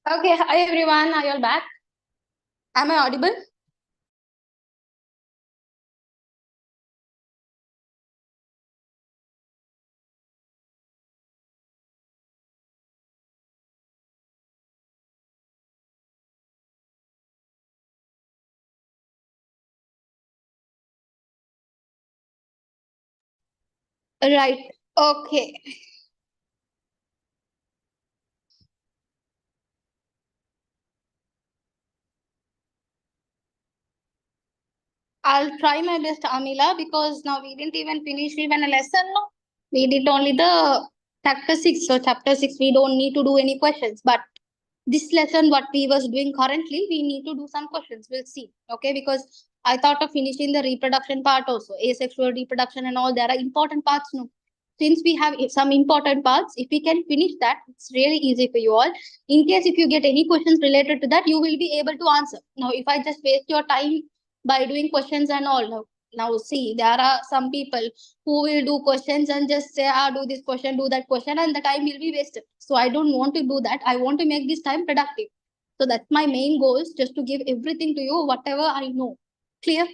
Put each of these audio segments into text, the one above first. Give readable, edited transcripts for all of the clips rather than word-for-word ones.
Okay, hi everyone. Are you all back? Am I audible? Right. Okay. I'll try my best, Amila, because now we didn't even finish even a lesson. No? We did only the chapter 6. So chapter 6, we don't need to do any questions. But this lesson, what we was doing currently, we need to do some questions. We'll see. Okay, because I thought of finishing the reproduction part also. Asexual reproduction and all, there are important parts. No. Since we have some important parts, if we can finish that, it's really easy for you all. In case if you get any questions related to that, you will be able to answer. Now, if I just waste your time by doing questions and all, now see, there are some people who will do questions and just say, do this question, do that question, and the time will be wasted. So I don't want to do that. I want to make this time productive. So that's my main goal, is just to give everything to you, whatever I know. Clear?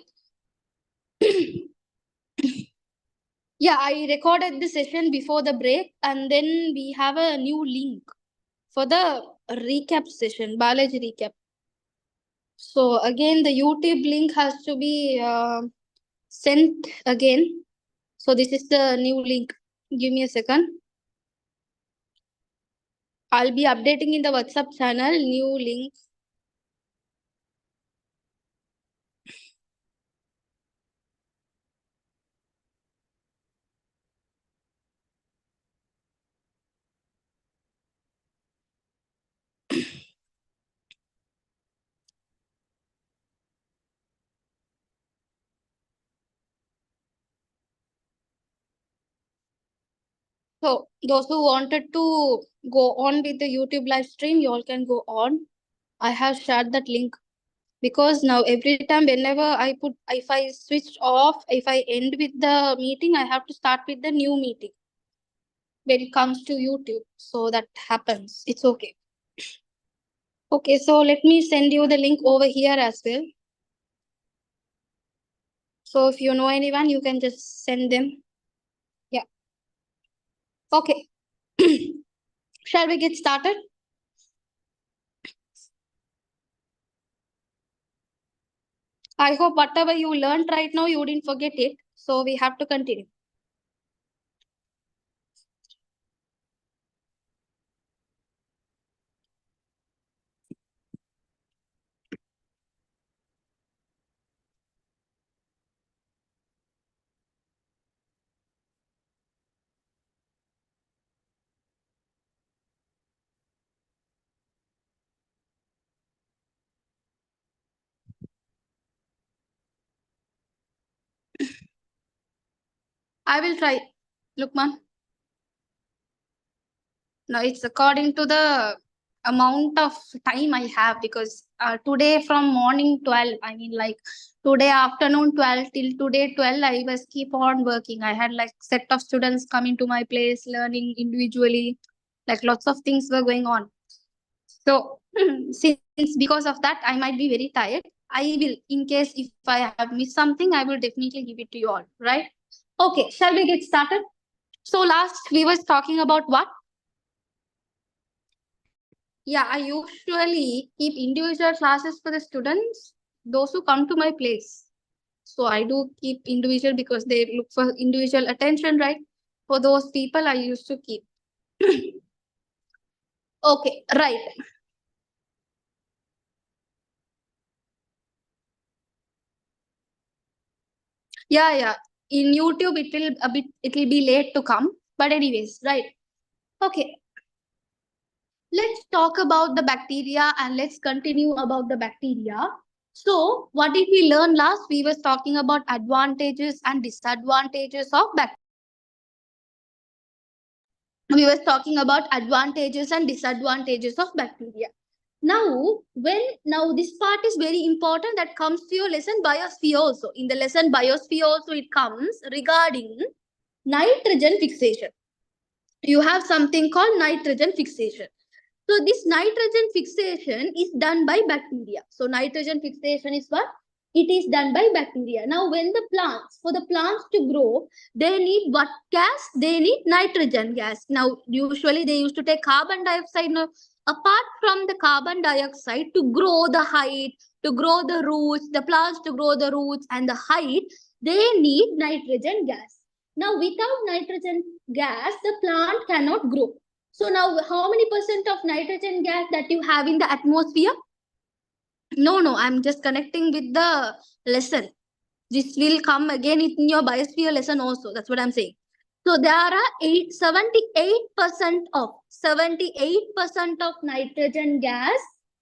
Yeah, I recorded the session before the break, and then we have a new link for the recap session, biology recap. So again, the YouTube link has to be sent again. So this is the new link. Give me a second. I'll be updating in the WhatsApp channel, new link. So those who wanted to go on with the YouTube live stream, you all can go on. I have shared that link, because now every time whenever I put, if I switch off, if I end with the meeting, I have to start with the new meeting when it comes to YouTube. So that happens. It's okay. Okay, so let me send you the link over here as well. So if you know anyone, you can just send them. Yeah. Okay. Shall we get started? I hope whatever you learned right now, you didn't forget it. So we have to continue. I will try, Lukman. No, it's according to the amount of time I have, because today from morning 12, I mean like today afternoon 12 till today 12, I was keep on working. I had like set of students coming to my place, learning individually, like lots of things were going on. So since because of that, I might be very tired. I will, in case if I have missed something, I will definitely give it to you all, right? Okay, shall we get started? So last we was talking about what? Yeah, I usually keep individual classes for the students, those who come to my place. So I do keep individual because they look for individual attention, right? For those people, I used to keep. Okay, right. Yeah, yeah. In YouTube, it will be late to come. But anyways, right. Okay. Let's talk about the bacteria and let's continue about the bacteria. So, what did we learn last? We was talking about advantages and disadvantages of bacteria. We were talking about advantages and disadvantages of bacteria. Now this part is very important, that comes to your lesson biosphere also. In the lesson biosphere also it comes regarding nitrogen fixation. You have something called nitrogen fixation. So this nitrogen fixation is done by bacteria. So nitrogen fixation is what? It is done by bacteria. Now when for the plants to grow, they need what gas? They need nitrogen gas. Now usually they used to take carbon dioxide. Now apart from the carbon dioxide to grow the height, to grow the roots, the plants to grow the roots and the height, they need nitrogen gas. Now without nitrogen gas, the plant cannot grow. So now how many percent of nitrogen gas that you have in the atmosphere? No, I'm just connecting with the lesson. This will come again in your biosphere lesson also. That's what I'm saying. So there are 78% of nitrogen gas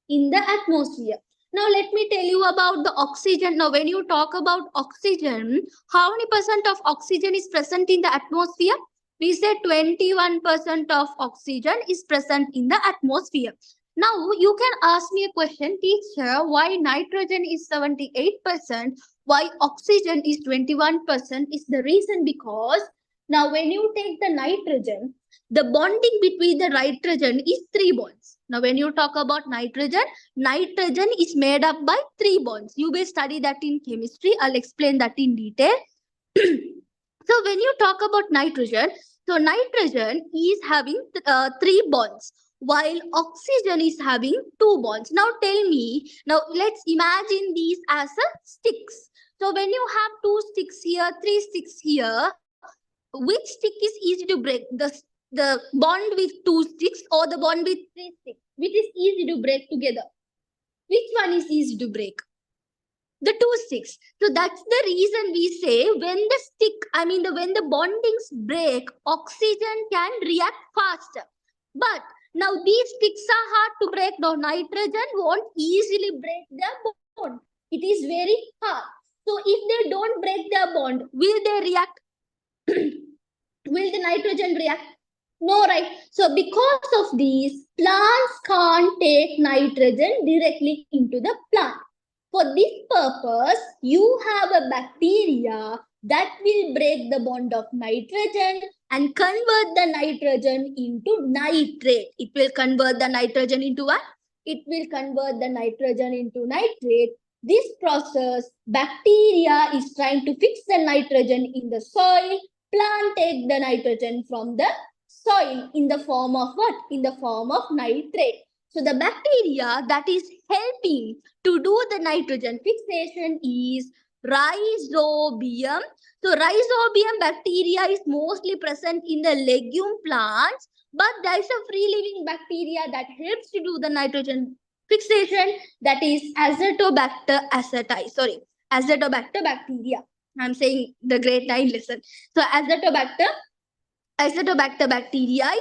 in the atmosphere. Now let me tell you about the oxygen. Now when you talk about oxygen, how many percent of oxygen is present in the atmosphere? We say 21% of oxygen is present in the atmosphere. Now you can ask me a question, teacher, why nitrogen is 78%? Why oxygen is 21% is the reason because now when you take the nitrogen, the bonding between the nitrogen is 3 bonds. Now when you talk about nitrogen is made up by 3 bonds. You will study that in chemistry. I'll explain that in detail. So when you talk about nitrogen, so nitrogen is having 3 bonds while oxygen is having 2 bonds. Now tell me, now let's imagine these as a sticks. So when you have 2 sticks here, 3 sticks here, which stick is easy to break? The bond with 2 sticks or the bond with 3 sticks? Which is easy to break together? Which one is easy to break? The 2 sticks. So that's the reason we say when the bondings break, oxygen can react faster. But now these sticks are hard to break. Now nitrogen won't easily break their bond. It is very hard. So if they don't break their bond, will they react? Will the nitrogen react? No, right? So because of these, plants can't take nitrogen directly into the plant. For this purpose, you have a bacteria that will break the bond of nitrogen and convert the nitrogen into nitrate. It will convert the nitrogen into what? It will convert the nitrogen into nitrate. This process, bacteria is trying to fix the nitrogen in the soil. Plant take the nitrogen from the soil in the form of what? In the form of nitrate. So the bacteria that is helping to do the nitrogen fixation is rhizobium. So rhizobium bacteria is mostly present in the legume plants, but there is a free living bacteria that helps to do the nitrogen fixation, that is Azotobacter aceti. Azotobacter bacteria. I'm saying the grade 9 lesson. So Azotobacter bacteria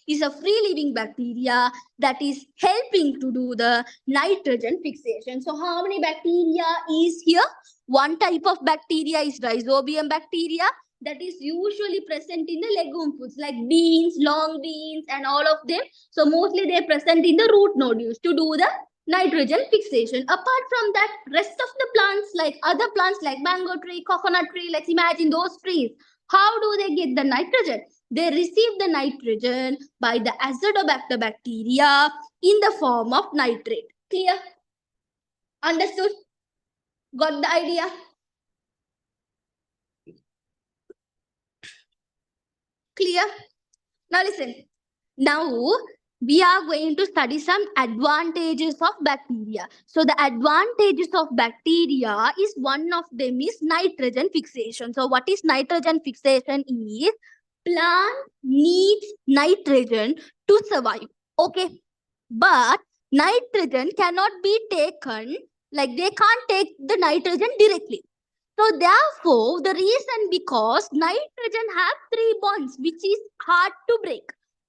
is a free living bacteria that is helping to do the nitrogen fixation. So how many bacteria is here? One type of bacteria is rhizobium bacteria that is usually present in the legume foods like beans, long beans and all of them. So mostly they are present in the root nodules to do the nitrogen fixation. Apart from that, rest of the plants like other plants like mango tree, coconut tree, let's imagine those trees. How do they get the nitrogen? They receive the nitrogen by the Azotobacter bacteria in the form of nitrate. Clear? Understood? Got the idea? Clear? Now listen. Now we are going to study some advantages of bacteria. So the advantages of bacteria is one of them is nitrogen fixation. So what is nitrogen fixation is plant needs nitrogen to survive. Okay. But nitrogen cannot be taken, like they can't take the nitrogen directly. So therefore, the reason because nitrogen have 3 bonds, which is hard to break.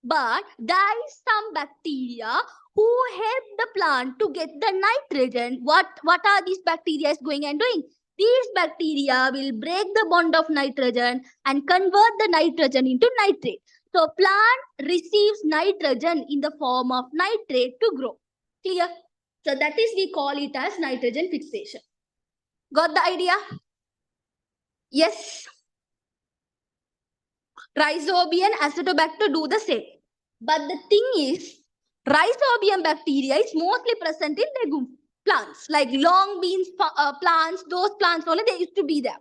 But there is some bacteria who help the plant to get the nitrogen. What are these bacteria is going and doing? These bacteria will break the bond of nitrogen and convert the nitrogen into nitrate. So plant receives nitrogen in the form of nitrate to grow. Clear? So that is we call it as nitrogen fixation. Got the idea? Yes. Rhizobium, Azotobacter do the same. But the thing is, Rhizobium bacteria is mostly present in legume plants, like long beans plants, those plants only they used to be there.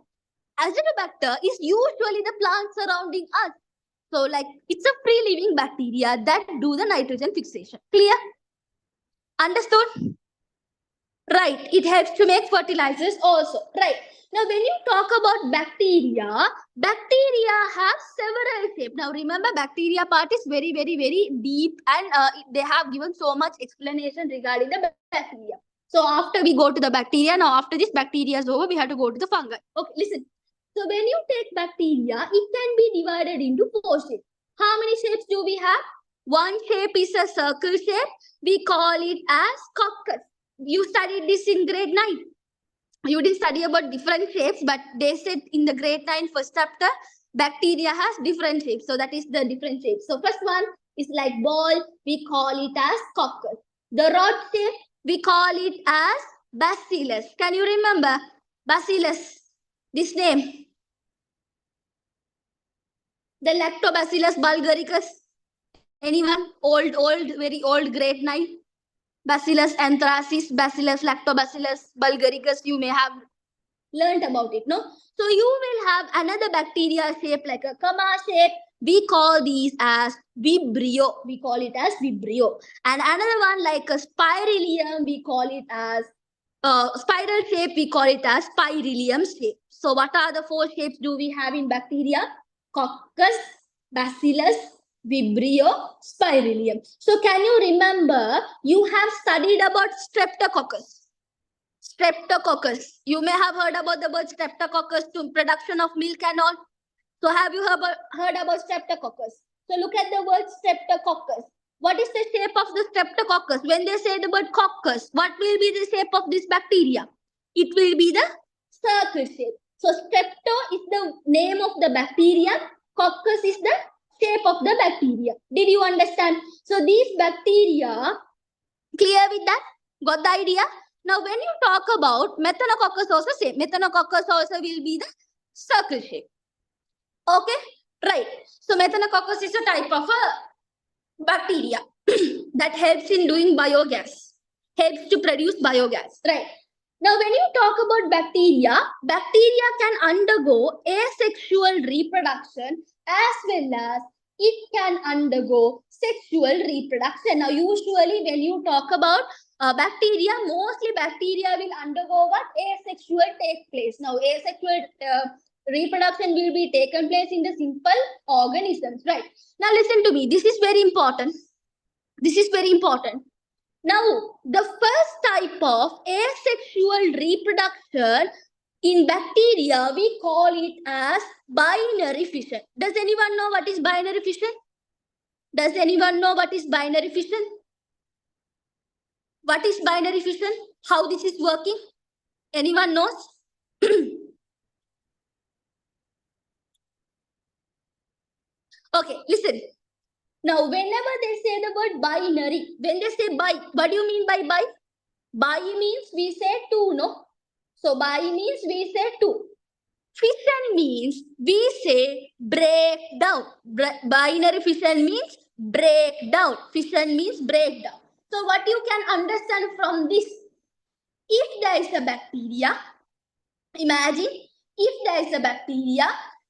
Azotobacter is usually the plants surrounding us. So, like, it's a free living bacteria that do the nitrogen fixation. Clear? Understood? Right. It helps to make fertilizers also. Right. Now, when you talk about bacteria, bacteria have several shapes. Now, remember, bacteria part is very, very, very deep, and they have given so much explanation regarding the bacteria. So, after we go to the bacteria, now after this bacteria is over, we have to go to the fungi. Okay, listen. So, when you take bacteria, it can be divided into 4 shapes. How many shapes do we have? One shape is a circle shape. We call it as coccus. You studied this in grade 9. You didn't study about different shapes, but they said in the grade 9 first chapter, bacteria has different shapes. So that is the different shapes. So first one is like ball. We call it as coccus. The rod shape, we call it as bacillus. Can you remember bacillus? This name. The lactobacillus bulgaricus. Anyone? Old, very old grade 9? Bacillus anthracis, Bacillus lactobacillus bulgaricus, you may have learned about it, no? So you will have another bacteria shape like a comma shape. We call these as vibrio. We call it as vibrio. And another one like a spirillum, we call it as spiral shape, we call it as spirillum shape. So what are the 4 shapes do we have in bacteria? Coccus, bacillus, vibrio, spirillum. So can you remember, you have studied about streptococcus. Streptococcus. You may have heard about the word streptococcus to production of milk and all. So have you heard about streptococcus? So look at the word streptococcus. What is the shape of the streptococcus? When they say the word coccus, what will be the shape of this bacteria? It will be the circle shape. So strepto is the name of the bacteria. Coccus is the shape of the bacteria. Did you understand? So these bacteria, clear with that? Got the idea? Now when you talk about methanococcus also same. Methanococcus also will be the circle shape. Okay? Right. So methanococcus is a type of a bacteria that helps in doing biogas. Helps to produce biogas. Right. Now when you talk about bacteria, bacteria can undergo asexual reproduction as well as it can undergo sexual reproduction. Now usually when you talk about bacteria, mostly bacteria will undergo what? Asexual take place. Now asexual reproduction will be taken place in the simple organisms, right? Now listen to me. This is very important. This is very important. Now, the first type of asexual reproduction in bacteria, we call it as binary fission. Does anyone know what is binary fission? Does anyone know what is binary fission? What is binary fission? How this is working? Anyone knows? Okay, listen. Now, whenever they say the word binary, when they say bi, what do you mean by bi? Bi means we say two, no? So, bi means we say two. Fission means we say break down. Binary fission means break down. Fission means break down. So, what you can understand from this, if there is a bacteria, imagine if there is a bacteria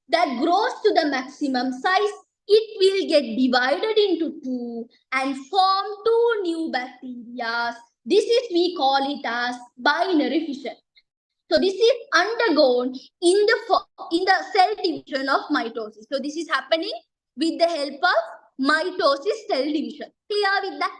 that grows to the maximum size, it will get divided into 2 and form 2 new bacteria. This is, we call it as binary fission. So this is undergone in the cell division of mitosis. So this is happening with the help of mitosis cell division. Clear with that?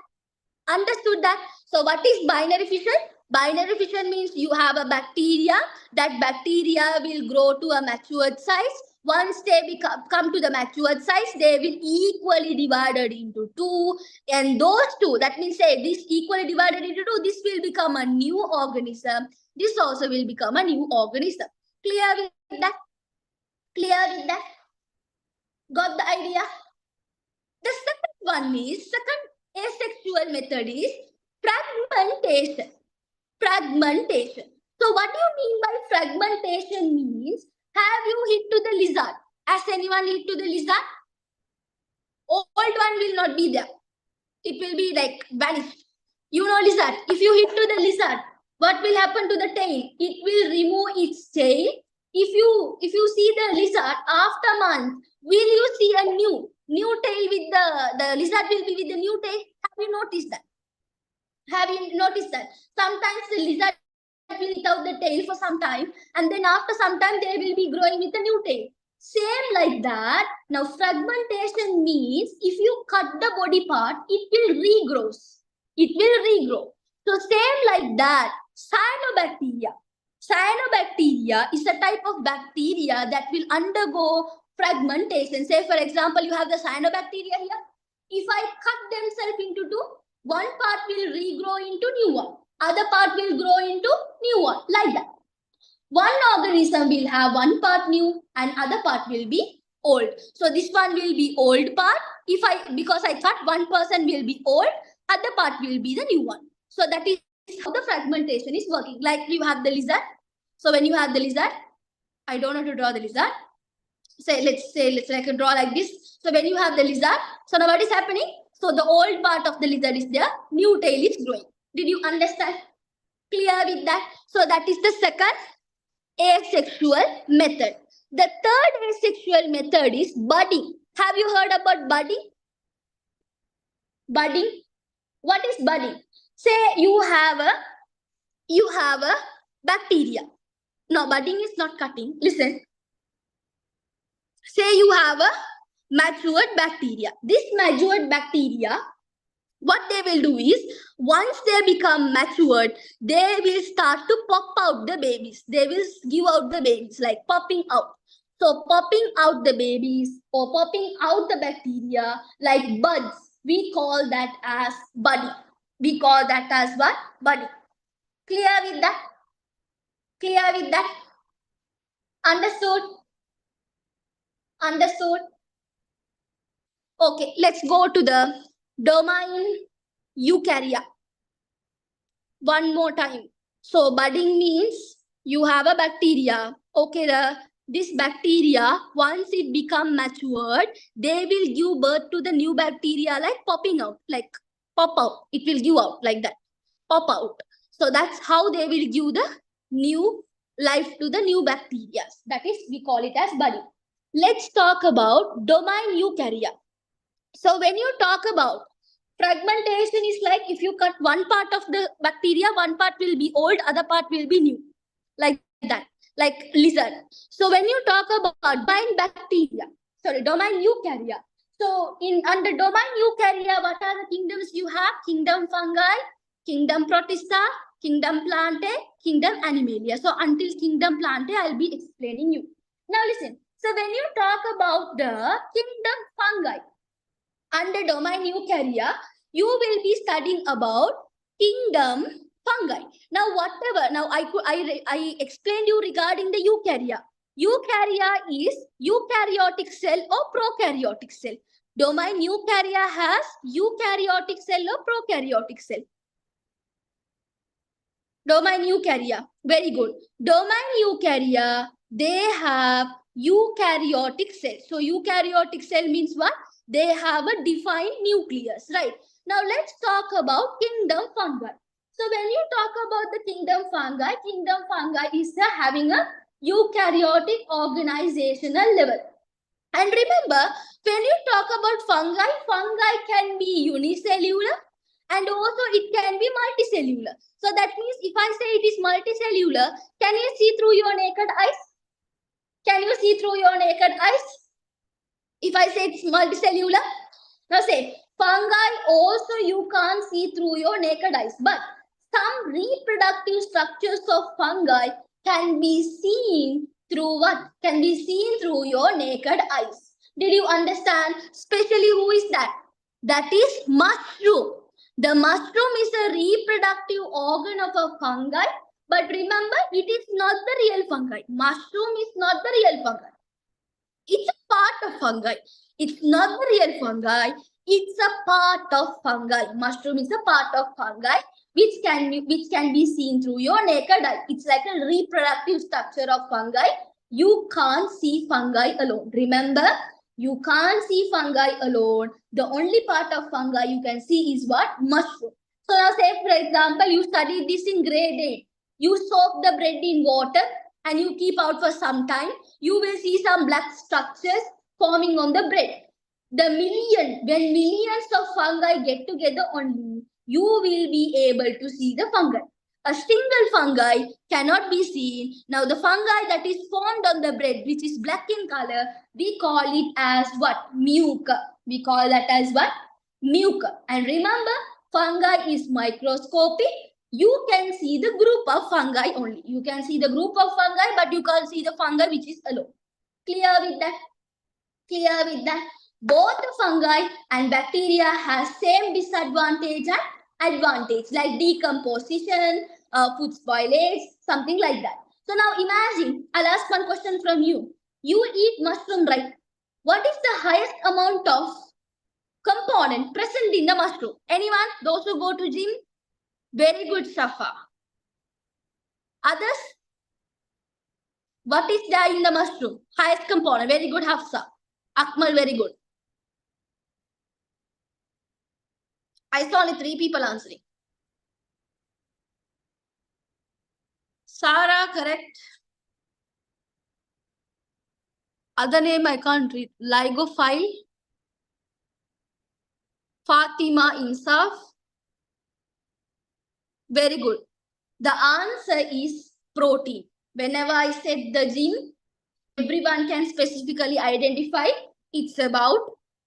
Understood that? So what is binary fission? Binary fission means you have a bacteria. That bacteria will grow to a matured size. Once they come to the matured size, they will equally divided into 2. And those 2, that means say this equally divided into 2, this will become a new organism. This also will become a new organism. Clear with that? Clear with that? Got the idea? The second one is, second asexual method is fragmentation. Fragmentation. So what do you mean by fragmentation means? Have you hit to the lizard? Has anyone hit to the lizard? Old one will not be there. it will be like vanished. You know lizard. If you hit to the lizard, what will happen to the tail? It will remove its tail. If you see the lizard after month, will you see a new tail with the lizard will be with the new tail? Have you noticed that? Have you noticed that? Sometimes the lizard will without the tail for some time, and then after some time they will be growing with a new tail. Same like that. Now fragmentation means if you cut the body part, it will regrow. It will regrow. So same like that. Cyanobacteria. Cyanobacteria is a type of bacteria that will undergo fragmentation. Say for example, you have the cyanobacteria here. If I cut themselves into two, one part will regrow into new one. Other part will grow into new one. Like that. One organism will have one part new and other part will be old. So this one will be old part. Because I cut, one person will be old, other part will be the new one. So that is how the fragmentation is working. Like you have the lizard. So when you have the lizard, I don't know how to draw the lizard. Let's like draw like this. So when you have the lizard, so now what is happening? So the old part of the lizard is there, new tail is growing. Did you understand? Clear with that? So that is the second asexual method. The third asexual method is budding. Have you heard about budding? Budding. What is budding? Say you have a bacteria. No, budding is not cutting. Listen. Say you have a matured bacteria. This matured bacteria, what they will do is, once they become matured, they will start to pop out the babies. They will give out the babies, like popping out. So popping out the babies or popping out the bacteria like buds, we call that as budding. We call that as what? Budding. Clear with that? Clear with that? Understood? Understood? Okay, let's go to the domain eukarya. One more time. So budding means you have a bacteria. Okay, this bacteria, once it become matured, they will give birth to the new bacteria like popping out, like pop out. It will give out like that, pop out. So that's how they will give the new life to the new bacteria. That is, we call it as budding. Let's talk about domain eukarya. So when you talk about fragmentation is like if you cut one part of the bacteria, one part will be old, other part will be new. Like that, like lizard. So when you talk about domain eukarya. So under domain eukarya, what are the kingdoms you have? Kingdom fungi, kingdom Protista, kingdom Plantae, kingdom Animalia. So until kingdom Plantae, I'll be explaining you. Now listen. So when you talk about the kingdom fungi, under domain eukarya, you will be studying about kingdom fungi. Now, I explained you regarding the eukarya. Eukarya is eukaryotic cell or prokaryotic cell. Domain eukarya has eukaryotic cell or prokaryotic cell. Domain eukarya, very good. Domain eukarya, they have eukaryotic cell. So eukaryotic cell means what? They have a defined nucleus, right? Now let's talk about kingdom fungi. So when you talk about the kingdom fungi is having a eukaryotic organizational level. And remember, when you talk about fungi can be unicellular and also it can be multicellular. So that means if I say it is multicellular, can you see through your naked eyes? Can you see through your naked eyes? If I say it's multicellular, now say fungi also you can't see through your naked eyes, but some reproductive structures of fungi can be seen through what? Can be seen through your naked eyes. Did you understand? Especially who is that? That is mushroom. The mushroom is a reproductive organ of a fungi, but remember, it is not the real fungi. Mushroom is not the real fungi. It's a part of fungi. It's not the real fungi. It's a part of fungi. Mushroom is a part of fungi which can be seen through your naked eye. It's like a reproductive structure of fungi. You can't see fungi alone. Remember, You can't see fungi alone. The only part of fungi you can see is what? Mushroom. So now say for example, you studied this in grade 8. You soak the bread in water and you keep out for some time. You will see some black structures forming on the bread. When millions of fungi get together only, you will be able to see the fungi. A single fungi cannot be seen. Now the fungi that is formed on the bread, which is black in color, we call it as what? Mucus. We call that as what? Mucus. And remember, fungi is microscopic. You can see the group of fungi only. You can see the group of fungi, but you can't see the fungi which is alone. Clear with that? Clear with that? Both the fungi and bacteria has same disadvantage and advantage, like decomposition, food spoilage, something like that. So now imagine, I'll ask one question from you. You eat mushroom, right? What is the highest amount of component present in the mushroom? Anyone? Those who go to gym? Very good, Safa. Others? What is there in the mushroom? Highest component. Very good, Hafsa. Akmal, very good. I saw only 3 people answering. Sarah, correct. Other name I can't read. Ligophile. Fatima Insaf. Very good. The answer is protein. Whenever I said the gene, everyone can specifically identify it's about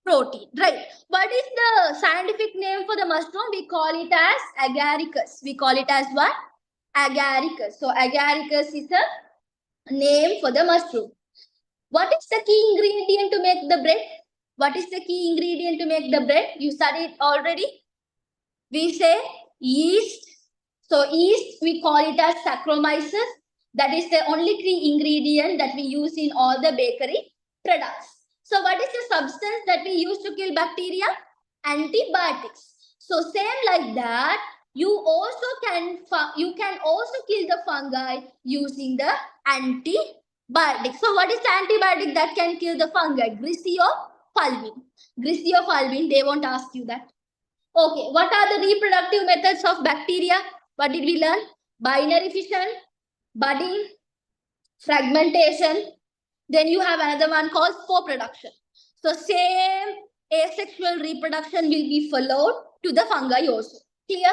protein, right? What is the scientific name for the mushroom? We call it as agaricus. We call it as what? Agaricus. So agaricus is a name for the mushroom. What is the key ingredient to make the bread? What is the key ingredient to make the bread? You studied already. We say yeast. So yeast, we call it as Saccharomyces. That is the only key ingredient that we use in all the bakery products. So what is the substance that we use to kill bacteria? Antibiotics. So same like that, you can also kill the fungi using the antibiotic. So what is the antibiotic that can kill the fungi? Griseofulvin. Griseofulvin, they won't ask you that. Okay, what are the reproductive methods of bacteria? What did we learn? Binary fission, budding, fragmentation. Then you have another one called spore production. So same asexual reproduction will be followed to the fungi also. Clear?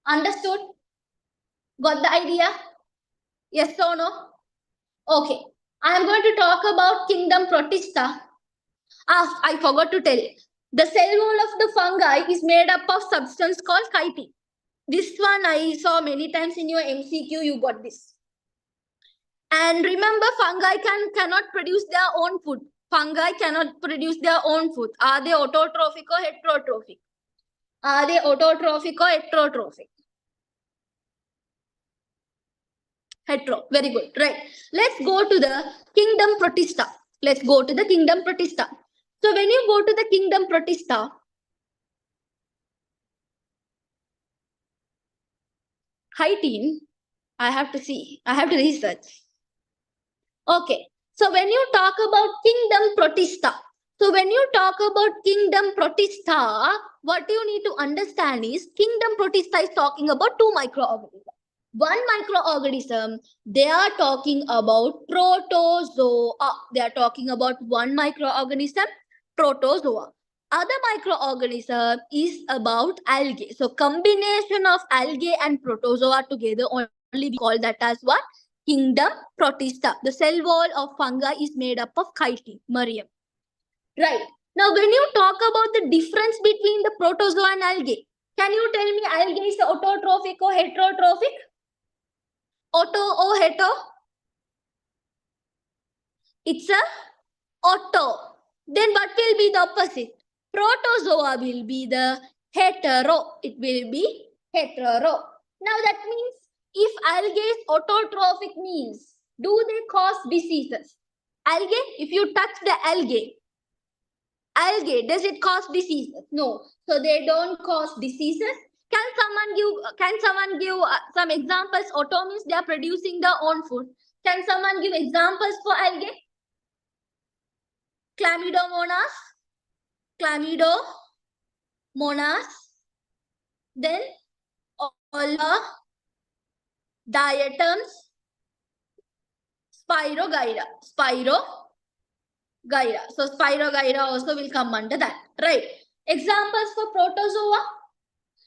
Understood? Got the idea? Yes or no? Okay. I am going to talk about kingdom Protista. I forgot to tell. The cell wall of the fungi is made up of substance called chitin. This one I saw many times in your MCQ, you got this. And remember, fungi cannot produce their own food. Fungi cannot produce their own food. Are they autotrophic or heterotrophic? Are they autotrophic or heterotrophic? Hetero. Very good. Right. Let's go to the kingdom Protista. Let's go to the kingdom Protista. So when you go to the kingdom Protista, chitin, I have to see. I have to research. Okay. So when you talk about kingdom Protista, what you need to understand is kingdom Protista is talking about 2 microorganisms. One microorganism, they are talking about protozoa. They are talking about one microorganism, protozoa. Other microorganism is about algae. So combination of algae and protozoa together only we call that as what? Kingdom Protista. The cell wall of fungi is made up of chitin, Mariam. Right. Now, when you talk about the difference between the protozoa and algae, can you tell me algae is autotrophic or heterotrophic? Auto or heto? It's a auto. Then what will be the opposite? Protozoa will be the hetero. It will be hetero. Now that means if algae is autotrophic means, do they cause diseases? Algae, if you touch the algae, does it cause diseases? No. So they don't cause diseases. Can someone give some examples? Auto means they are producing their own food. Can someone give examples for algae? Chlamydomonas, then all diatoms, Spirogyra. So Spirogyra also will come under that, right? Examples for protozoa.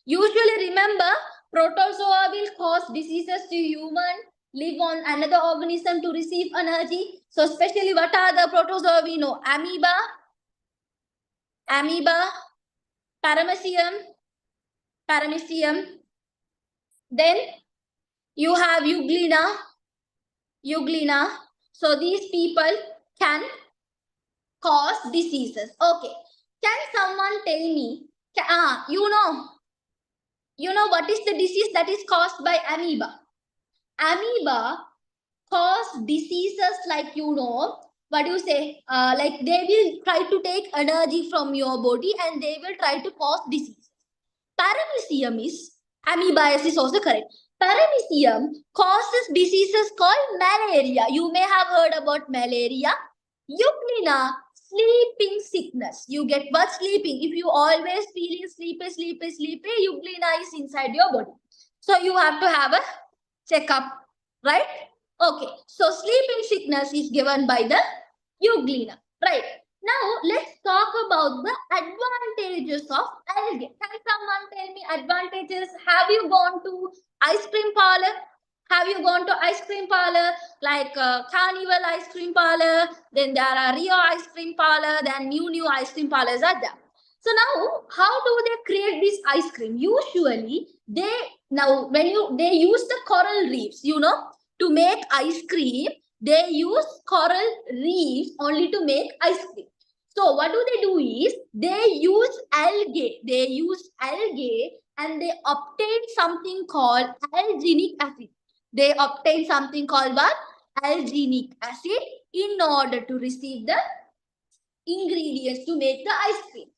Usually remember, protozoa will cause diseases to human, live on another organism to receive energy. So especially what are the protozoa we know? Amoeba, paramecium. Then you have euglena. So these people can cause diseases. Okay. Can someone tell me? You know what is the disease that is caused by amoeba? Amoeba cause diseases like, what do you say? Like they will try to take energy from your body and they will try to cause disease. Paramecium is, amoebiasis is also correct. Paramecium causes diseases called malaria. You may have heard about malaria. Euglena, sleeping sickness. You get what? Sleeping. If you always feeling sleepy, euglena is inside your body. So you have to have a checkup, right? Okay. So sleeping sickness is given by the euglena, right? Now let's talk about the advantages of algae. Can someone tell me advantages? Have you gone to ice cream parlor? Like Carnival ice cream parlor? Then there are Rio ice cream parlor. Then new ice cream parlors are there. So now, how do they create this ice cream? Usually, they use the coral reefs, to make ice cream. They use coral reefs only to make ice cream. So what do they do is they use algae. And they obtain something called alginic acid. They obtain something called what? Alginic acid in order to receive the ingredients to make the ice cream.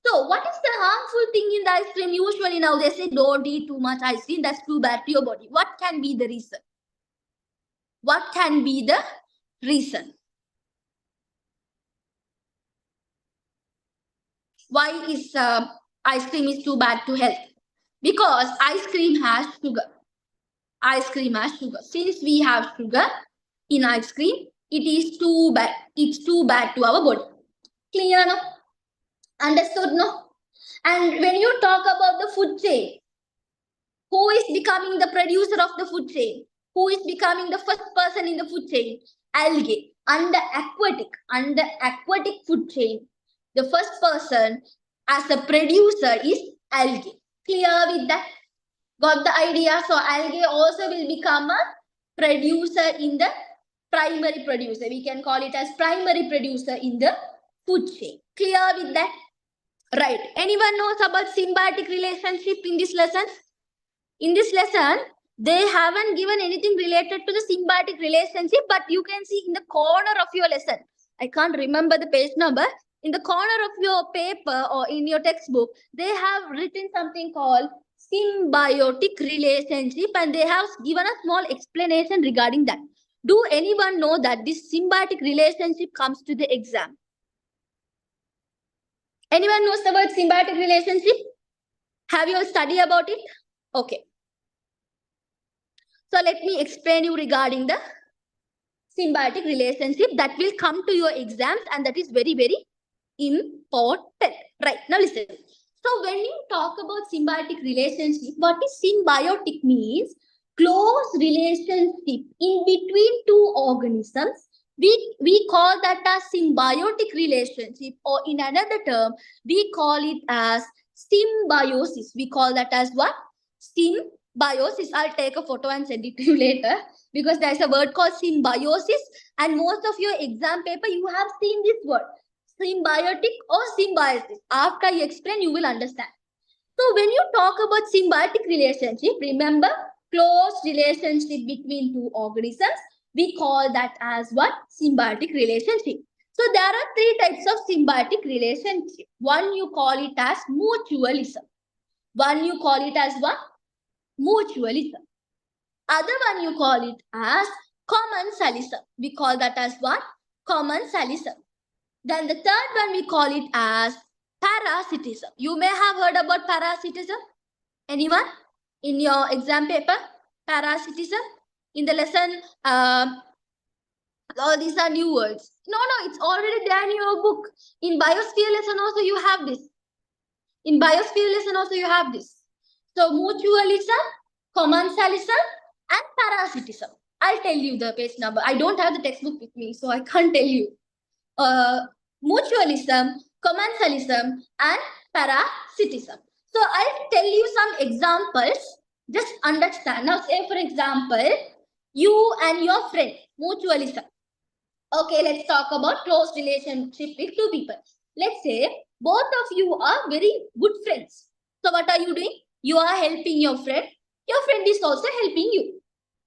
So what is the harmful thing in the ice cream? Usually now they say don't eat too much ice cream. That's too bad to your body. What can be the reason? Why is ice cream is too bad to health? Because ice cream has sugar. Since we have sugar in ice cream, it is too bad. It's too bad to our body. Clear, no? Understood, no? And when you talk about the food chain, who is becoming the producer of the food chain? Who is becoming the first person in the food chain? Algae. Under aquatic food chain, the first person as a producer is algae. Clear with that? Got the idea? So algae also will become a producer in the primary producer. We can call it as primary producer in the food chain. Clear with that? Right. Anyone knows about symbiotic relationship in this lesson? In this lesson, they haven't given anything related to the symbiotic relationship, but you can see in the corner of your lesson. I can't remember the page number. In the corner of your paper or in your textbook, they have written something called symbiotic relationship and they have given a small explanation regarding that. Do anyone know that this symbiotic relationship comes to the exam? Anyone knows the word symbiotic relationship? Have you studied about it? Okay. So let me explain you regarding the symbiotic relationship that will come to your exams and that is very, very important. Right, now listen. So when you talk about symbiotic relationship, what is symbiotic means? Close relationship in between two organisms. We call that as symbiotic relationship, or in another term, we call it as symbiosis. We call that as what? Symbiosis. I'll take a photo and send it to you later because there's a word called symbiosis and most of your exam paper you have seen this word, symbiotic or symbiosis. After I explain, you will understand. So when you talk about symbiotic relationship, remember close relationship between two organisms. We call that as what? Symbiotic relationship. So there are three types of symbiotic relationship. One you call it as mutualism. One you call it as what? Mutualism. Other one you call it as commensalism. We call that as what? Commensalism. Then the third one we call it as parasitism. You may have heard about parasitism. Anyone in your exam paper? Parasitism in the lesson. All these are new words. No, it's already there in your book. In biosphere lesson also you have this. In biosphere lesson also you have this. So mutualism, commensalism, and parasitism. I'll tell you the page number. I don't have the textbook with me, so I can't tell you. Mutualism, commensalism, and parasitism. So I'll tell you some examples. Just understand. Now, say for example, you and your friend, mutualism. Okay, let's talk about close relationship with two people. Let's say both of you are very good friends. So what are you doing? You are helping your friend. Your friend is also helping you.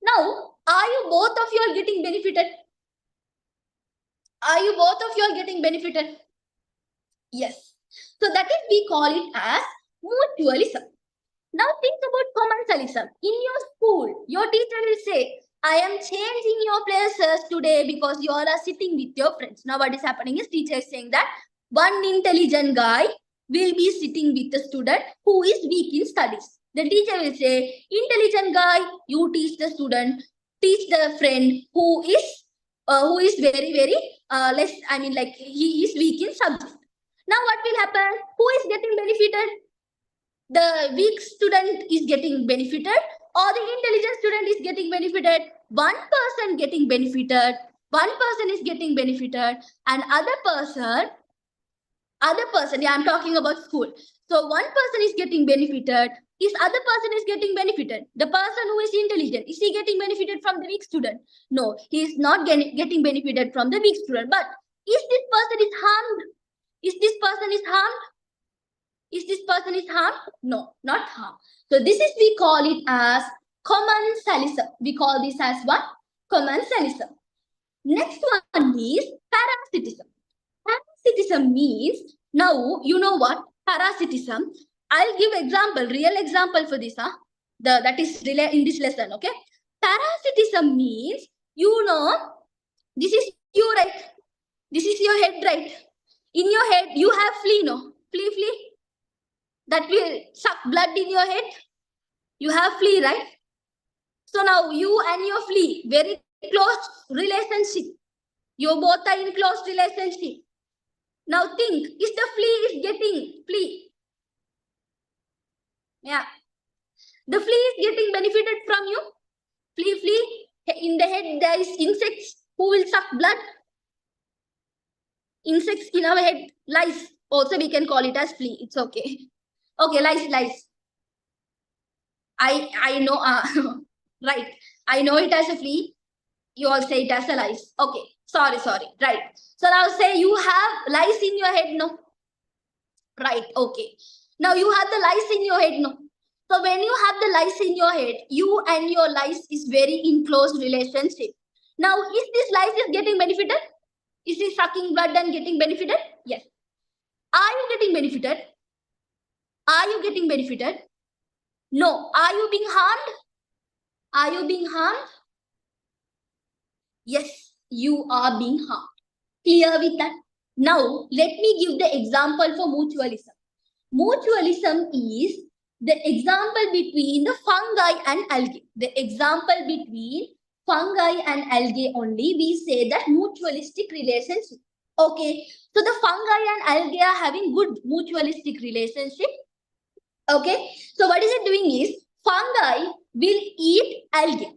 Now, are you both of you are getting benefited? Are you both of you are getting benefited? Yes. So that is we call it as mutualism. Now think about commensalism. In your school, your teacher will say, I am changing your places today because you all are sitting with your friends. Now what is happening is teacher is saying that one intelligent guy will be sitting with a student who is weak in studies. The teacher will say, intelligent guy, you teach the student, teach the friend who is very less, I mean like he is weak in subject. Now what will happen? Who is getting benefited? The weak student is getting benefited or the intelligent student is getting benefited? One person getting benefited, one person is getting benefited, and other person, yeah, I'm talking about school. So one person is getting benefited, is other person is getting benefited. The person who is intelligent, is he getting benefited from the weak student? No, he is not getting benefited from the weak student. But is this person is harmed? Is this person is harmed? Is this person is harmed? No, not harmed. So this is, we call it as commensalism. We call this as what? Commensalism. Next one is parasitism. Parasitism means, now you know what? Parasitism. I'll give example, real example for this. That is in this lesson, okay? Parasitism means, you know, this is you, right? This is your head, right? In your head, you have flea, no? Flea. That will suck blood in your head. You have flea, right? So now you and your flea, very close relationship. You both are in close relationship. Now think, is the flea is getting flea? Yeah. The flea is getting benefited from you. Flea. In the head there is insects who will suck blood. Insects in our head, lice. Also we can call it as flea. It's okay. Okay, lice. I know, right. I know it as a flea. You all say it as a lice. Okay, sorry, right. So now say you have lice in your head, no? Right, okay. Now you have the lice in your head, no? So when you have the lice in your head, you and your lice is very in close relationship. Now, is this lice is getting benefited? Is he sucking blood and getting benefited? Yes. Are you getting benefited? Are you getting benefited? No. Are you being harmed? Are you being harmed? Yes, you are being harmed. Clear with that? Now, let me give the example for mutualism. Mutualism is the example between the fungi and algae. The example between fungi and algae only, we say that mutualistic relationship. Okay, so the fungi and algae are having good mutualistic relationship. Okay, so what is it doing is, fungi will eat algae.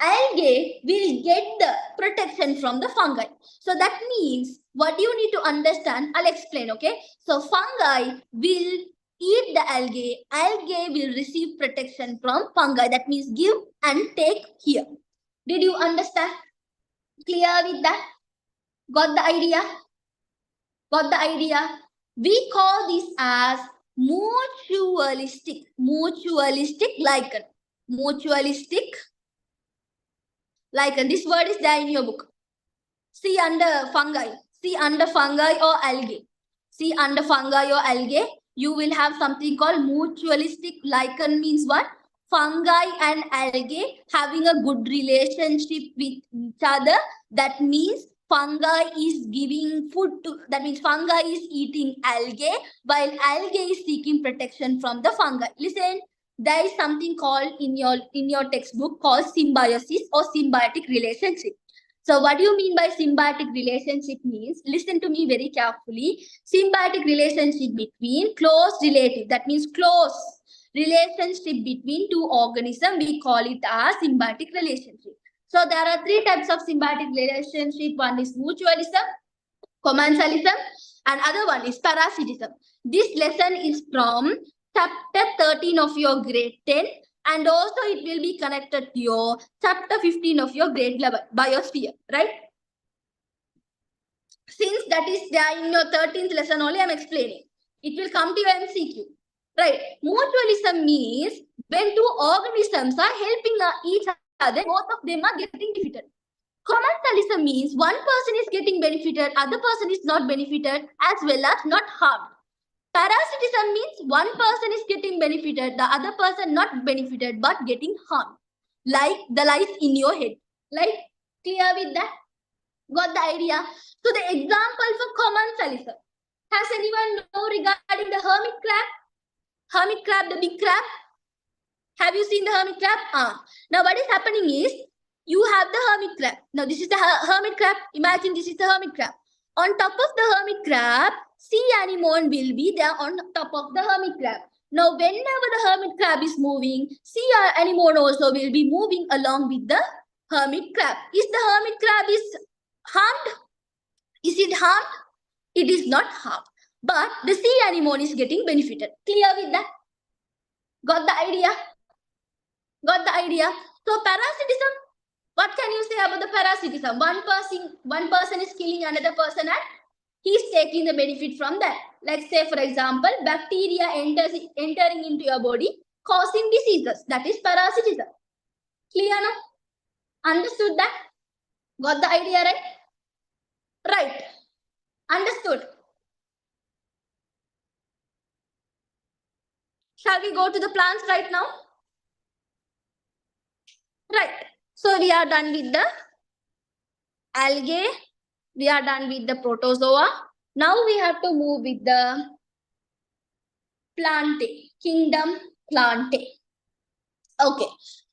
Algae will get the protection from the fungi. So that means, what you need to understand, I'll explain, okay? So fungi will eat the algae. Algae will receive protection from fungi. That means give and take here. Did you understand? Clear with that? Got the idea? Got the idea? We call this as mutualistic lichen. Mutualistic lichen. This word is there in your book. See under fungi. See under fungi or algae. See under fungi or algae, you will have something called mutualistic lichen. Means what? Fungi and algae having a good relationship with each other. That means fungi is giving food to, that means fungi is eating algae while algae is seeking protection from the fungi. Listen, there is something called in your textbook called symbiosis or symbiotic relationship. So what do you mean by symbiotic relationship means? Listen to me very carefully. Symbiotic relationship between close relative, that means close relationship between two organisms, we call it as symbiotic relationship. So there are three types of symbiotic relationship. One is mutualism, commensalism, and other one is parasitism. This lesson is from chapter 13 of your grade 10, and also it will be connected to your chapter 15 of your grade 11, biosphere, right? Since that is there in your 13th lesson only, I am explaining. It will come to your MCQ, right? Mutualism means when two organisms are helping each other, both of them are getting benefited. Commensalism means one person is getting benefited, other person is not benefited, as well as not harmed. Parasitism means one person is getting benefited, the other person not benefited but getting harmed. Like the lies in your head. Like, clear with that? Got the idea? So the example for commensalism. Has anyone know regarding the hermit crab? Hermit crab, the big crab? Have you seen the hermit crab? Now what is happening is, you have the hermit crab. Now this is the hermit crab. Imagine this is the hermit crab. On top of the hermit crab, sea anemone will be there on top of the hermit crab. Now whenever the hermit crab is moving, sea anemone also will be moving along with the hermit crab. Is the hermit crab is harmed? Is it harmed? It is not harmed. But the sea anemone is getting benefited. Clear with that? Got the idea? Got the idea? So parasitism, what can you say about the parasitism? One person is killing another person and he is taking the benefit from that. Like say for example, bacteria entering into your body, causing diseases. That is parasitism. Clear now? Understood that? Got the idea, right? Right. Understood. Shall we go to the plants right now? Right. So we are done with the algae. We are done with the protozoa. Now we have to move with the Plantae, kingdom Plantae. Okay.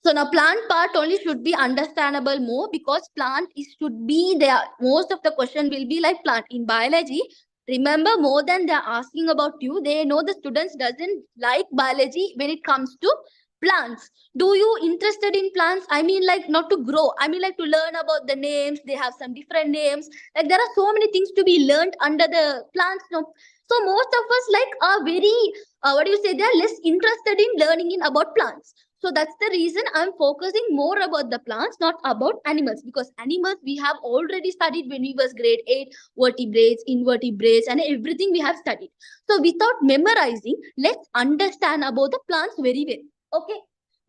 So now plant part only should be understandable more because plant should be there. Most of the question will be like plant. In biology, remember more than they're asking about you, they know the students doesn't like biology when it comes to plants. Do you interested in plants? I mean like not to grow. I mean like to learn about the names. They have some different names. Like there are so many things to be learned under the plants. No? So most of us like are very, what do you say, they're less interested in learning in about plants. So that's the reason I'm focusing more about the plants, not about animals. Because animals we have already studied when we was grade 8, vertebrates, invertebrates, and everything we have studied. So without memorizing, let's understand about the plants very well. Okay.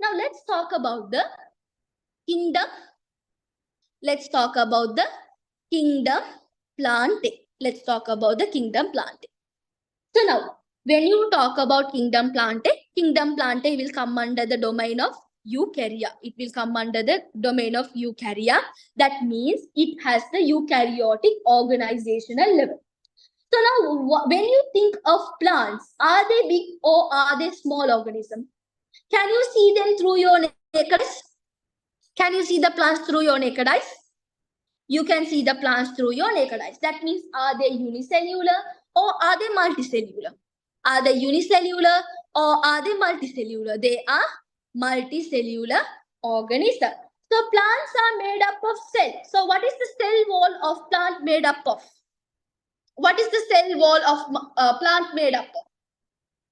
Now let's talk about the kingdom. Let's talk about the kingdom Plantae. Let's talk about the kingdom Plantae. So now, when you talk about kingdom Plantae will come under the domain of eukarya. It will come under the domain of eukarya. That means it has the eukaryotic organizational level. So now, when you think of plants, are they big or are they small organisms? Can you see them through your naked eyes? Can you see the plants through your naked eyes? You can see the plants through your naked eyes. That means are they unicellular or are they multicellular? Are they unicellular or are they multicellular? They are multicellular organisms. So plants are made up of cells. So what is the cell wall of plant made up of? What is the cell wall of plant made up of?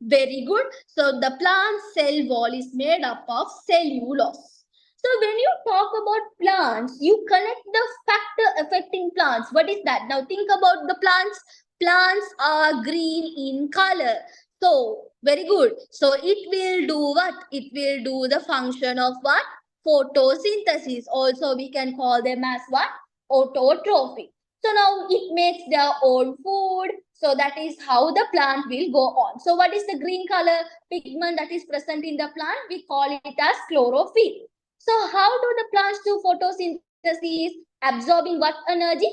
Very good. So the plant cell wall is made up of cellulose. So when you talk about plants, you connect the factor affecting plants. What is that? Now think about the plants. Plants are green in color. So very good. So it will do what? It will do the function of what? Photosynthesis. Also we can call them as what? Autotrophy. So now it makes their own food. So that is how the plant will go on. So what is the green color pigment that is present in the plant? We call it as chlorophyll. So how do the plants do photosynthesis? Absorbing what energy?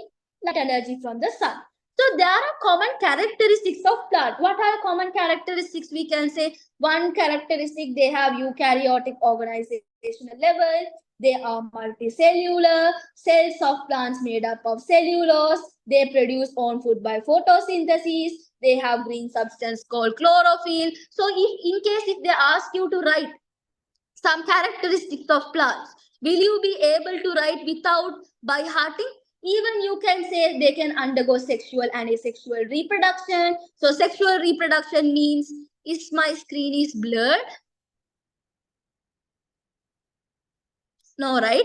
light energy from the sun. So there are common characteristics of plant. What are common characteristics? We can say one characteristic, they have eukaryotic organizational level. They are multicellular, cells of plants made up of cellulose. They produce own food by photosynthesis. They have green substance called chlorophyll. So in case if they ask you to write some characteristics of plants, will you be able to write without by hearting? Even you can say they can undergo sexual and asexual reproduction. So sexual reproduction means, is my screen is blurred? No, right?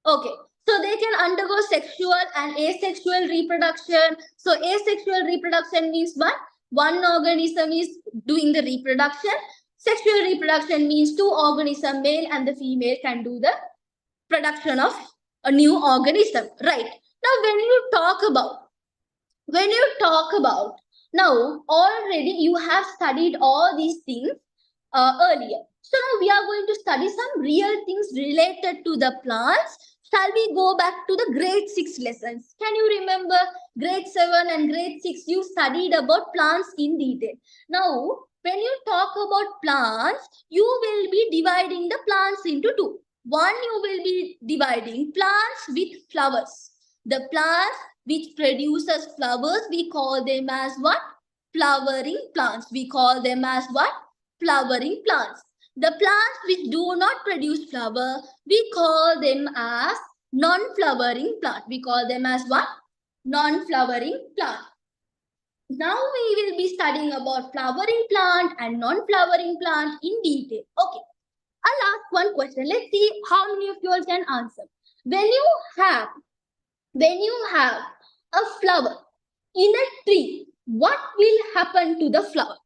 Okay. So they can undergo sexual and asexual reproduction. So asexual reproduction means what? One organism is doing the reproduction. Sexual reproduction means two organisms, male and the female, can do the production of a new organism, right? Now when you talk about now, already you have studied all these things earlier. So now we are going to study some real things related to the plants. Shall we go back to the grade 6 lessons? Can you remember grade 7 and grade 6? You studied about plants in detail. Now when you talk about plants, you will be dividing the plants into two. One, you will be dividing plants with flowers. The plants which produces flowers, we call them as what? Flowering plants. We call them as what? Flowering plants. The plants which do not produce flower, we call them as non-flowering plant. We call them as what? Non-flowering plant. Now we will be studying about flowering plant and non-flowering plant in detail. Okay. I'll ask one question. Let's see how many of you all can answer. When you have a flower in a tree, what will happen to the flower?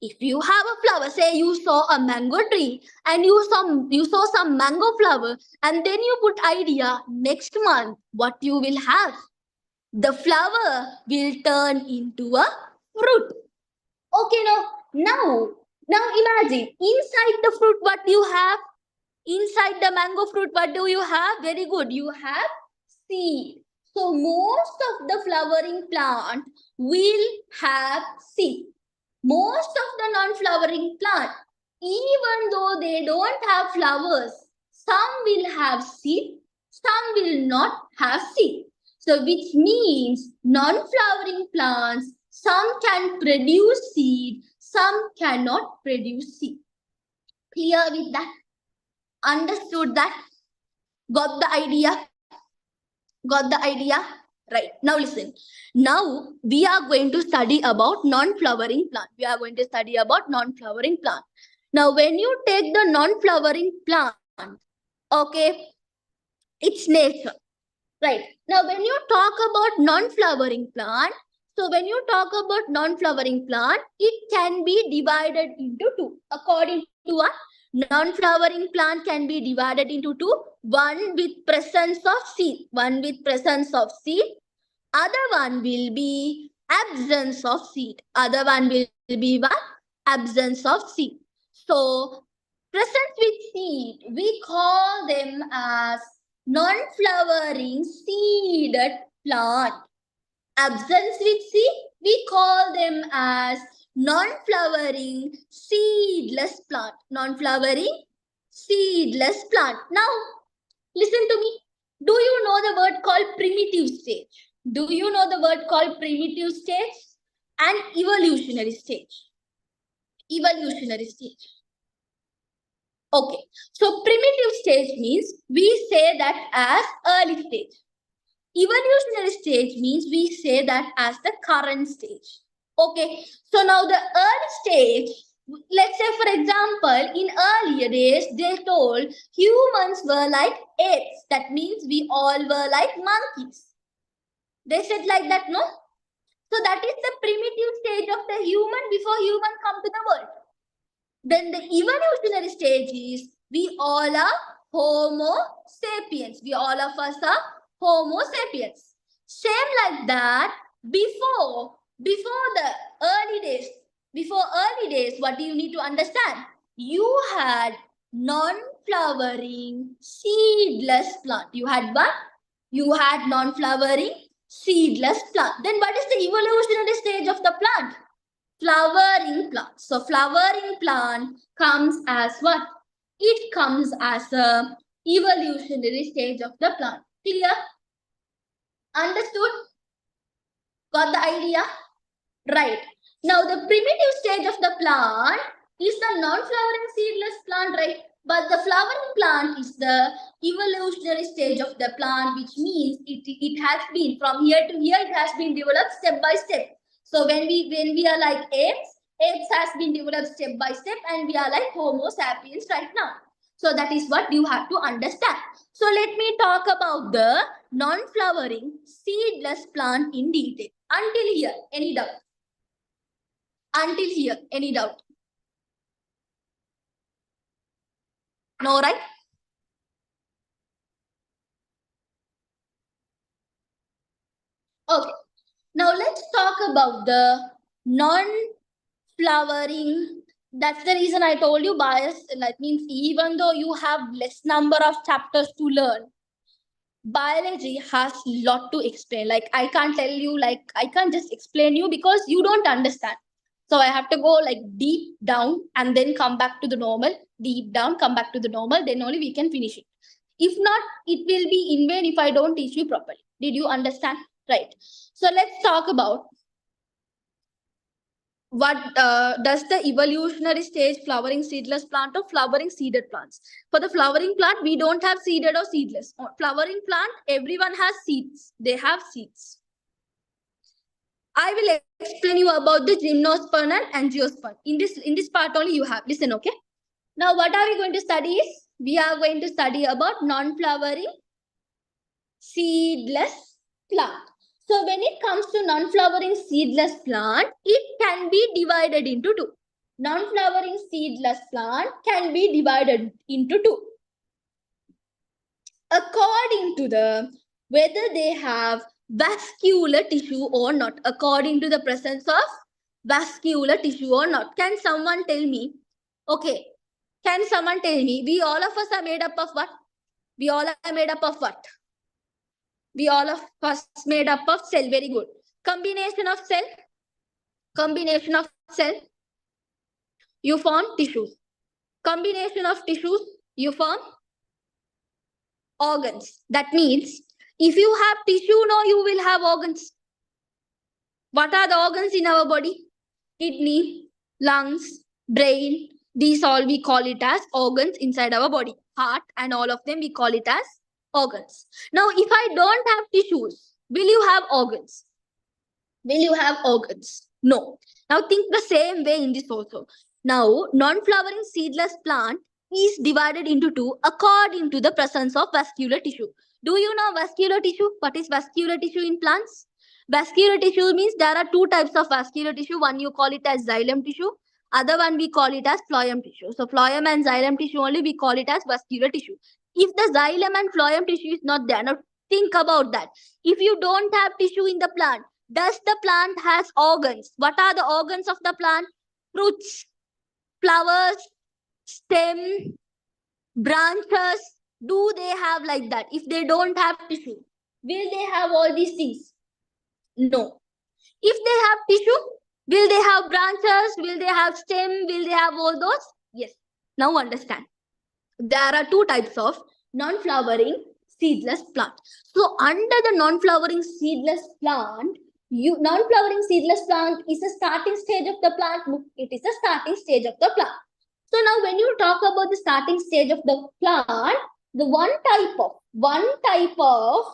If you have a flower, say you saw a mango tree and you saw some mango flower, and then you put idea next month what you will have. The flower will turn into a fruit. Okay, now imagine inside the fruit what you have. Inside the mango fruit, what do you have? Very good. You have seed. So most of the flowering plant will have seed. Most of the non-flowering plant, even though they don't have flowers, some will have seed, some will not have seed. So which means non-flowering plants, some can produce seed, some cannot produce seed. Clear with that? Understood that? Got the idea? Got the idea? Right. Now listen. Now we are going to study about non-flowering plant. We are going to study about non-flowering plant. Now when you take the non-flowering plant, okay, it's nature. Right. Now when you talk about non-flowering plant, so when you talk about non-flowering plant, it can be divided into two. According to what? Non-flowering plant can be divided into two. One with presence of seed. One with presence of seed. Other one will be absence of seed. Other one will be what? Absence of seed. So presence with seed, we call them as non-flowering seeded plant. Absence with seed, we call them as non-flowering seedless plant. Non-flowering seedless plant. Now listen to me. Do you know the word called primitive stage? Do you know the word called primitive stage and evolutionary stage? Evolutionary stage. Okay, so primitive stage means we say that as early stage. Evolutionary stage means we say that as the current stage. Okay, so now the early stage, let's say for example, in earlier days, they told humans were like apes. That means we all were like monkeys. They said like that, no? So that is the primitive stage of the human before human come to the world. Then the evolutionary stage is we all are Homo sapiens. We all of us are Homo sapiens. Same like that, before the early days, what do you need to understand? You had non-flowering seedless plant. You had what? You had non-flowering seedless plant. Then what is the evolutionary stage of the plant? Flowering plant. So flowering plant comes as what? It comes as a evolutionary stage of the plant. Clear? Understood? Got the idea? Right. Now the primitive stage of the plant is the non-flowering seedless plant, right? But the flowering plant is the evolutionary stage of the plant, which means it has been from here to here, it has been developed step by step. So when we are like apes has been developed step by step, and we are like Homo sapiens right now. So that is what you have to understand. So let me talk about the non-flowering seedless plant in detail. Until here, any doubt? Until here, any doubt? No, right? Okay. Now let's talk about the non-flowering. That's the reason I told you bias. That means even though you have less number of chapters to learn, biology has lot to explain. Like I can't tell you, like I can't just explain you because you don't understand. So I have to go like deep down and then come back to the normal, deep down, come back to the normal, then only we can finish it. If not, it will be in vain if I don't teach you properly. Did you understand? Right. So let's talk about what does the evolutionary stage flowering seedless plant or flowering seeded plants. For the flowering plant, we don't have seeded or seedless. Flowering plant, everyone has seeds. They have seeds. I will explain you about the gymnosperm and angiosperm. In this part only you have. Listen, okay? Now what are we going to study is, we are going to study about non-flowering seedless plant. So when it comes to non-flowering seedless plant, it can be divided into two. Non-flowering seedless plant can be divided into two. According to the whether they have vascular tissue or not, according to the presence of vascular tissue or not. Can someone tell me? Okay. Can someone tell me? We all of us are made up of what? We all are made up of what? We all of us made up of cell. Very good. Combination of cell. Combination of cell. You form tissues. Combination of tissues. You form organs. That means if you have tissue, no, you will have organs. What are the organs in our body? Kidney, lungs, brain. These all we call it as organs inside our body. Heart and all of them we call it as organs. Now, if I don't have tissues, will you have organs? Will you have organs? No. Now think the same way in this also. Now, non-flowering seedless plant is divided into two according to the presence of vascular tissue. Do you know vascular tissue? What is vascular tissue in plants? Vascular tissue means there are two types of vascular tissue. One you call it as xylem tissue. Other one we call it as phloem tissue. So phloem and xylem tissue only we call it as vascular tissue. If the xylem and phloem tissue is not there, now think about that. If you don't have tissue in the plant, does the plant has organs? What are the organs of the plant? Roots, flowers, stem, branches. Do they have like that? If they don't have tissue, will they have all these things? No. If they have tissue, will they have branches? Will they have stem? Will they have all those? Yes. Now understand. There are two types of non-flowering seedless plant. So under the non-flowering seedless plant, non-flowering seedless plant is a starting stage of the plant. It is the starting stage of the plant. So now when you talk about the starting stage of the plant, the one type of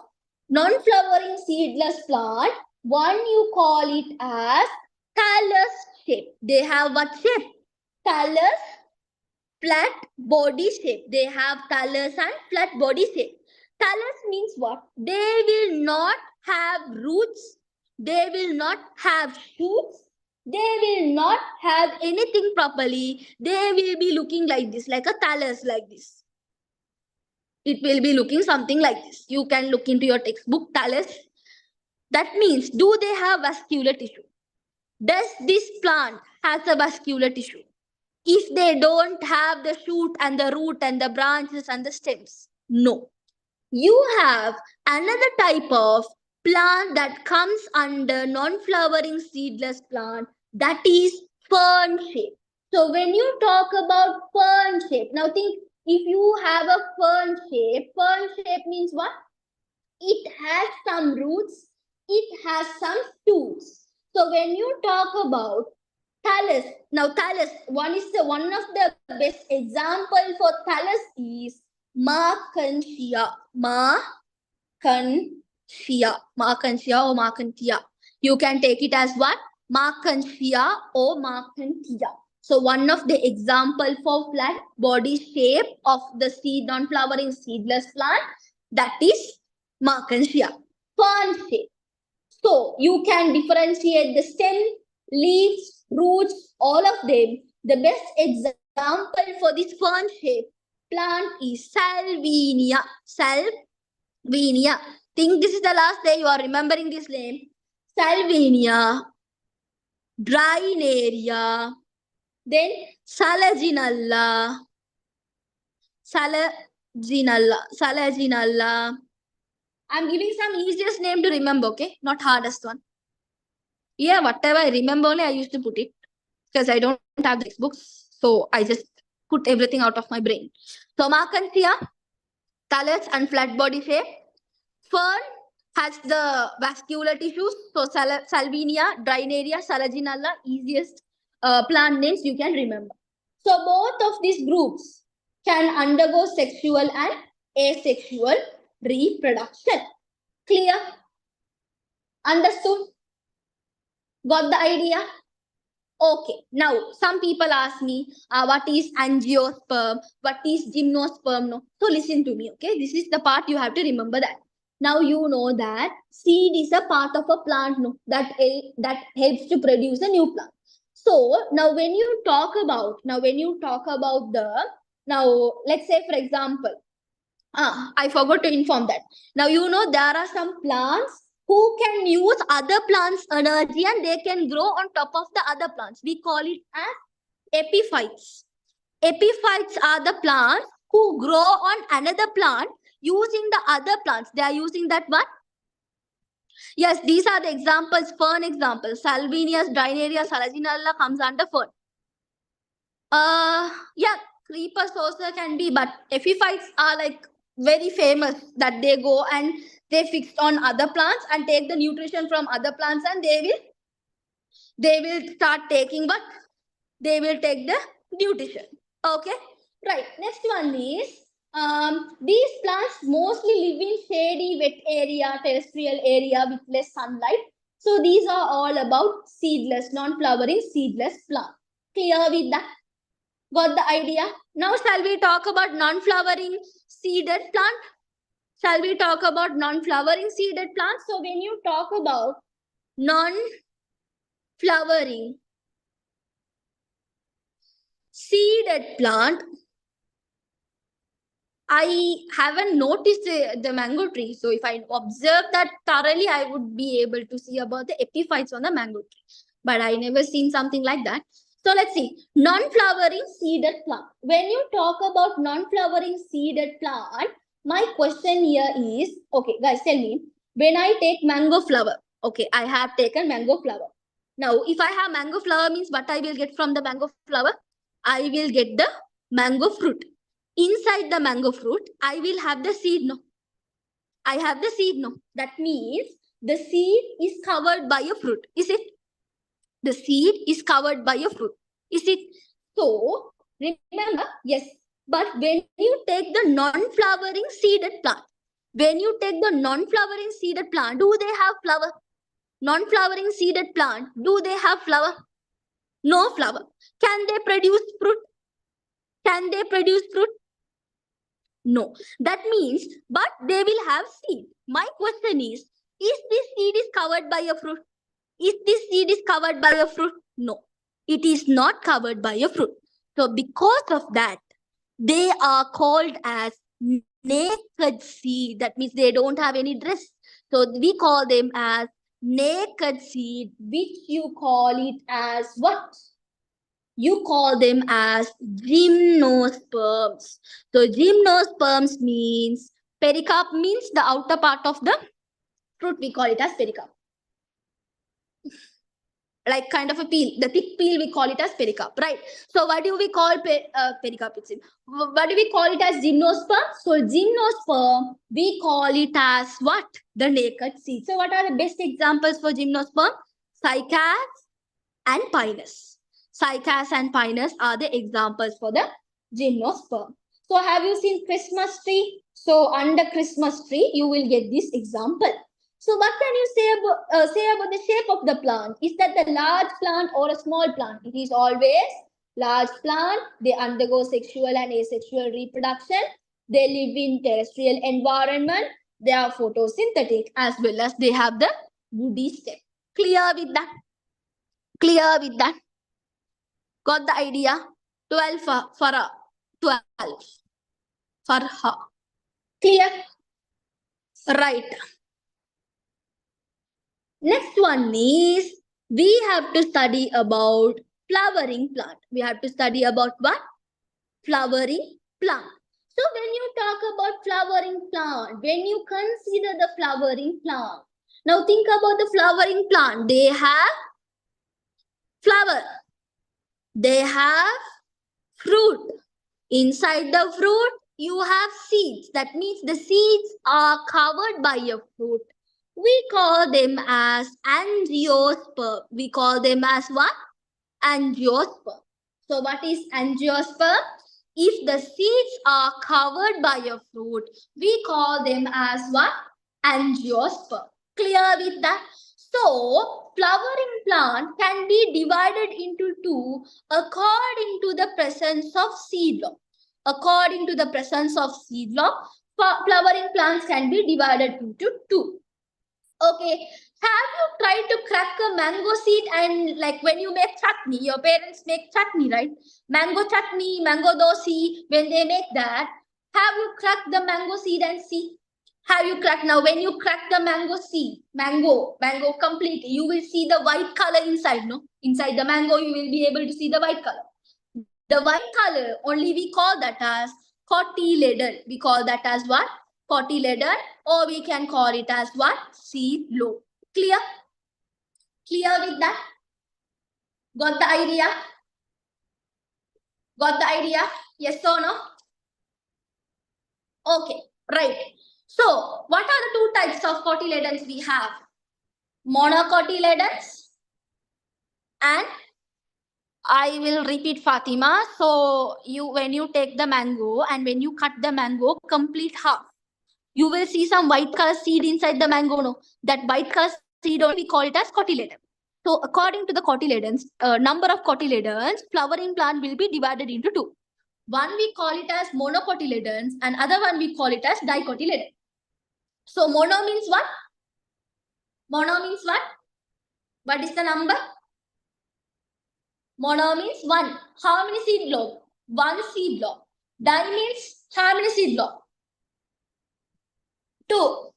non-flowering seedless plant, one you call it as thallus shape. They have what shape? Thallus, flat body shape. They have thallus and flat body shape. Thallus means what? They will not have roots. They will not have shoots. They will not have anything properly. They will be looking like this, like a thallus, like this. It will be looking something like this. You can look into your textbook, thallus. That means, do they have vascular tissue? Does this plant has a vascular tissue? If they don't have the shoot and the root and the branches and the stems, no. You have another type of plant that comes under non-flowering seedless plant, that is fern shape. So when you talk about fern shape, now think, if you have a fern shape means what? It has some roots, it has some shoots. So when you talk about thallus, now thallus, one of the best example for thallus is Markantia. Markantia or Markantia. You can take it as what? Markantia or Markantia. So one of the example for flat body shape of the seed non-flowering seedless plant, that is Markantia. Fern shape. So you can differentiate the stem, leaves, roots, all of them. The best example for this fern shape plant is Salvinia. Salvinia. Think this is the last day you are remembering this name. Salvinia, Drinaria, then Salaginella, Salaginella. I'm giving some easiest name to remember, okay? Not hardest one. Yeah, whatever I remember only I used to put it because I don't have the textbooks. So I just put everything out of my brain. So Markantia, thallus and flat body shape. Fern has the vascular tissues. So Salvinia, Drinaria, Salaginella, easiest plant names you can remember. So both of these groups can undergo sexual and asexual reproduction. Clear? Understood? Got the idea? Okay, now some people ask me, what is angiosperm? What is gymnosperm? No. So listen to me, okay? This is the part you have to remember that. Now you know that seed is a part of a plant, no, that helps to produce a new plant. So now when you talk about now let's say for example, I forgot to inform that. Now you know there are some plants who can use other plants' energy and they can grow on top of the other plants. We call it as epiphytes. Epiphytes are the plants who grow on another plant using the other plants. They are using that one. Yes, these are the examples, fern examples. Salvinius, Drinaria, Salaginella comes under fern. Yeah, creepers also can be, but epiphytes are like very famous that they go and they fixed on other plants and take the nutrition from other plants and they will start taking what? They will take the nutrition. Okay, right. Next one is these plants mostly live in shady, wet area, terrestrial area with less sunlight. So these are all about seedless, non-flowering seedless plant. Clear with that? Got the idea? Now shall we talk about non-flowering seeded plant? Shall we talk about non-flowering seeded plants? So when you talk about non-flowering seeded plant, I haven't noticed the mango tree. So if I observe that thoroughly, I would be able to see about the epiphytes on the mango tree. But I never seen something like that. So let's see, non-flowering seeded plant. When you talk about non-flowering seeded plant, my question here is, okay, guys, tell me, when I take mango flower, okay, I have taken mango flower. Now, if I have mango flower means what I will get from the mango flower? I will get the mango fruit. Inside the mango fruit, I will have the seed, no? I have the seed, no? That means the seed is covered by a fruit, is it? The seed is covered by a fruit. Is it? So, remember, yes. But when you take the non-flowering seeded plant, when you take the non-flowering seeded plant, do they have flower? Non-flowering seeded plant, do they have flower? No flower. Can they produce fruit? Can they produce fruit? No. That means, but they will have seed. My question is this seed is covered by a fruit? Is this seed is covered by a fruit? No, it is not covered by a fruit. So because of that, they are called as naked seed. That means they don't have any dress. So we call them as naked seed, which you call it as what? You call them as gymnosperms. So gymnosperms means pericarp means the outer part of the fruit, we call it as pericarp. Like kind of a peel, the thick peel, we call it as pericarp, right? So what do we call pericarp? What do we call it as gymnosperm? So gymnosperm, we call it as what? The naked seed. So what are the best examples for gymnosperm? Cycas and pinus. Cycas and pinus are the examples for the gymnosperm. So have you seen Christmas tree? So under Christmas tree, you will get this example. So what can you say about the shape of the plant? Is that the large plant or a small plant? It is always large plant. They undergo sexual and asexual reproduction. They live in terrestrial environment. They are photosynthetic as well as they have the woody stem. Clear with that? Clear with that? Got the idea? 12 for a 12 for her. Clear? Right. Next one is we have to study about flowering plant. We have to study about what? Flowering plant. So when you talk about flowering plant, when you consider the flowering plant, now think about the flowering plant. They have flower. They have fruit. Inside the fruit, you have seeds. That means the seeds are covered by a fruit. We call them as angiosperm. We call them as what? Angiosperm. So what is angiosperm? If the seeds are covered by a fruit, we call them as what? Angiosperm. Clear with that? So, flowering plant can be divided into two according to the presence of seed lobe. According to the presence of seed lobe, flowering plants can be divided into two. Okay, have you tried to crack a mango seed and like when you make chutney, your parents make chutney, right? Mango chutney, mango dosi, when they make that, have you cracked the mango seed and see? Have you cracked now? When you crack the mango seed, mango completely, you will see the white color inside, no? Inside the mango, you will be able to see the white color. The white color, only we call that as cotyledon. We call that as what? Cotyledon, or we can call it as what? Seed lobe. Clear? Clear with that? Got the idea? Got the idea? Yes or no? Okay, right. So, what are the two types of cotyledons we have? Monocotyledons and I will repeat Fatima. So, when you take the mango and when you cut the mango complete half, you will see some white color seed inside the mango. No, that white color seed only we call it as cotyledon. So according to the cotyledons, number of cotyledons, flowering plant will be divided into two. One we call it as monocotyledons and other one we call it as dicotyledon. So mono means what? Mono means what? What is the number? Mono means one. How many seed lobe? One seed lobe. Di means how many seed lobe? Two.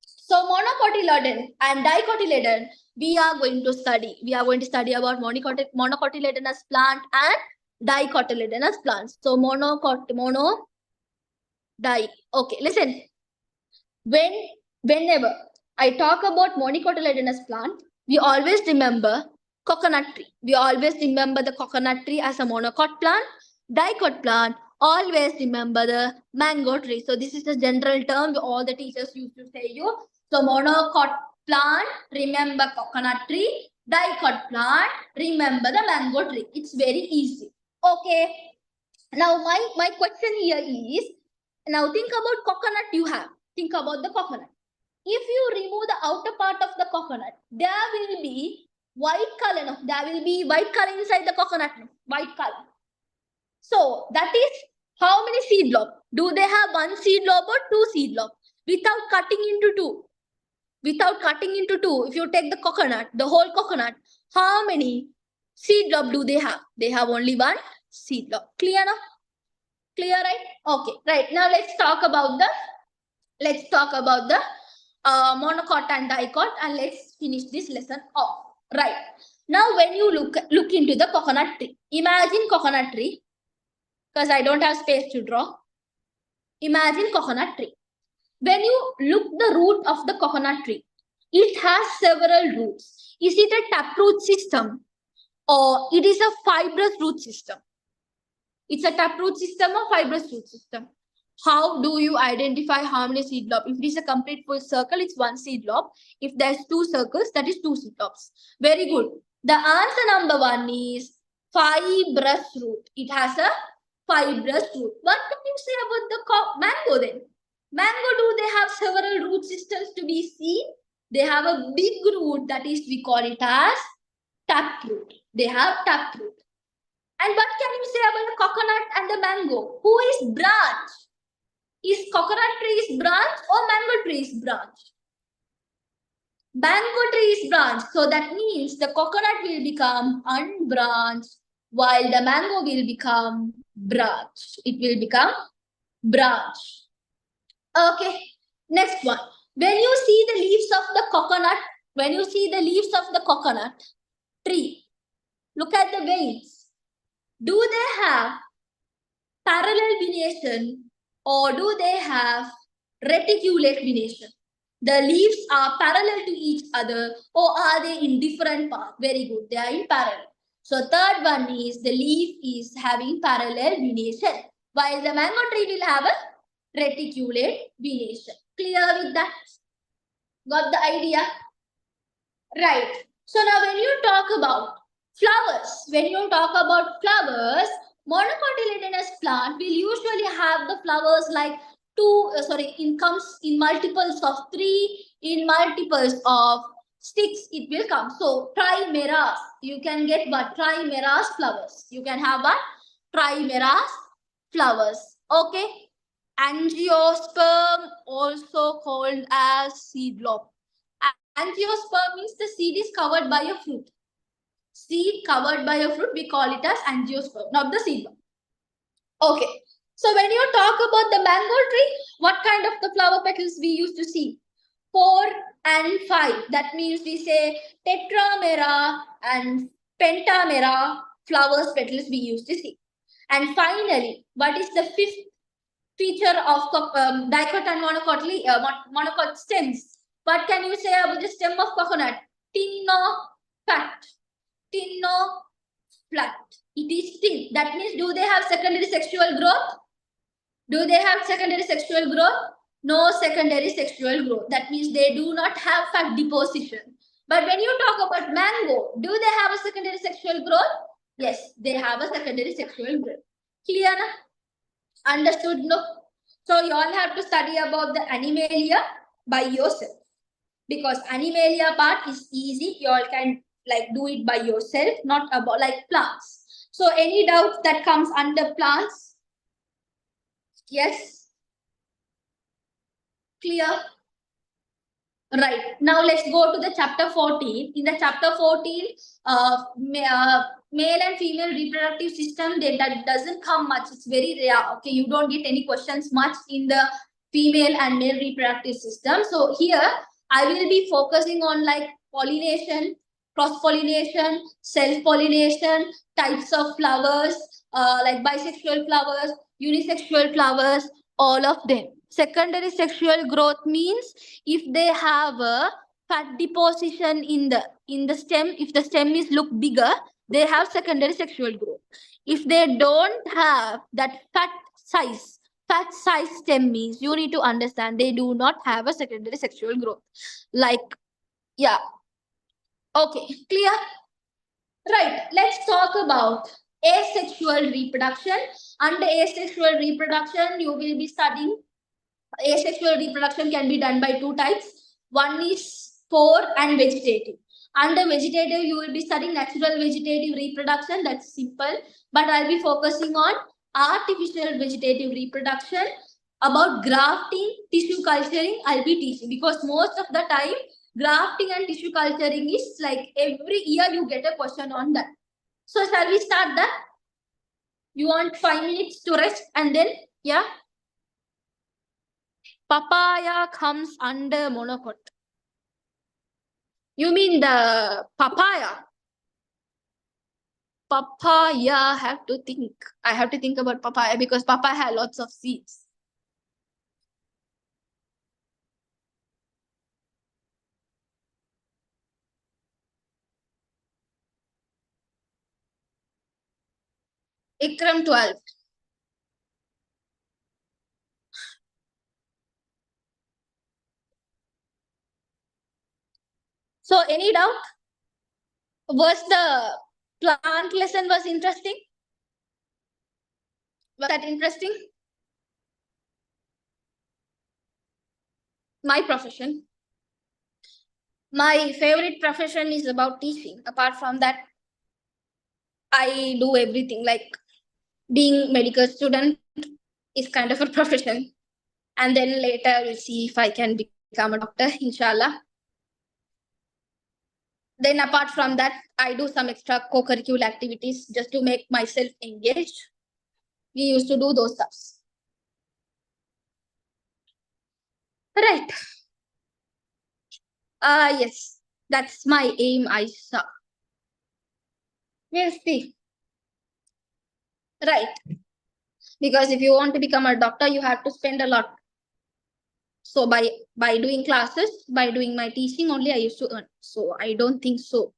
So monocotyledon and dicotyledon, we are going to study. We are going to study about monocotyledonous plant and dicotyledonous plants. So mono, di. Okay, listen. Whenever I talk about monocotyledonous plant, we always remember coconut tree. We always remember the coconut tree as a monocot plant. Dicot plant, always remember the mango tree. So this is the general term all the teachers used to say you. So monocot plant, remember coconut tree. Dicot plant, remember the mango tree. It's very easy. Okay. Now my question here is, now think about coconut you have. Think about the coconut. If you remove the outer part of the coconut, there will be white color. No? There will be white color inside the coconut. No? White color. So that is how many seed lobe? Do they have one seed lobe or two seed lobe? Without cutting into two. Without cutting into two, if you take the coconut, the whole coconut, how many seed lobe do they have? They have only one seed lobe. Clear now? Clear, right? Okay, right. Now let's talk about the monocot and dicot, and let's finish this lesson off. Right. Now when you look into the coconut tree, imagine coconut tree, because I don't have space to draw. Imagine coconut tree. When you look the root of the coconut tree, It has several roots. Is it a taproot system or it is a fibrous root system? It's a taproot system or fibrous root system. How do you identify how many seed lobe? If it is a complete full circle, it's one seed lobe. If there's two circles, that is two seed lobes. Very good. The answer number one is fibrous root. It has a fibrous root. What can you say about the mango then? Mango, do they have several root systems to be seen? They have a big root, that is, we call it as taproot. They have taproot. And what can you say about the coconut and the mango? Who is branch? Is coconut tree's branch or mango tree's branch? Mango tree's branch. So that means the coconut will become unbranched while the mango will become branch. It will become branch. Okay. Next one. When you see the leaves of the coconut, tree, look at the veins. Do they have parallel venation or do they have reticulate venation? The leaves are parallel to each other or are they in different paths? Very good. They are in parallel. So third one is the leaf is having parallel venation while the mango tree will have a reticulate venation. Clear with that? Got the idea? Right. So now when you talk about flowers, monocotyledonous plant will usually have the flowers like comes in multiples of 3, in multiples of 6 it will come. So trimeras, you can get what? Trimeras flowers. You can have what? Trimeras flowers. Okay. Angiosperm, also called as seed lobe. Angiosperm means the seed is covered by a fruit. Seed covered by a fruit, we call it as angiosperm, not the seed lobe. Okay. So when you talk about the mango tree, what kind of the flower petals we used to see? 4 and 5. That means we say tetramera and pentamera flowers petals we used to see. And finally, what is the fifth feature of dicot and monocot stems? What can you say about the stem of coconut? Flat. It is thin. That means, do they have secondary sexual growth? Do they have secondary sexual growth? No secondary sexual growth. That means they do not have fat deposition. But when you talk about mango, do they have a secondary sexual growth? Yes, they have a secondary sexual growth. Clear na? Understood? No? So you all have to study about the animalia by yourself. Because animalia part is easy. You all can do it by yourself, not about plants. So any doubts that comes under plants? Yes? Clear? Right. Now let's go to the chapter 14. In the chapter 14, male and female reproductive system, that doesn't come much. It's very rare. Okay, you don't get any questions much in the female and male reproductive system. So here I will be focusing on pollination, cross-pollination, self-pollination, types of flowers, bisexual flowers, unisexual flowers, all of them. Secondary sexual growth means if they have a fat deposition in the stem, if the stem is look bigger, they have secondary sexual growth. If they don't have that fat size stem means you need to understand they do not have a secondary sexual growth. Yeah. Okay, clear? Right, let's talk about asexual reproduction. Under asexual reproduction, you will be studying asexual reproduction can be done by 2 types. One is spore and vegetative. Under vegetative, you will be studying natural vegetative reproduction. That's simple. But I'll be focusing on artificial vegetative reproduction. About grafting, tissue culturing, I'll be teaching. Because most of the time, grafting and tissue culturing is every year you get a question on that. So shall we start that? You want 5 minutes to rest and then, yeah? Papaya comes under monocot. You mean the papaya? Papaya, I have to think about papaya because papaya has lots of seeds. Ikram 12. So any doubt? Was the plant lesson was interesting? Was that interesting? My profession. My favorite profession is about teaching. Apart from that, I do everything. Like being medical student is kind of a profession. And then later we'll see if I can become a doctor, inshallah. Then apart from that, I do some extra co-curricular activities just to make myself engaged. We used to do those stuffs. Right. Yes, that's my aim, Aisha. We'll see. Right. Because if you want to become a doctor, you have to spend a lot. So by doing classes, by doing my teaching only, I used to earn. So I don't think so.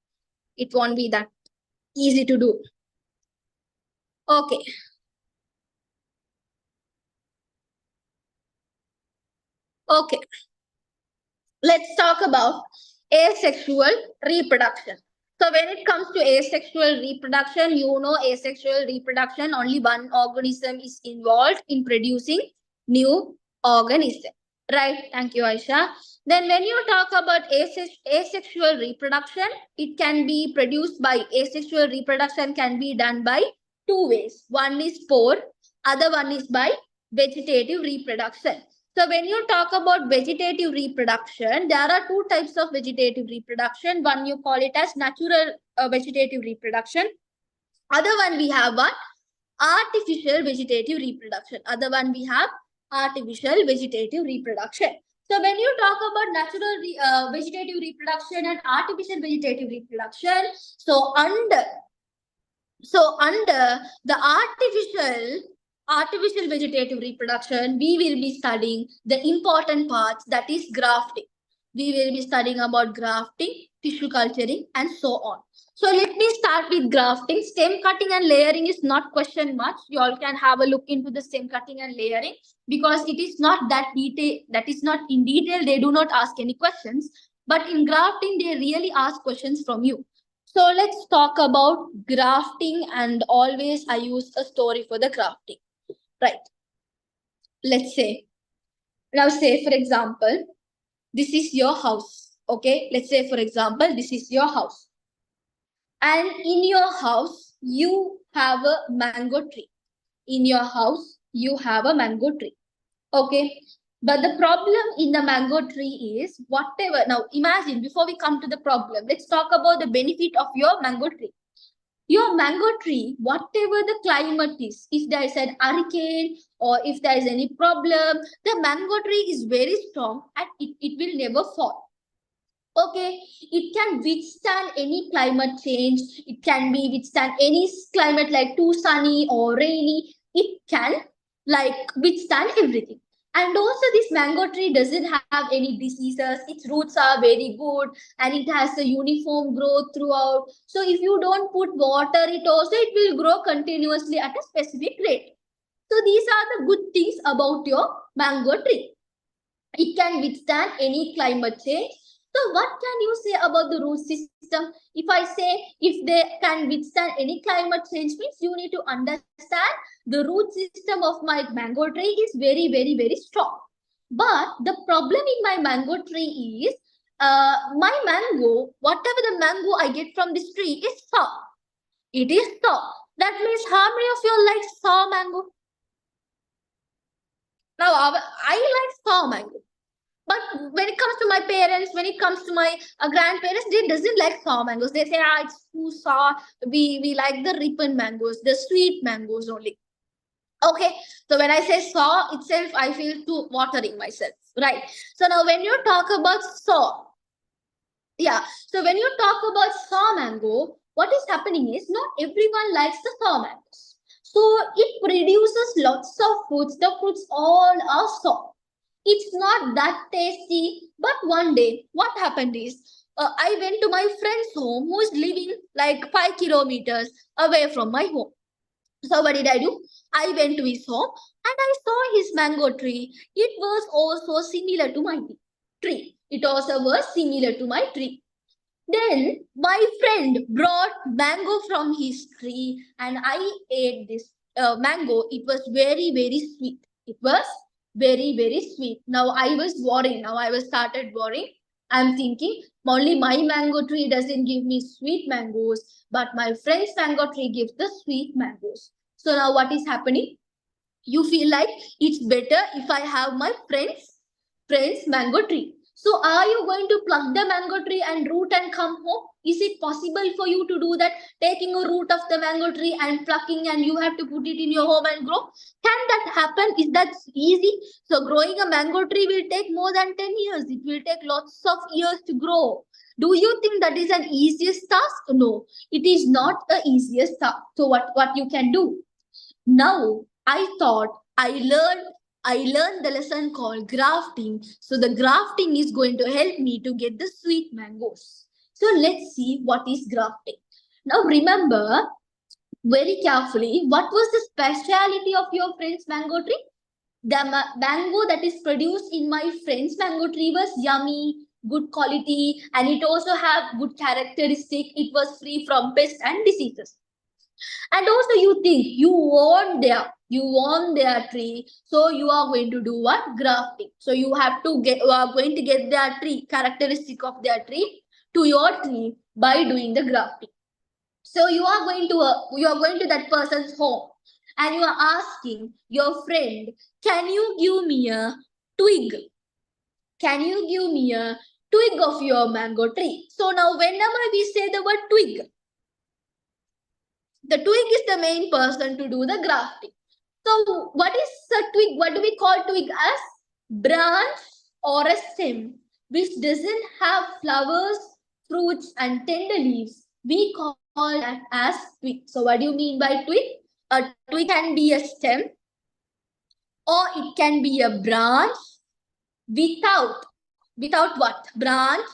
It won't be that easy to do. Okay. Okay. Let's talk about asexual reproduction. So when it comes to asexual reproduction, you know asexual reproduction, only one organism is involved in producing new organism. Right? Thank you, Aisha. Then when you talk about asexual reproduction, it can be produced by asexual reproduction can be done by two ways. One is spore, other one is by vegetative reproduction. So when you talk about vegetative reproduction, there are two types of vegetative reproduction. One you call it as natural vegetative reproduction. Other one we have what? Artificial vegetative reproduction. Other one we have artificial vegetative reproduction. So when you talk about natural vegetative reproduction and artificial vegetative reproduction, so under the artificial vegetative reproduction, we will be studying the important parts, that is grafting. We will be studying about grafting, tissue culturing, and so on. So let me start with grafting. Stem cutting and layering is not question much. You all can have a look into the stem cutting and layering because it is not that detail. That is not in detail. They do not ask any questions. But in grafting, they really ask questions from you. So let's talk about grafting, and always I use a story for the grafting. Right. Let's say, now say for example, this is your house. Okay. Let's say for example, this is your house. And in your house, you have a mango tree. In your house, you have a mango tree. Okay. But the problem in the mango tree is whatever. Now imagine, before we come to the problem, let's talk about the benefit of your mango tree. Your mango tree, whatever the climate is, if there is an hurricane or if there is any problem, the mango tree is very strong and it will never fall. Okay, it can withstand any climate change. It can be withstand any climate like too sunny or rainy. It can like withstand everything. And also this mango tree doesn't have any diseases. Its roots are very good and it has a uniform growth throughout. So if you don't put water, it will grow continuously at a specific rate. So these are the good things about your mango tree. It can withstand any climate change. So what can you say about the root system? If I say if they can withstand any climate change, means you need to understand the root system of my mango tree is very, very, very strong. But the problem in my mango tree is my mango, whatever the mango I get from this tree is sour. It is sour. That means how many of you like sour mango? Now I like sour mango. But when it comes to my parents, when it comes to my grandparents, they doesn't like sour mangoes. They say, it's too sour. We like the ripened mangoes, the sweet mangoes only. Okay, so when I say sour itself, I feel too watering myself, right? So now when you talk about sour, yeah. So when you talk about sour mango, what is happening is not everyone likes the sour mangoes. So it produces lots of fruits. The fruits all are sour. It's not that tasty. But one day, what happened is, I went to my friend's home who is living like 5 kilometers away from my home. So what did I do? I went to his home and I saw his mango tree. It was also similar to my tree. It also was similar to my tree. Then my friend brought mango from his tree and I ate this mango. It was very, very sweet. It was very, very sweet. Now I was worrying. Now I was started worrying. I'm thinking only my mango tree doesn't give me sweet mangoes, but my friend's mango tree gives the sweet mangoes. So now what is happening? You feel like it's better if I have my friend's mango tree. So are you going to pluck the mango tree and root and come home? Is it possible for you to do that? Taking a root of the mango tree and plucking and you have to put it in your home and grow? Can that happen? Is that easy? So growing a mango tree will take more than 10 years. It will take lots of years to grow. Do you think that is an easiest task? No, it is not the easiest task. So what you can do? Now I thought I learned the lesson called grafting. So the grafting is going to help me to get the sweet mangoes. So let's see what is grafting. Now remember very carefully what was the speciality of your friend's mango tree? The mango that is produced in my friend's mango tree was yummy, good quality, and it also have good characteristic. It was free from pests and diseases. And also you think you want their tree, so you are going to do what? Grafting. So you are going to get their tree characteristic of their tree to your tree by doing the grafting. So you are going to that person's home and you are asking your friend, can you give me a twig? Can you give me a twig of your mango tree? So now whenever we say the word twig, the twig is the main person to do the grafting. So what is a twig? What do we call twig as? Branch or a stem which doesn't have flowers, fruits and tender leaves. We call that as twig. So what do you mean by twig? A twig can be a stem or it can be a branch without what? Branch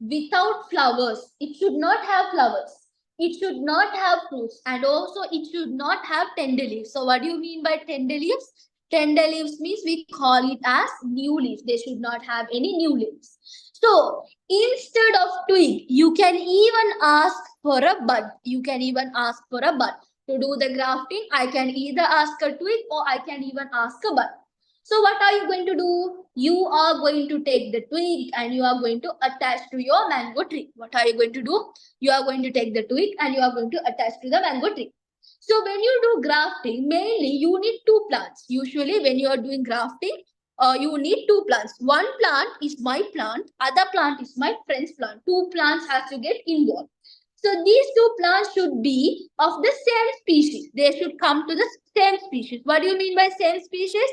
without flowers. It should not have flowers. It should not have fruits and also it should not have tender leaves. So what do you mean by tender leaves? Tender leaves means we call it as new leaves. They should not have any new leaves. So instead of twig, you can even ask for a bud. You can even ask for a bud. To do the grafting, I can either ask a twig or I can even ask a bud. So what are you going to do? You are going to take the twig and you are going to attach to your mango tree. What are you going to do? You are going to take the twig and you are going to attach to the mango tree. So when you do grafting, mainly you need two plants. Usually when you are doing grafting, you need two plants. One plant is my plant, other plant is my friend's plant. Two plants has to get involved. So these two plants should be of the same species. They should come to the same species. What do you mean by same species?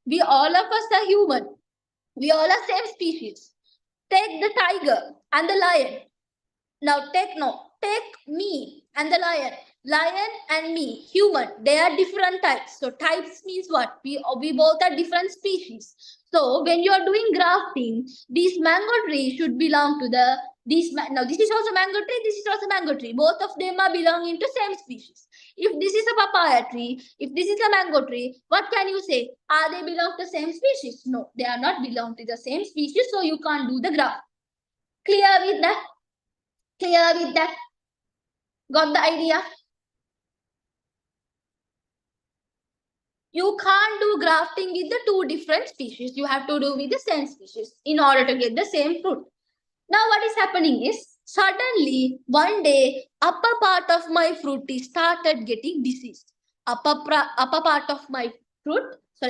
We all of us are human. We all are same species. Take the tiger and the lion. Now take me and the lion. Lion and me, human. They are different types. So types means what? We both are different species. So when you are doing grafting, this mango tree should belong to now this is also mango tree. This is also mango tree. Both of them are belonging to same species. If this is a papaya tree, if this is a mango tree, what can you say? Are they belong to same species? No, they are not belong to the same species. So you can't do the graft. Clear with that? Clear with that? Got the idea? You can't do grafting with the two different species. You have to do with the same species in order to get the same fruit. Now what is happening is, suddenly one day upper part of my fruit is started getting diseased. Upper part of my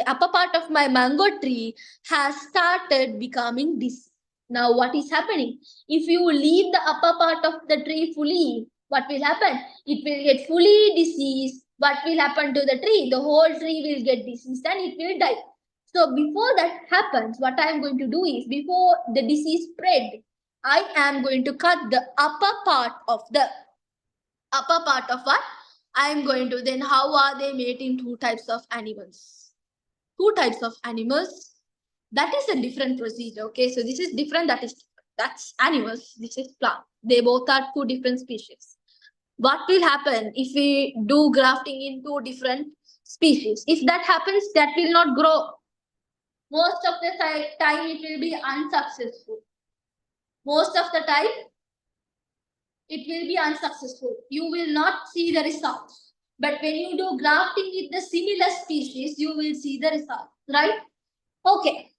upper part of my mango tree has started becoming diseased. Now what is happening? If you leave the upper part of the tree fully, what will happen? It will get fully diseased. What will happen to the tree? The whole tree will get diseased and it will die. So before that happens, what I am going to do is, before the disease spread, I am going to cut the upper part of what? I am going to, then how are they made in two types of animals? Two types of animals. That is a different procedure. Okay, so this is different. That's animals. This is plant. They both are two different species. What will happen if we do grafting in two different species? If that happens, that will not grow. Most of the time it will be unsuccessful. Most of the time it will be unsuccessful. You will not see the results. But when you do grafting with the similar species, you will see the result, right? Okay.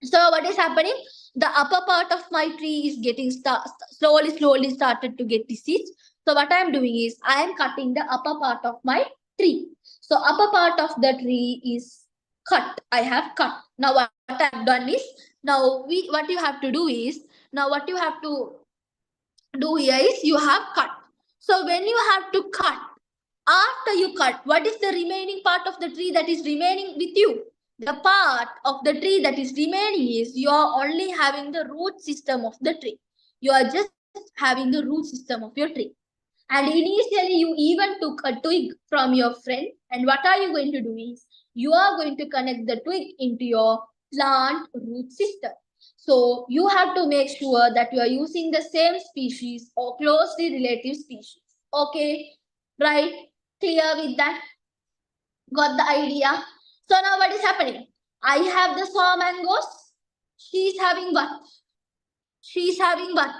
So what is happening? The upper part of my tree is getting slowly started to get diseased. So what I am doing is I am cutting the upper part of my tree. So upper part of the tree is cut. I have cut. Now what I have done is, what you have to do is, now what you have to do here is you have cut. So when you have to cut, after you cut, what is the remaining part of the tree that is remaining with you? The part of the tree that is remaining is you are only having the root system of the tree. You are just having the root system of your tree. And initially, you even took a twig from your friend. And what are you going to do is you are going to connect the twig into your plant root system. So you have to make sure that you are using the same species or closely related species. Okay, right? Clear with that? Got the idea? So now what is happening? I have the saw mangoes. She's having what? She's having what?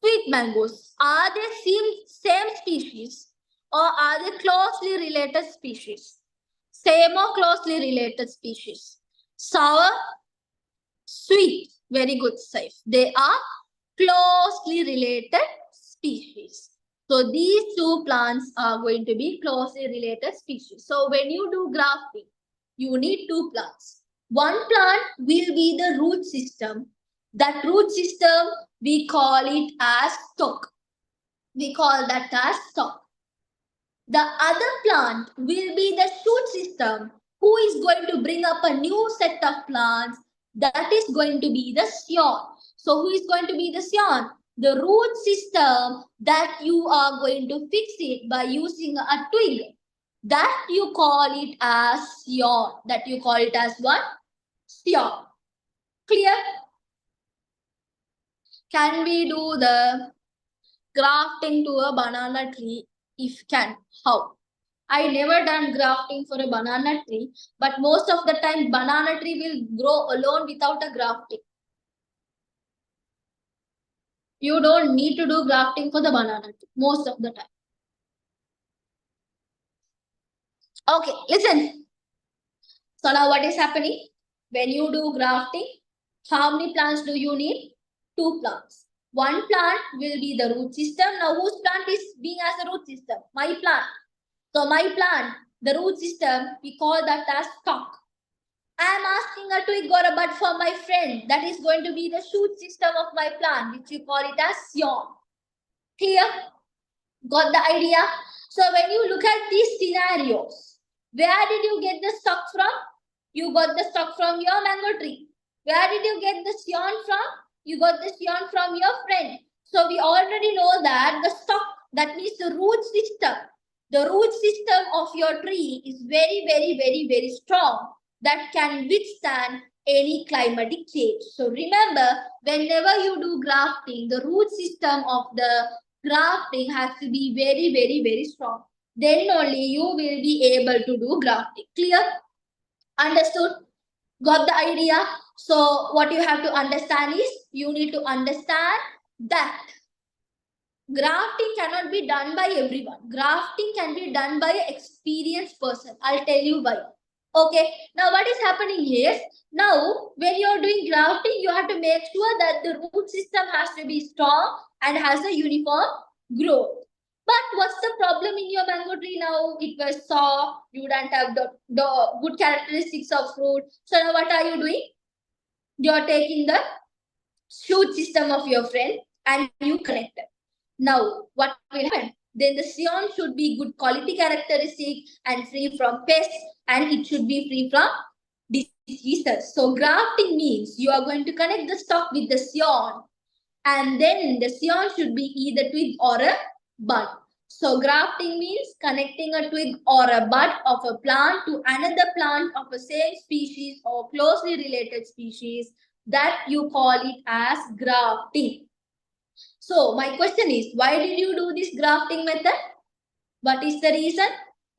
Sweet mangoes. Are they same species or are they closely related species? Same or closely related species? Sour, sweet. Very good, Saif. They are closely related species. So these two plants are going to be closely related species. So when you do grafting, you need two plants. One plant will be the root system. That root system, we call it as stalk. We call that as stalk. The other plant will be the shoot system, who is going to bring up a new set of plants. That is going to be the scion. So who is going to be the scion? The root system that you are going to fix it by using a twig. That you call it as scion. That you call it as what? Scion. Clear? Can we do the grafting to a banana tree? If can, how? I never done grafting for a banana tree, but most of the time banana tree will grow alone without a grafting. You don't need to do grafting for the banana tree most of the time. Okay, listen. So now what is happening? When you do grafting, how many plants do you need? Two plants. One plant will be the root system. Now whose plant is being as a root system? My plant. So my plant, the root system, we call that as stalk. I am asking a twig or a bud for my friend. That is going to be the shoot system of my plant, which we call it as scion. Clear? Got the idea? So when you look at these scenarios, where did you get the stock from? You got the stock from your mango tree. Where did you get the scion from? You got the scion from your friend. So we already know that the stock, that means the root system. The root system of your tree is very strong, that can withstand any climatic change. So remember, whenever you do grafting, the root system of the grafting has to be very strong. Then only you will be able to do grafting. Clear? Understood? Got the idea? So what you have to understand is, you need to understand that grafting cannot be done by everyone. Grafting can be done by an experienced person. I'll tell you why. Okay, now what is happening here? Now, when you're doing grafting, you have to make sure that the root system has to be strong and has a uniform growth. But what's the problem in your mango tree now? It was soft, you don't have the good characteristics of fruit. So now what are you doing? You're taking the shoot system of your friend and you connect it. Now, what will happen? Then the scion should be good quality characteristic and free from pests, and it should be free from diseases. So grafting means you are going to connect the stalk with the scion, and then the scion should be either twig or a bud. So grafting means connecting a twig or a bud of a plant to another plant of the same species or closely related species. That you call it as grafting. So my question is, why did you do this grafting method? What is the reason?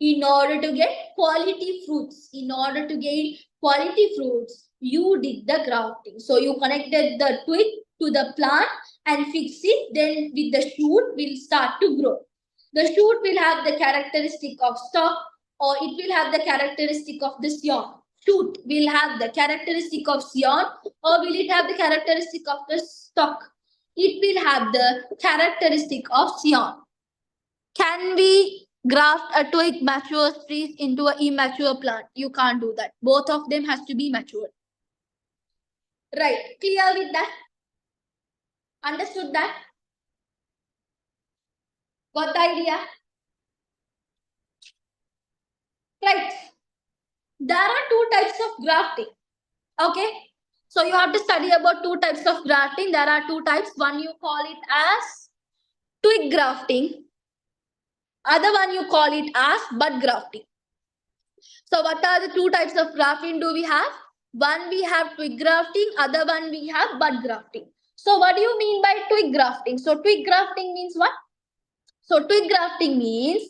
In order to get quality fruits. In order to gain quality fruits, you did the grafting. So you connected the twig to the plant and fix it. Then with the shoot will start to grow. The shoot will have the characteristic of stalk, or it will have the characteristic of the scion. Shoot will have the characteristic of scion, or will it have the characteristic of the stalk? It will have the characteristic of scion. Can we graft a twig mature trees into an immature plant? You can't do that. Both of them has to be mature. Right. Clear with that? Understood that? Got the idea? Right. There are two types of grafting. Okay. So you have to study about two types of grafting. There are two types. One you call it as twig grafting. Other one you call it as bud grafting. So what are the two types of grafting do we have? One we have twig grafting, other one we have bud grafting. So what do you mean by twig grafting? So twig grafting means what? So twig grafting means,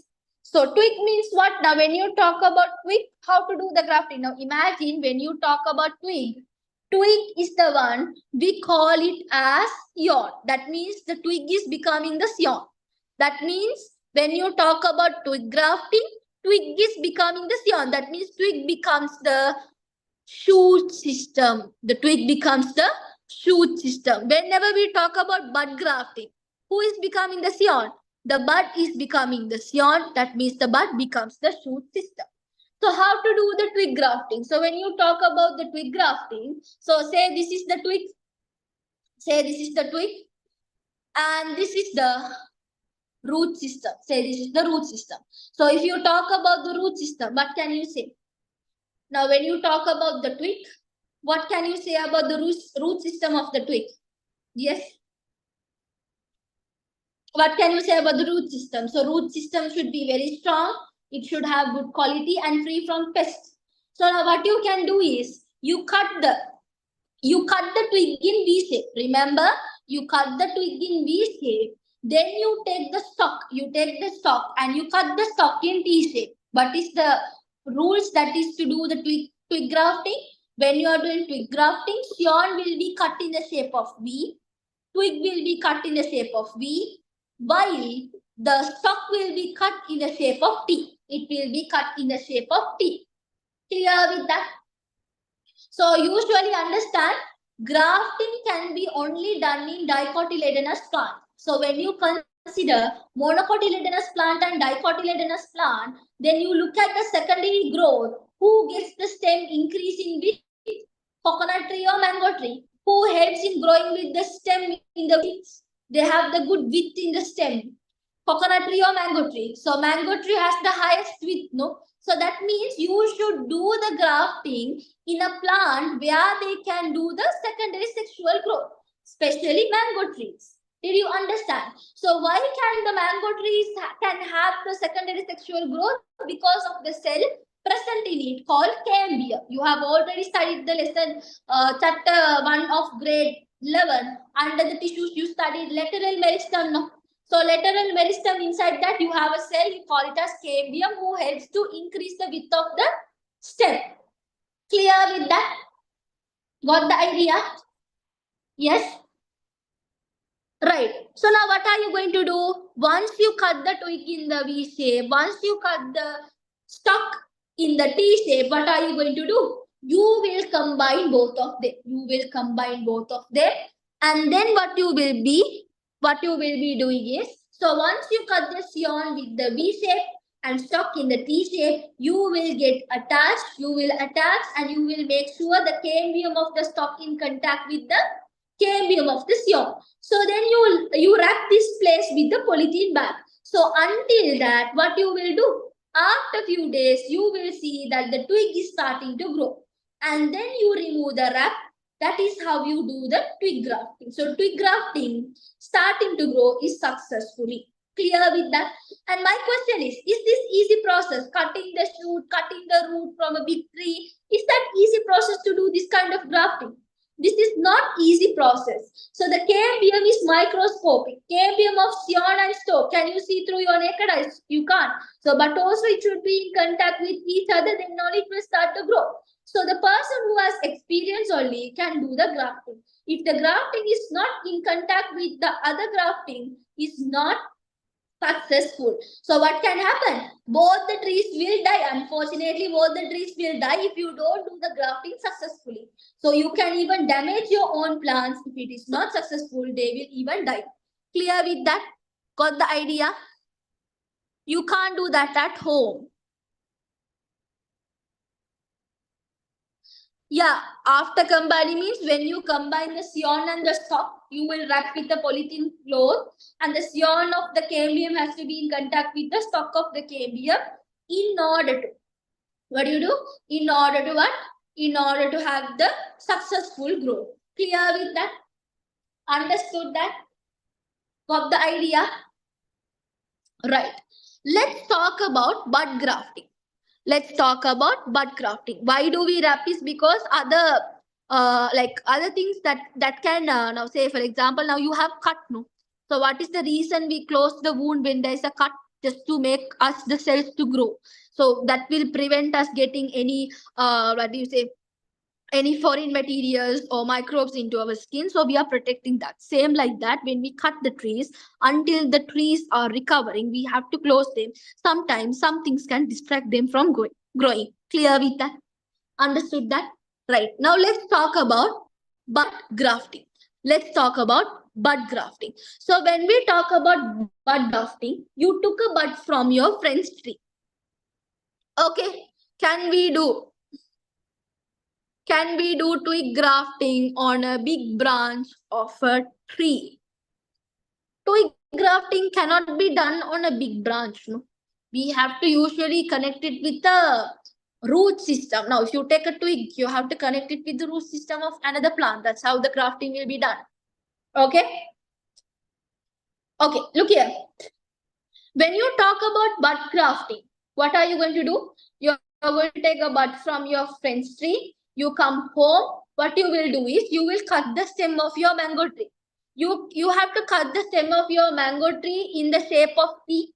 twig means what? Now when you talk about twig, how to do the grafting? Now imagine when you talk about twig, twig is the one we call it as scion. That means the twig is becoming the scion. That means when you talk about twig grafting, twig is becoming the scion. That means twig becomes the shoot system. The twig becomes the shoot system. Whenever we talk about bud grafting, who is becoming the scion? The bud is becoming the scion. That means the bud becomes the shoot system. So how to do the twig grafting? So when you talk about the twig grafting, so say this is the twig. Say this is the twig. And this is the root system. Say this is the root system. So if you talk about the root system, what can you say? Now when you talk about the twig, what can you say about the root system of the twig? Yes. What can you say about the root system? So root system should be very strong. It should have good quality and free from pests. So now what you can do is you cut the twig in V shape. Remember, you cut the twig in V shape. Then you take the stalk. You take the stalk and you cut the stalk in T shape. What is the rules that is to do the twig grafting? When you are doing twig grafting, scion will be cut in the shape of V. Twig will be cut in the shape of V. While the stalk will be cut in the shape of T. It will be cut in the shape of T. Clear with that? So usually understand, grafting can be only done in dicotyledonous plant. So when you consider monocotyledonous plant and dicotyledonous plant, then you look at the secondary growth. Who gets the stem increase in width? Coconut tree or mango tree? Who helps in growing with the stem in the width? They have the good width in the stem. Coconut tree or mango tree? So mango tree has the highest width, no? So that means you should do the grafting in a plant where they can do the secondary sexual growth, especially mango trees. Did you understand? So why can the mango trees can have the secondary sexual growth? Because of the cell present in it called cambium. You have already studied the lesson chapter 1 of grade 11. Under the tissues you studied lateral meristem. No? So lateral meristem, inside that you have a cell, you call it as cambium, who helps to increase the width of the stem. Clear with that? Got the idea? Yes? Right. So now what are you going to do? Once you cut the twig in the V shape, once you cut the stalk in the T shape, what are you going to do? You will combine both of them. You will combine both of them. And then what you will be doing is, so once you cut the scion with the V shape and stalk in the T shape, you will get attached. You will attach and you will make sure the cambium of the stalk in contact with the cambium of the scion. So then you wrap this place with the polythene bag. So until that, what you will do? After few days, you will see that the twig is starting to grow. And then you remove the wrap. That is how you do the twig grafting. So twig grafting starting to grow is successfully. Clear with that? And my question is this easy process? Cutting the shoot, cutting the root from a big tree. Is that easy process to do this kind of grafting? This is not easy process. So the cambium is microscopic. Cambium of Sion and Stoke. Can you see through your naked eyes? You can't. So, but also it should be in contact with each other, then only it will start to grow. So the person who has experience only can do the grafting. If the grafting is not in contact with the other grafting, is not successful. So what can happen? Both the trees will die. Unfortunately, both the trees will die if you don't do the grafting successfully. So you can even damage your own plants. If it is not successful, they will even die. Clear with that? Got the idea? You can't do that at home. Yeah, after combining means when you combine the Sion and the stock, you will wrap with the polythene cloth, and the Sion of the cambium has to be in contact with the stock of the cambium in order to, what do you do? In order to what? In order to have the successful growth. Clear with that? Understood that? Got the idea? Right. Let's talk about bud grafting. Let's talk about bud grafting. Why do we wrap is because other like other things that can now say for example now you have cut no. So what is the reason we close the wound when there is a cut? Just to make us the cells to grow. So that will prevent us getting any what do you say, any foreign materials or microbes into our skin. So we are protecting that. Same like that, when we cut the trees, until the trees are recovering, we have to close them. Sometimes some things can distract them from growing. Clear with that? Understood that? Right. Now let's talk about bud grafting. Let's talk about bud grafting. So when we talk about bud grafting, you took a bud from your friend's tree. Okay. Can we do twig grafting on a big branch of a tree? Twig grafting cannot be done on a big branch. No? We have to usually connect it with the root system. Now, if you take a twig, you have to connect it with the root system of another plant. That's how the grafting will be done. Okay? Okay, look here. When you talk about bud grafting, what are you going to do? You're going to take a bud from your friend's tree. You come home. What you will do is you will cut the stem of your mango tree. You have to cut the stem of your mango tree in the shape of T,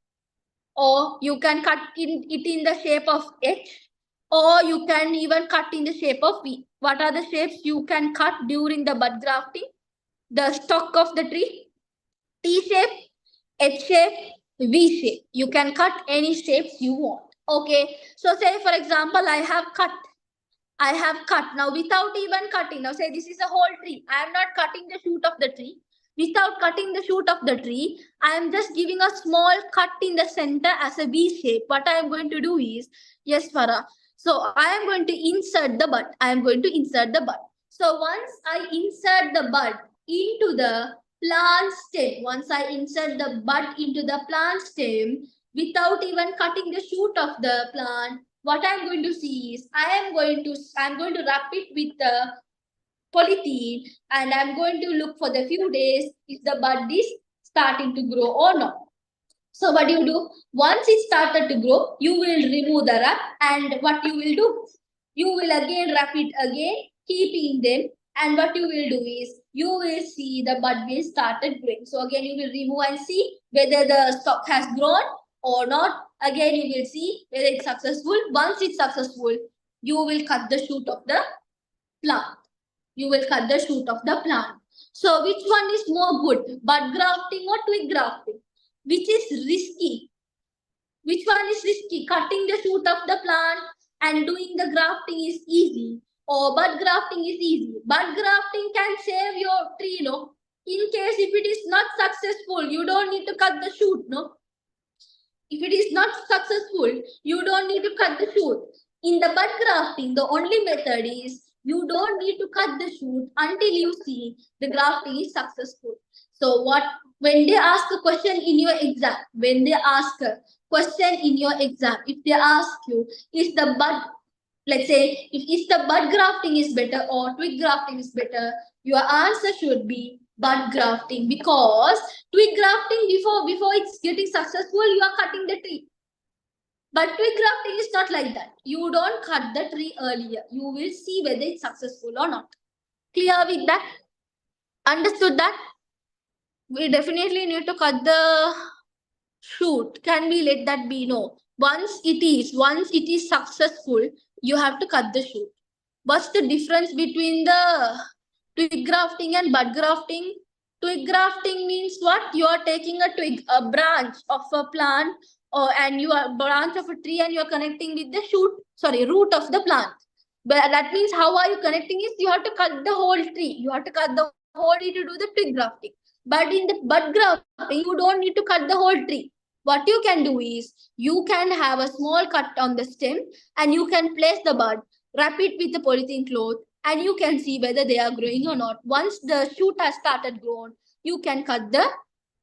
or you can cut it in the shape of H, or you can even cut in the shape of V. What are the shapes you can cut during the bud grafting? The stalk of the tree, T shape, H shape, V shape. You can cut any shapes you want. Okay. So say for example, I have cut now without even cutting. Now say this is a whole tree. I am not cutting the shoot of the tree. Without cutting the shoot of the tree, I am just giving a small cut in the center as a V shape. What I am going to do is, yes, Farah. So I am going to insert the bud. I am going to insert the bud. So once I insert the bud into the plant stem, once I insert the bud into the plant stem, without even cutting the shoot of the plant, what I'm going to see is I'm going to wrap it with the polythene, and I'm going to look for the few days if the bud is starting to grow or not. So what you do, once it started to grow, you will remove the wrap, and what you will do, you will again wrap it again, keeping them, and what you will do is you will see the bud will started growing. So again you will remove and see whether the stalk has grown or not. Again you will see whether it's successful. Once it's successful, you will cut the shoot of the plant. You will cut the shoot of the plant. So which one is more good, bud grafting or twig grafting? Which is risky? Which one is risky? Cutting the shoot of the plant and doing the grafting is easy, or bud grafting is easy. Bud grafting can save your tree, no? In case if it is not successful, you don't need to cut the shoot, no? If it is not successful, you don't need to cut the shoot. In the bud grafting, the only method is you don't need to cut the shoot until you see the grafting is successful. So what, when they ask a question in your exam, if they ask you, is the bud, let's say, if is the bud grafting is better or twig grafting is better, your answer should be bud grafting, because twig grafting, before it's getting successful, you are cutting the tree. But twig grafting is not like that. You don't cut the tree earlier. You will see whether it's successful or not. Clear with that? Understood that? We definitely need to cut the shoot. Can we let that be? No. Once it is successful, you have to cut the shoot. What's the difference between the twig grafting and bud grafting? Twig grafting means what? You are taking a twig, a branch of a plant, and you are branch of a tree, and you are connecting with the root of the plant. But that means how are you connecting? Is you have to cut the whole tree. You have to cut the whole tree to do the twig grafting. But in the bud grafting, you don't need to cut the whole tree. What you can do is you can have a small cut on the stem, and you can place the bud, wrap it with the polythene cloth, and you can see whether they are growing or not. Once the shoot has started grown, you can cut the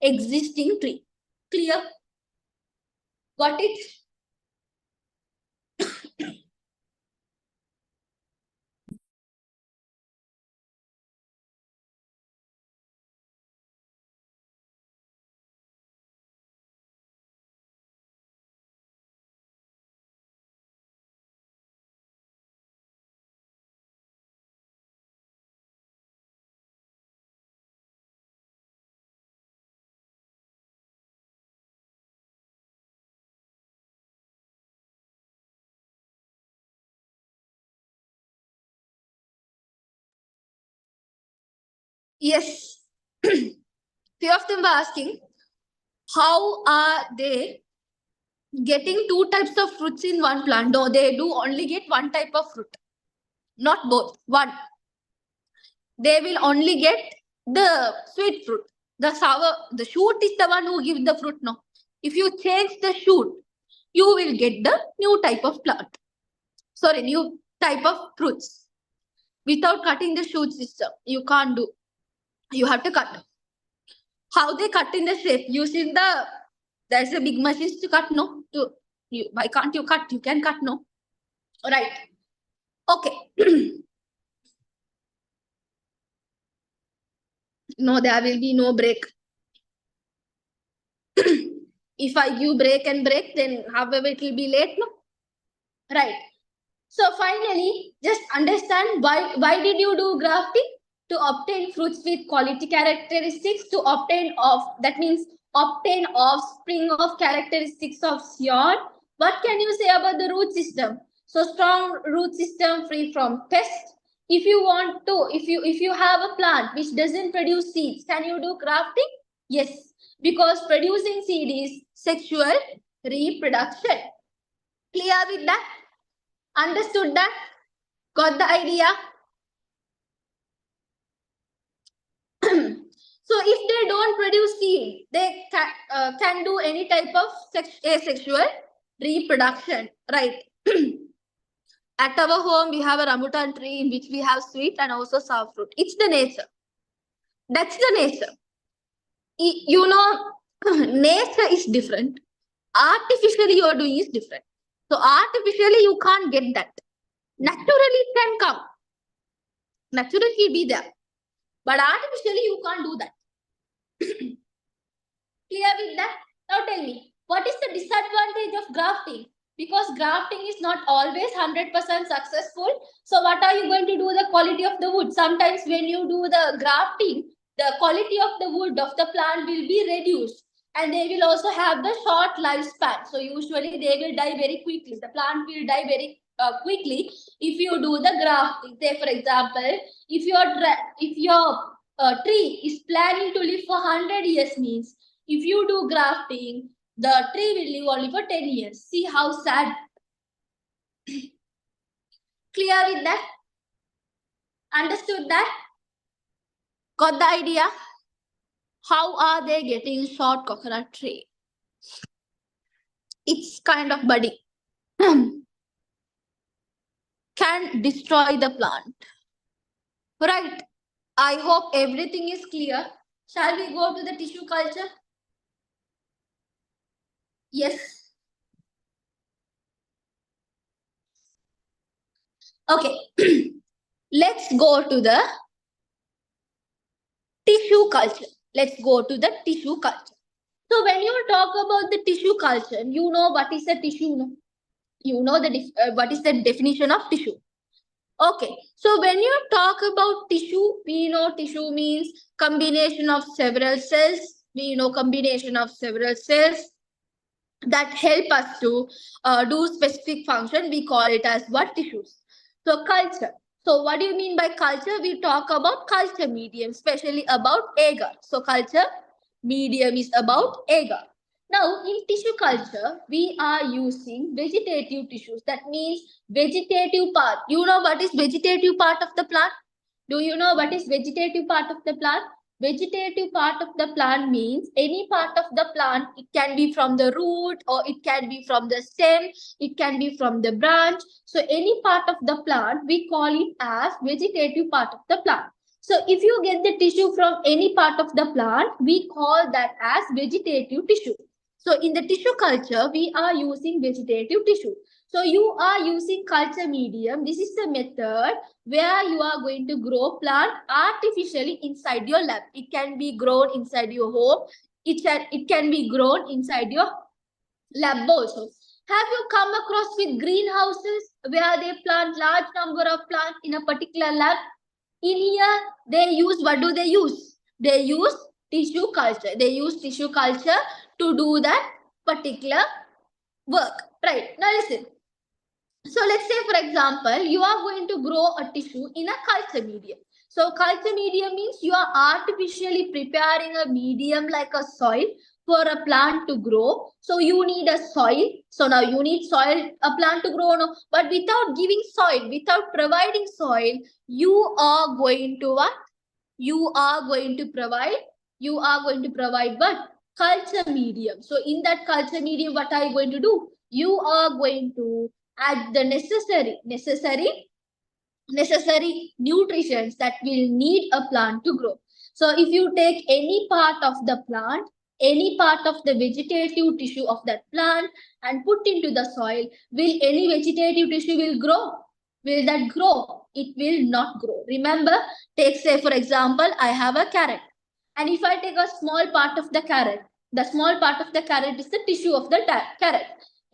existing tree. Clear? Got it? Yes. Few of them were asking, how are they getting two types of fruits in one plant? No, they do only get one type of fruit, not both. One. They will only get the sweet fruit. The shoot is the one who gives the fruit. No. If you change the shoot, you will get the new type of plant. Sorry, new type of fruits. Without cutting the shoot system, you can't do. You have to cut. How they cut in the shape? Using there's a big machine to cut, no? Why can't you cut? You can cut, no? Right. Okay. No, there will be no break. If I give break and break, then however it will be late, no? Right. So finally, just understand why did you do grafting? To obtain fruits with quality characteristics, to obtain offspring of characteristics of your. What can you say about the root system? So strong root system free from pests. If you have a plant which doesn't produce seeds, can you do grafting? Yes, because producing seed is sexual reproduction. Clear with that? Understood that? Got the idea? So if they don't produce seed, they can do any type of asexual reproduction, right? At our home, we have a rambutan tree in which we have sweet and also sour fruit. It's the nature. That's the nature. You know, nature is different. Artificially, you're doing is different. So artificially, you can't get that. Naturally, it can come. Naturally, it will be there. But artificially, you can't do that. Clear with that? Now tell me, what is the disadvantage of grafting? Because grafting is not always 100% successful. So what are you going to do the quality of the wood? Sometimes when you do the grafting, the quality of the wood of the plant will be reduced. And they will also have the short lifespan. So usually they will die very quickly. The plant will die very quickly if you do the grafting. Say for example, if your tree is planning to live for 100 years, means if you do grafting, the tree will live only for 10 years. See how sad. Clear with that? Understood that? Got the idea? How are they getting short coconut tree? It's kind of budding. Can destroy the plant. Right. I hope everything is clear. Shall we go to the tissue culture? Yes. Okay. Let's go to the tissue culture. Let's go to the tissue culture. So when you talk about the tissue culture, you know what is a tissue? No? You know what is the definition of tissue? Okay, so when you talk about tissue, we know tissue means combination of several cells. We know combination of several cells that help us to do specific function. We call it as what? Tissues. So culture. So what do you mean by culture? We talk about culture medium, especially about agar. So culture medium is about agar. Now in tissue culture, we are using vegetative tissues. That means vegetative part. You know what is vegetative part of the plant? Do you know what is vegetative part of the plant? Vegetative part of the plant means any part of the plant. It can be from the root, or it can be from the stem, it can be from the branch. So any part of the plant, we call it as vegetative part of the plant. So if you get the tissue from any part of the plant, we call that as vegetative tissue. So in the tissue culture, we are using vegetative tissue. So you are using culture medium. This is the method where you are going to grow plant artificially inside your lab. It can be grown inside your home. It can be grown inside your lab also. Have you come across with greenhouses where they plant large number of plants in a particular lab? In here, they use, what do they use? They use tissue culture. They use tissue culture to do that particular work. Right. Now listen. So let's say, for example, you are going to grow a tissue in a culture medium. So culture medium means you are artificially preparing a medium like a soil for a plant to grow. So you need a soil. So now you need soil, a plant to grow. No, but without giving soil, without providing soil, you are going to what? You are going to provide. You are going to provide what? Culture medium. So in that culture medium, what are you going to do? You are going to add the necessary nutrients that will need a plant to grow. So if you take any part of the plant, any part of the vegetative tissue of that plant and put into the soil, will any vegetative tissue will grow? Will that grow? It will not grow. Remember, take, say for example, I have a carrot, and if I take a small part of the carrot, the small part of the carrot is the tissue of the carrot.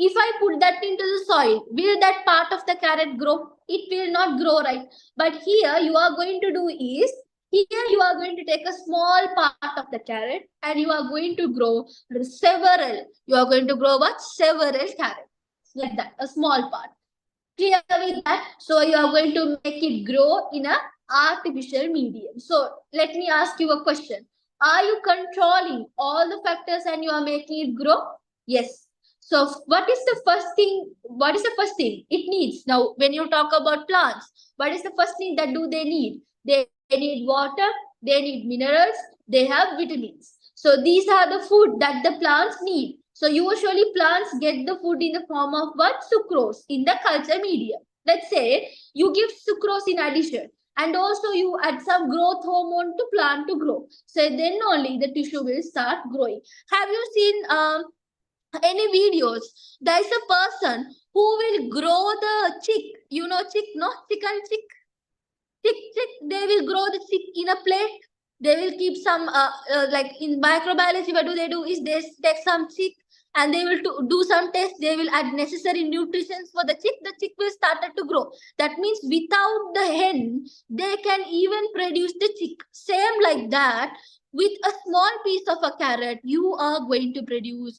If I put that into the soil, will that part of the carrot grow? It will not grow, right? But here you are going to do is, here you are going to take a small part of the carrot and you are going to grow several. You are going to grow what? Several carrots. Like that, a small part. Clear with that? So you are going to make it grow in a artificial medium. So let me ask you a question. Are you controlling all the factors and you are making it grow? Yes. So what is the first thing? What is the first thing it needs? Now, when you talk about plants, what is the first thing that do they need? They need water, they need minerals, they have vitamins. So these are the food that the plants need. So usually plants get the food in the form of what? Sucrose in the culture medium. Let's say you give sucrose in addition, and also you add some growth hormone to plant to grow. So then only the tissue will start growing. Have you seen any videos? There is a person who will grow the chick. You know chick, no? Chicken chick. Chick. They will grow the chick in a plate. They will keep some like in microbiology. What do? Is they take some chick and they will do some tests. They will add necessary nutrition for the chick. The chick will start to grow. That means without the hen, they can even produce the chick. Same like that. With a small piece of a carrot, you are going to produce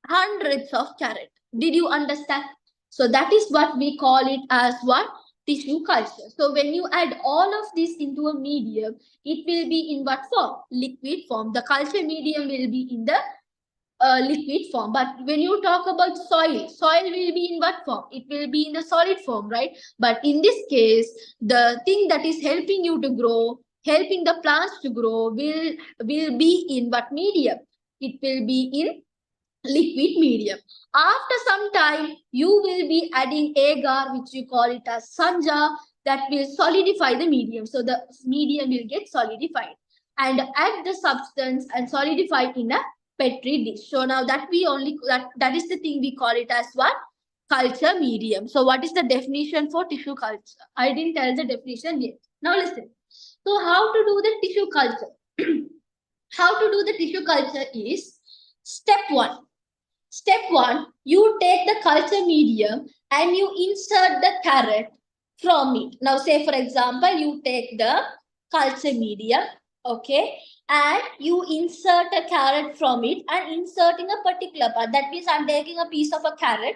hundreds of carrot. Did you understand? So that is what we call it as what? Tissue culture. So when you add all of this into a medium, it will be in what form? Liquid form. The culture medium will be in the liquid form. But when you talk about soil will be in what form? It will be in the solid form, right? But in this case, the thing that is helping you to grow, helping the plants to grow, will be in what medium? It will be in liquid medium. After some time, you will be adding agar, which you call it as sanja, that will solidify the medium. So the medium will get solidified and add the substance and solidify in a petri dish. So now that that is the thing we call it as what? Culture medium. So what is the definition for tissue culture? I didn't tell the definition yet. Now listen. So how to do the tissue culture? How to do the tissue culture is step 1. Step 1, you take the culture medium and you insert the carrot from it. Now, say for example, you take the culture medium, okay, and you insert a carrot from it and insert in a particular part. That means I'm taking a piece of a carrot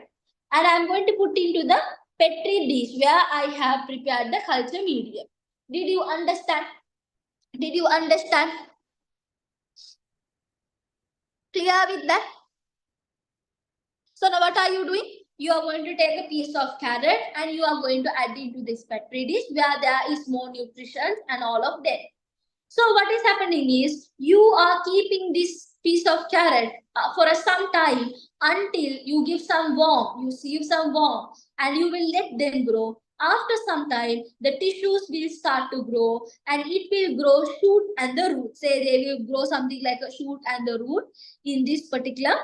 and I'm going to put into the petri dish where I have prepared the culture medium. Did you understand? Did you understand? Clear with that? So now what are you doing? You are going to take a piece of carrot and you are going to add into this petri dish where there is more nutrition and all of that. So what is happening is you are keeping this piece of carrot for some time until you give some warm, you give some warm and you will let them grow. After some time, the tissues will start to grow and it will grow shoot and the root. Say they will grow something like a shoot and the root in this particular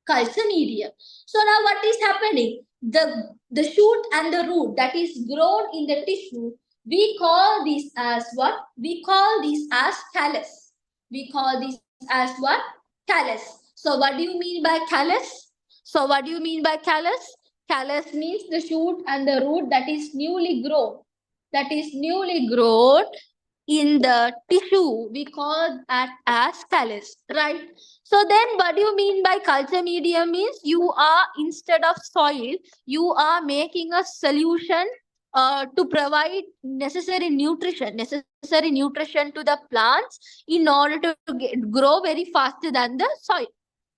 culture medium. So now what is happening? The shoot and the root that is grown in the tissue, we call this as what? We call this as callus. We call this as what? Callus. So what do you mean by callus? So what do you mean by callus? Callus means the shoot and the root that is newly grown. That is newly grown in the tissue. We call that as callus, right? So then what do you mean by culture medium means you are, instead of soil, you are making a solution to provide necessary nutrition to the plants in order to grow very faster than the soil.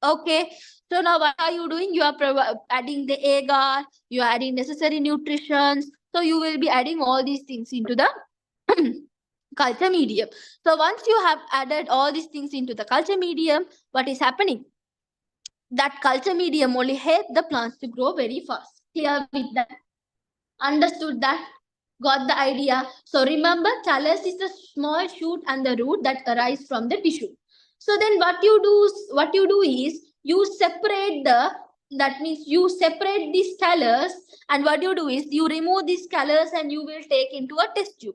Okay. So now what are you doing? You are adding the agar, you are adding necessary nutrition. So you will be adding all these things into the culture medium. So once you have added all these things into the culture medium, what is happening? That culture medium only help the plants to grow very fast. Clear with that? Understood that? Got the idea? So remember, callus is the small shoot and the root that arise from the tissue. So then what you do is you separate that means you separate this callus, and what you do is you remove this callus and you will take into a test tube.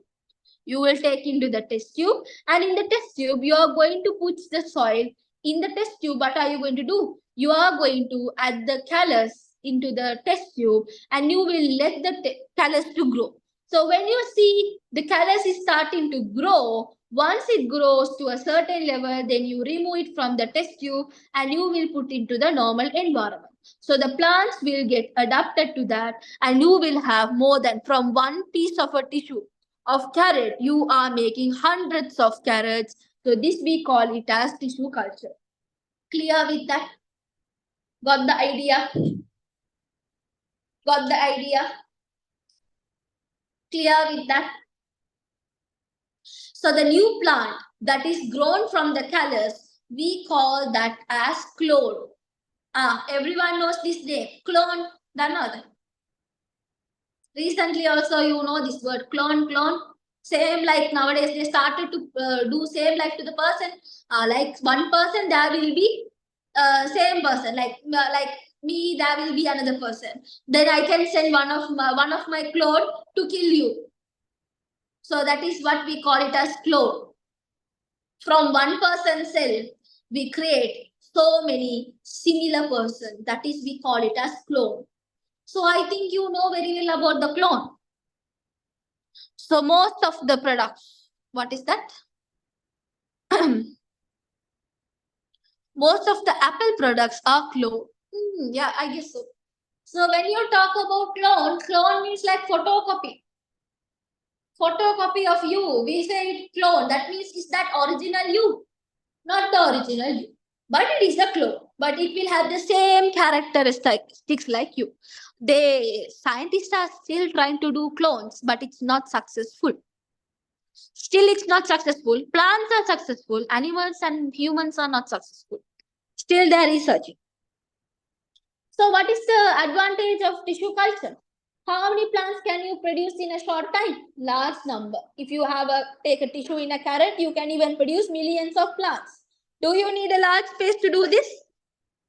You will take into the test tube, and in the test tube you are going to put the soil in the test tube. What are you going to do? You are going to add the callus into the test tube and you will let the callus to grow. So when you see the callus is starting to grow, once it grows to a certain level, then you remove it from the test tube and you will put into the normal environment. So the plants will get adapted to that and you will have more than, from one piece of a tissue of carrot, you are making hundreds of carrots. So this we call it as tissue culture. Clear with that? Got the idea? Got the idea? Clear with that? So the new plant that is grown from the callus, we call that as clone. Everyone knows this name. Clone, another. Recently also you know this word clone. Same like nowadays they started to do same like to the person. Like one person there will be same person. Like me there will be another person. Then I can send one of my clone to kill you. So that is what we call it as clone. From one person's cell we create so many similar persons. That is we call it as clone. So I think you know very well about the clone. So most of the products, what is that? Most of the Apple products are clone. Yeah, I guess so. So when you talk about clone means like photocopy. Photocopy of you. We say it clone. That means is that original you? Not the original you. But it is a clone. But it will have the same characteristics like you. Scientists are still trying to do clones, but it's not successful. Still, it's not successful. Plants are successful. Animals and humans are not successful. Still, they are researching. So, what is the advantage of tissue culture? How many plants can you produce in a short time? Large number. If you take a tissue in a carrot, you can even produce millions of plants. Do you need a large space to do this?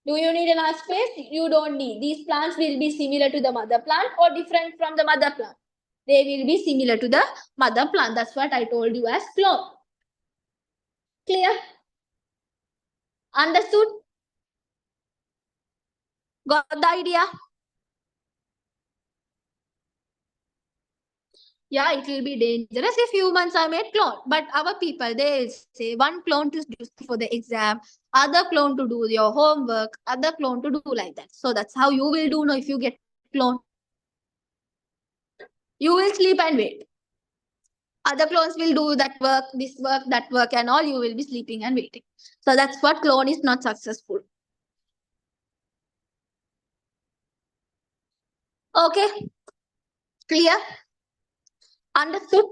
Do you need a large space? You don't need. These plants will be similar to the mother plant or different from the mother plant. They will be similar to the mother plant. That's what I told you as clone. Clear? Understood? Got the idea? Yeah, it will be dangerous if humans are made clone. But our people, they say one clone to do for the exam, other clone to do your homework, other clone to do like that. So that's how you will do. No, if you get clone, you will sleep and wait. Other clones will do that work, this work, that work, and all. You will be sleeping and waiting. So that's what clone is not successful. Okay, clear? Understood?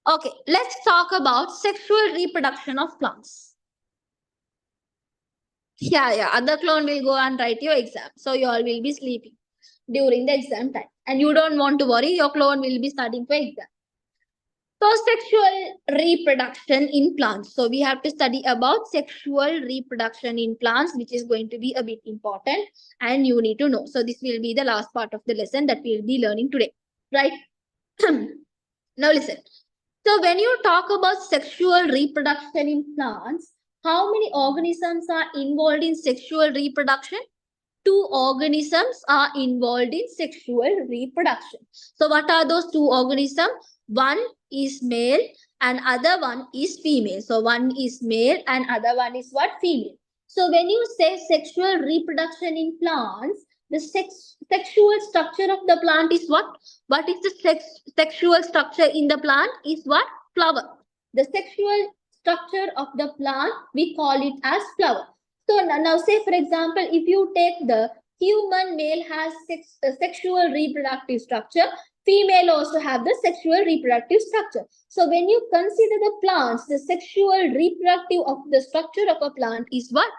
Okay, let's talk about sexual reproduction of plants. Yeah. Other clone will go and write your exam. So you all will be sleeping during the exam time. And you don't want to worry, your clone will be studying for exam. So sexual reproduction in plants. So we have to study about sexual reproduction in plants, which is going to be a bit important and you need to know. So this will be the last part of the lesson that we will be learning today. Right? Now listen. So when you talk about sexual reproduction in plants, how many organisms are involved in sexual reproduction? Two organisms are involved in sexual reproduction. So what are those two organisms? One is male and other one is female. So one is male and other one is what? Female. So when you say sexual reproduction in plants, the sexual structure of the plant is what? What is the sexual structure in the plant? Is what? Flower. The sexual structure of the plant, we call it as flower. So now say for example, if you take the human male has sexual reproductive structure, female also have the sexual reproductive structure. So when you consider the plants, the sexual reproductive of the structure of a plant is what?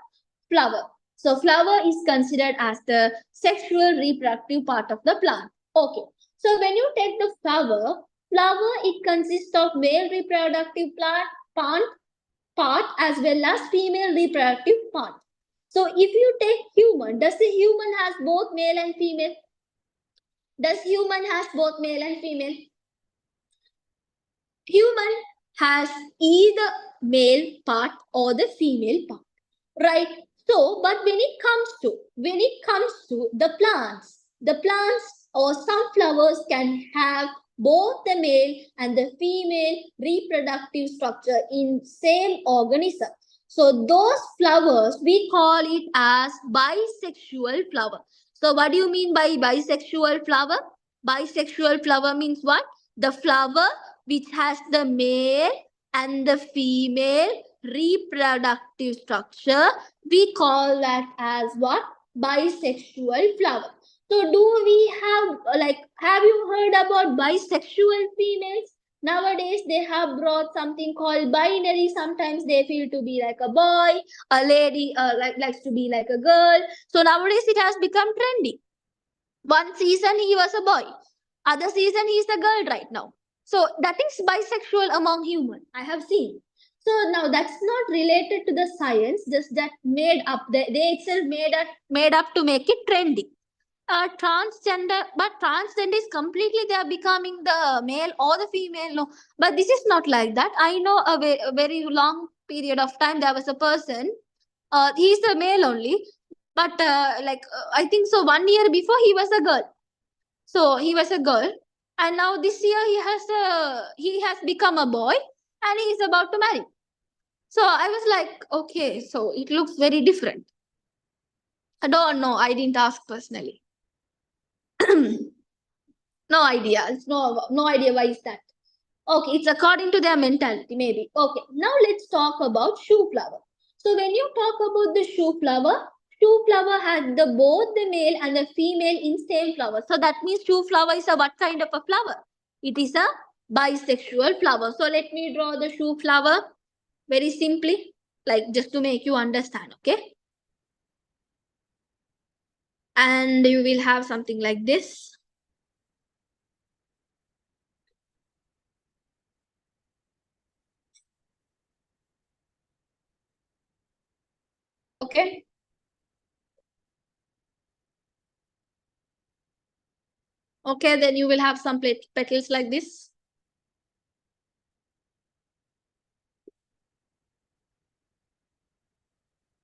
Flower. So flower is considered as the sexual reproductive part of the plant. Okay. So when you take the flower it consists of male reproductive part as well as female reproductive part. So if you take human, does the human has both male and female? Does human has both male and female? Human has either male part or the female part, right? So, but when it comes to the plants or some flowers can have both the male and the female reproductive structure in same organism. So those flowers we call it as bisexual flower. So what do you mean by bisexual flower? Bisexual flower means what? The flower which has the male and the female reproductive structure, we call that as what? Bisexual flower. So do we have you heard about bisexual females? Nowadays they have brought something called binary. Sometimes they feel to be like a boy, a lady likes to be like a girl. So nowadays it has become trendy. One season he was a boy, other season he is a girl right now. So that is bisexual among human. I have seen. So now that's not related to the science, just that made up. They itself made up to make it trendy. Transgender, but transgender is completely they are becoming the male or the female. No, but this is not like that. I know a very long period of time there was a person. He's a male only, but I think so. 1 year before he was a girl. So he was a girl, and now this year he has become a boy, and he is about to marry. So I was like, okay, so it looks very different. I don't know. I didn't ask personally. No idea. No idea why is that. Okay, it's according to their mentality, maybe. Okay, now let's talk about shoe flower. So when you talk about the shoe flower has the both the male and the female in same flower. So that means shoe flower is a what kind of a flower? It is a bisexual flower. So let me draw the shoe flower very simply, like just to make you understand, okay? And you will have something like this. Okay. Okay, then you will have some petals like this.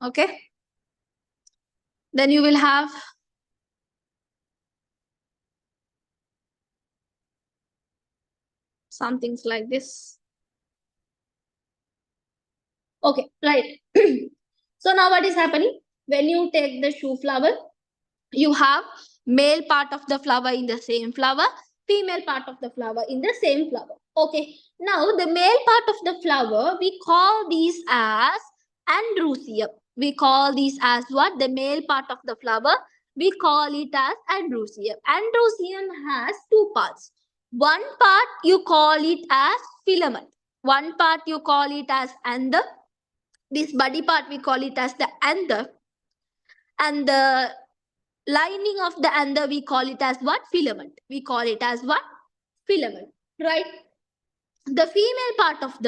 Okay. Then you will have some things like this. Okay, right. So now what is happening? When you take the shoe flower, you have male part of the flower in the same flower, female part of the flower in the same flower. Okay, now the male part of the flower, we call these as androecium. We call these as what? The male part of the flower, we call it as androecium. Androecium has two parts. One part you call it as filament. One part you call it as anther. This body part we call it as the anther, and the lining of the anther we call it as what? Filament. We call it as what? Filament, right? The female part of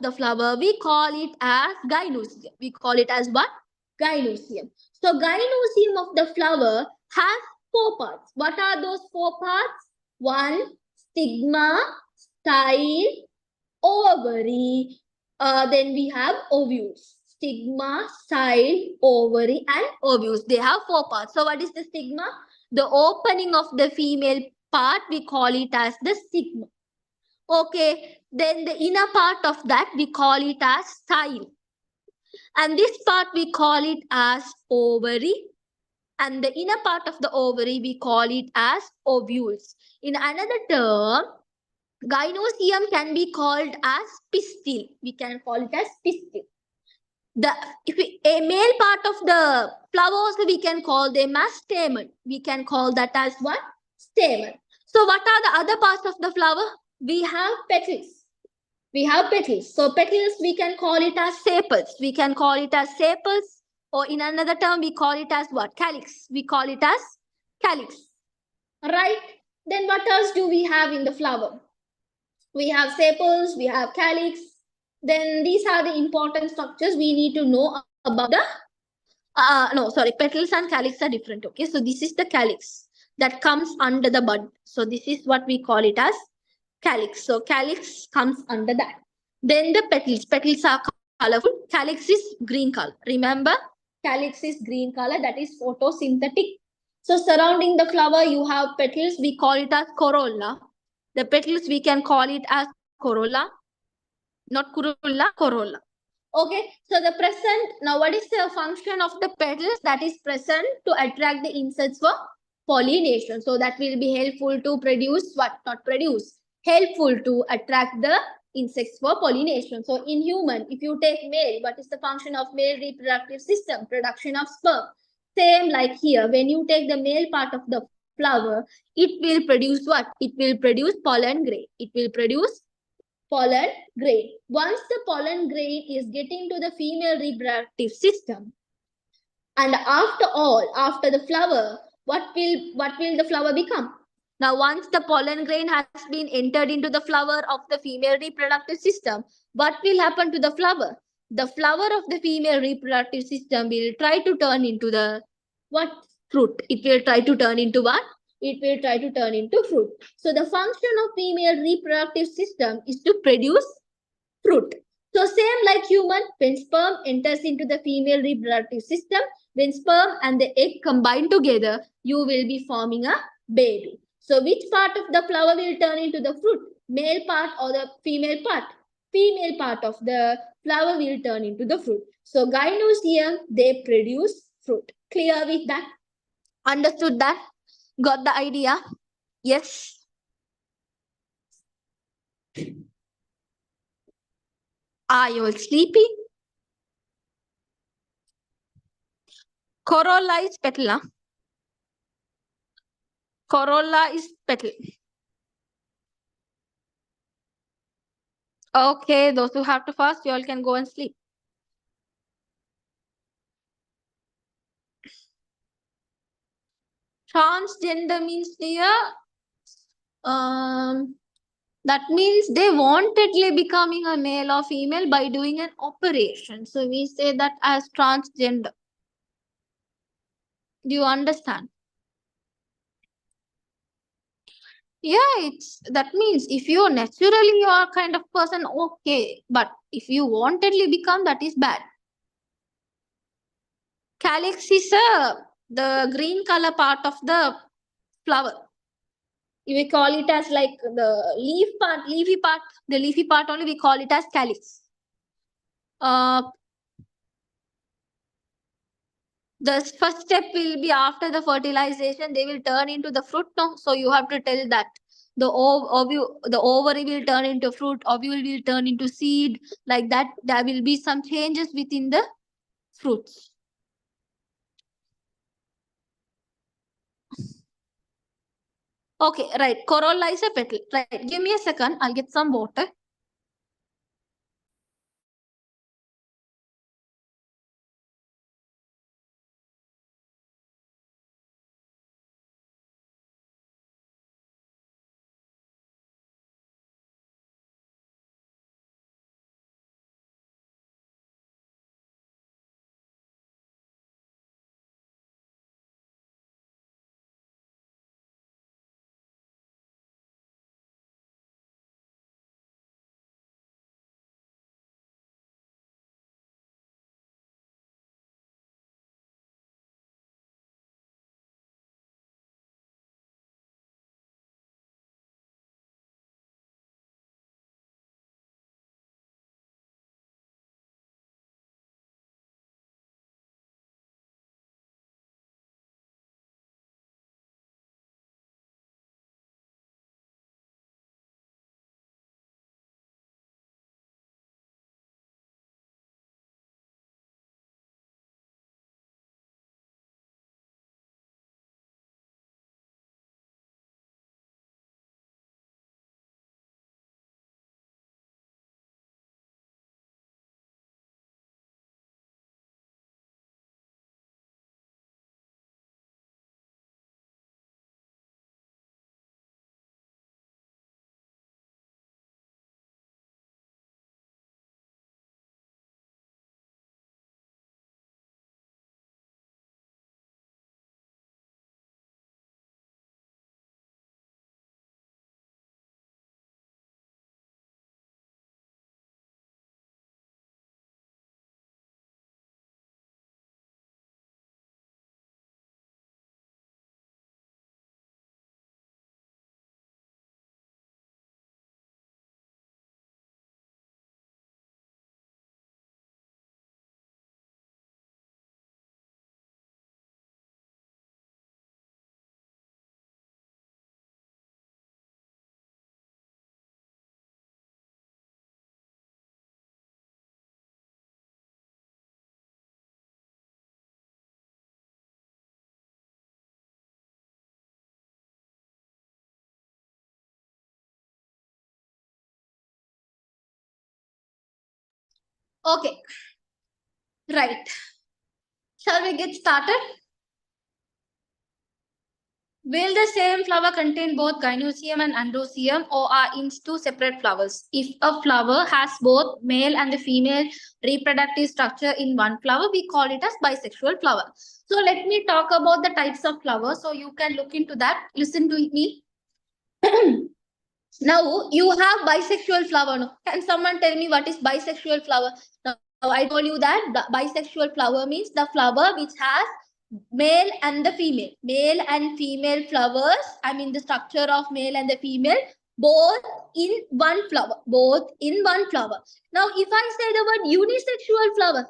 the flower, we call it as gynosium. We call it as what? Gynosium. So gynosium of the flower has four parts. What are those four parts? One, stigma, style, ovary. Then we have ovules. Stigma, style, ovary, and ovules. They have four parts. So what is the stigma? The opening of the female part, we call it as the stigma. Okay, then the inner part of that we call it as style. And this part we call it as ovary. And the inner part of the ovary we call it as ovules. In another term, gynosium can be called as pistil. We can call it as pistil. A male part of the flower also we can call them as stamen. We can call that as what? Stamen. So what are the other parts of the flower? We have petals. We have petals. So petals we can call it as sepals. We can call it as sepals, or in another term we call it as what? Calyx. We call it as calyx. Right? Then what else do we have in the flower? We have sepals, we have calyx. Then these are the important structures we need to know about the petals and calyx are different. Okay, so this is the calyx that comes under the bud. So this is what we call it as calyx. So calyx comes under that. Then the petals. Petals are colorful. Calyx is green color. Remember, calyx is green color. That is photosynthetic. So surrounding the flower, you have petals. We call it as corolla. The petals we can call it as corolla, not corolla, corolla. Okay, so the present, now what is the function of the petals that is present to attract the insects for pollination? So that will be helpful to produce what? Not produce, helpful to attract the insects for pollination. So in human, if you take male, what is the function of male reproductive system? Production of sperm. Same like here, when you take the male part of the flower, it will produce what? It will produce pollen grain. It will produce pollen grain. Once the pollen grain is getting to the female reproductive system, and after the flower, what will the flower become? Now, once the pollen grain has been entered into the flower of the female reproductive system, what will happen to the flower? The flower of the female reproductive system will try to turn into the what? Fruit. It will try to turn into what? It will try to turn into fruit. So the function of female reproductive system is to produce fruit. So same like human, when sperm enters into the female reproductive system, when sperm and the egg combine together, you will be forming a baby. So which part of the flower will turn into the fruit? Male part or the female part? Female part of the flower will turn into the fruit. So gynosium, they produce fruit. Clear with that? Understood that? Got the idea? Yes. Are you all sleepy? Corolla is petal. Corolla is petal. Okay, those who have to fast, you all can go and sleep. Transgender means here, that means they wantedly becoming a male or female by doing an operation. So we say that as transgender. Do you understand? Yeah, that means if you naturally you are kind of person, okay, but if you wantedly become, that is bad. Calyx is the green color part of the flower. We call it as like the leafy part. The leafy part only we call it as calyx. The first step will be after the fertilization, they will turn into the fruit. No, so you have to tell that the the ovary will turn into fruit, ovule will turn into seed. Like that, there will be some changes within the fruits. Okay, right. Corolla is a petal. Right. Give me a second. I'll get some water. Okay, right. Shall we get started? Will the same flower contain both gynoecium and androecium or are in two separate flowers? If a flower has both male and the female reproductive structure in one flower, we call it as bisexual flower. So let me talk about the types of flowers so you can look into that. Listen to me. Now you have bisexual flower. No? Can someone tell me what is bisexual flower? Now I told you that the bisexual flower means the flower which has male and the female. Male and female flowers, I mean the structure of male and the female, both in one flower. Both in one flower. Now if I say the word unisexual flower,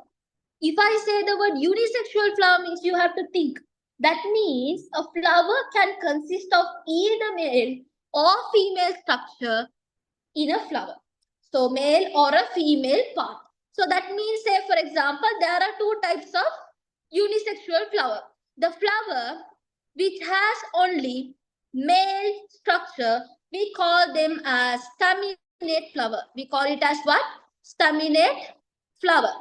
if I say the word unisexual flower means you have to think. That means a flower can consist of either male or female structure in a flower. So male or a female part. So that means, say for example, there are two types of unisexual flower. The flower which has only male structure, we call them as staminate flower. We call it as what? Staminate flower.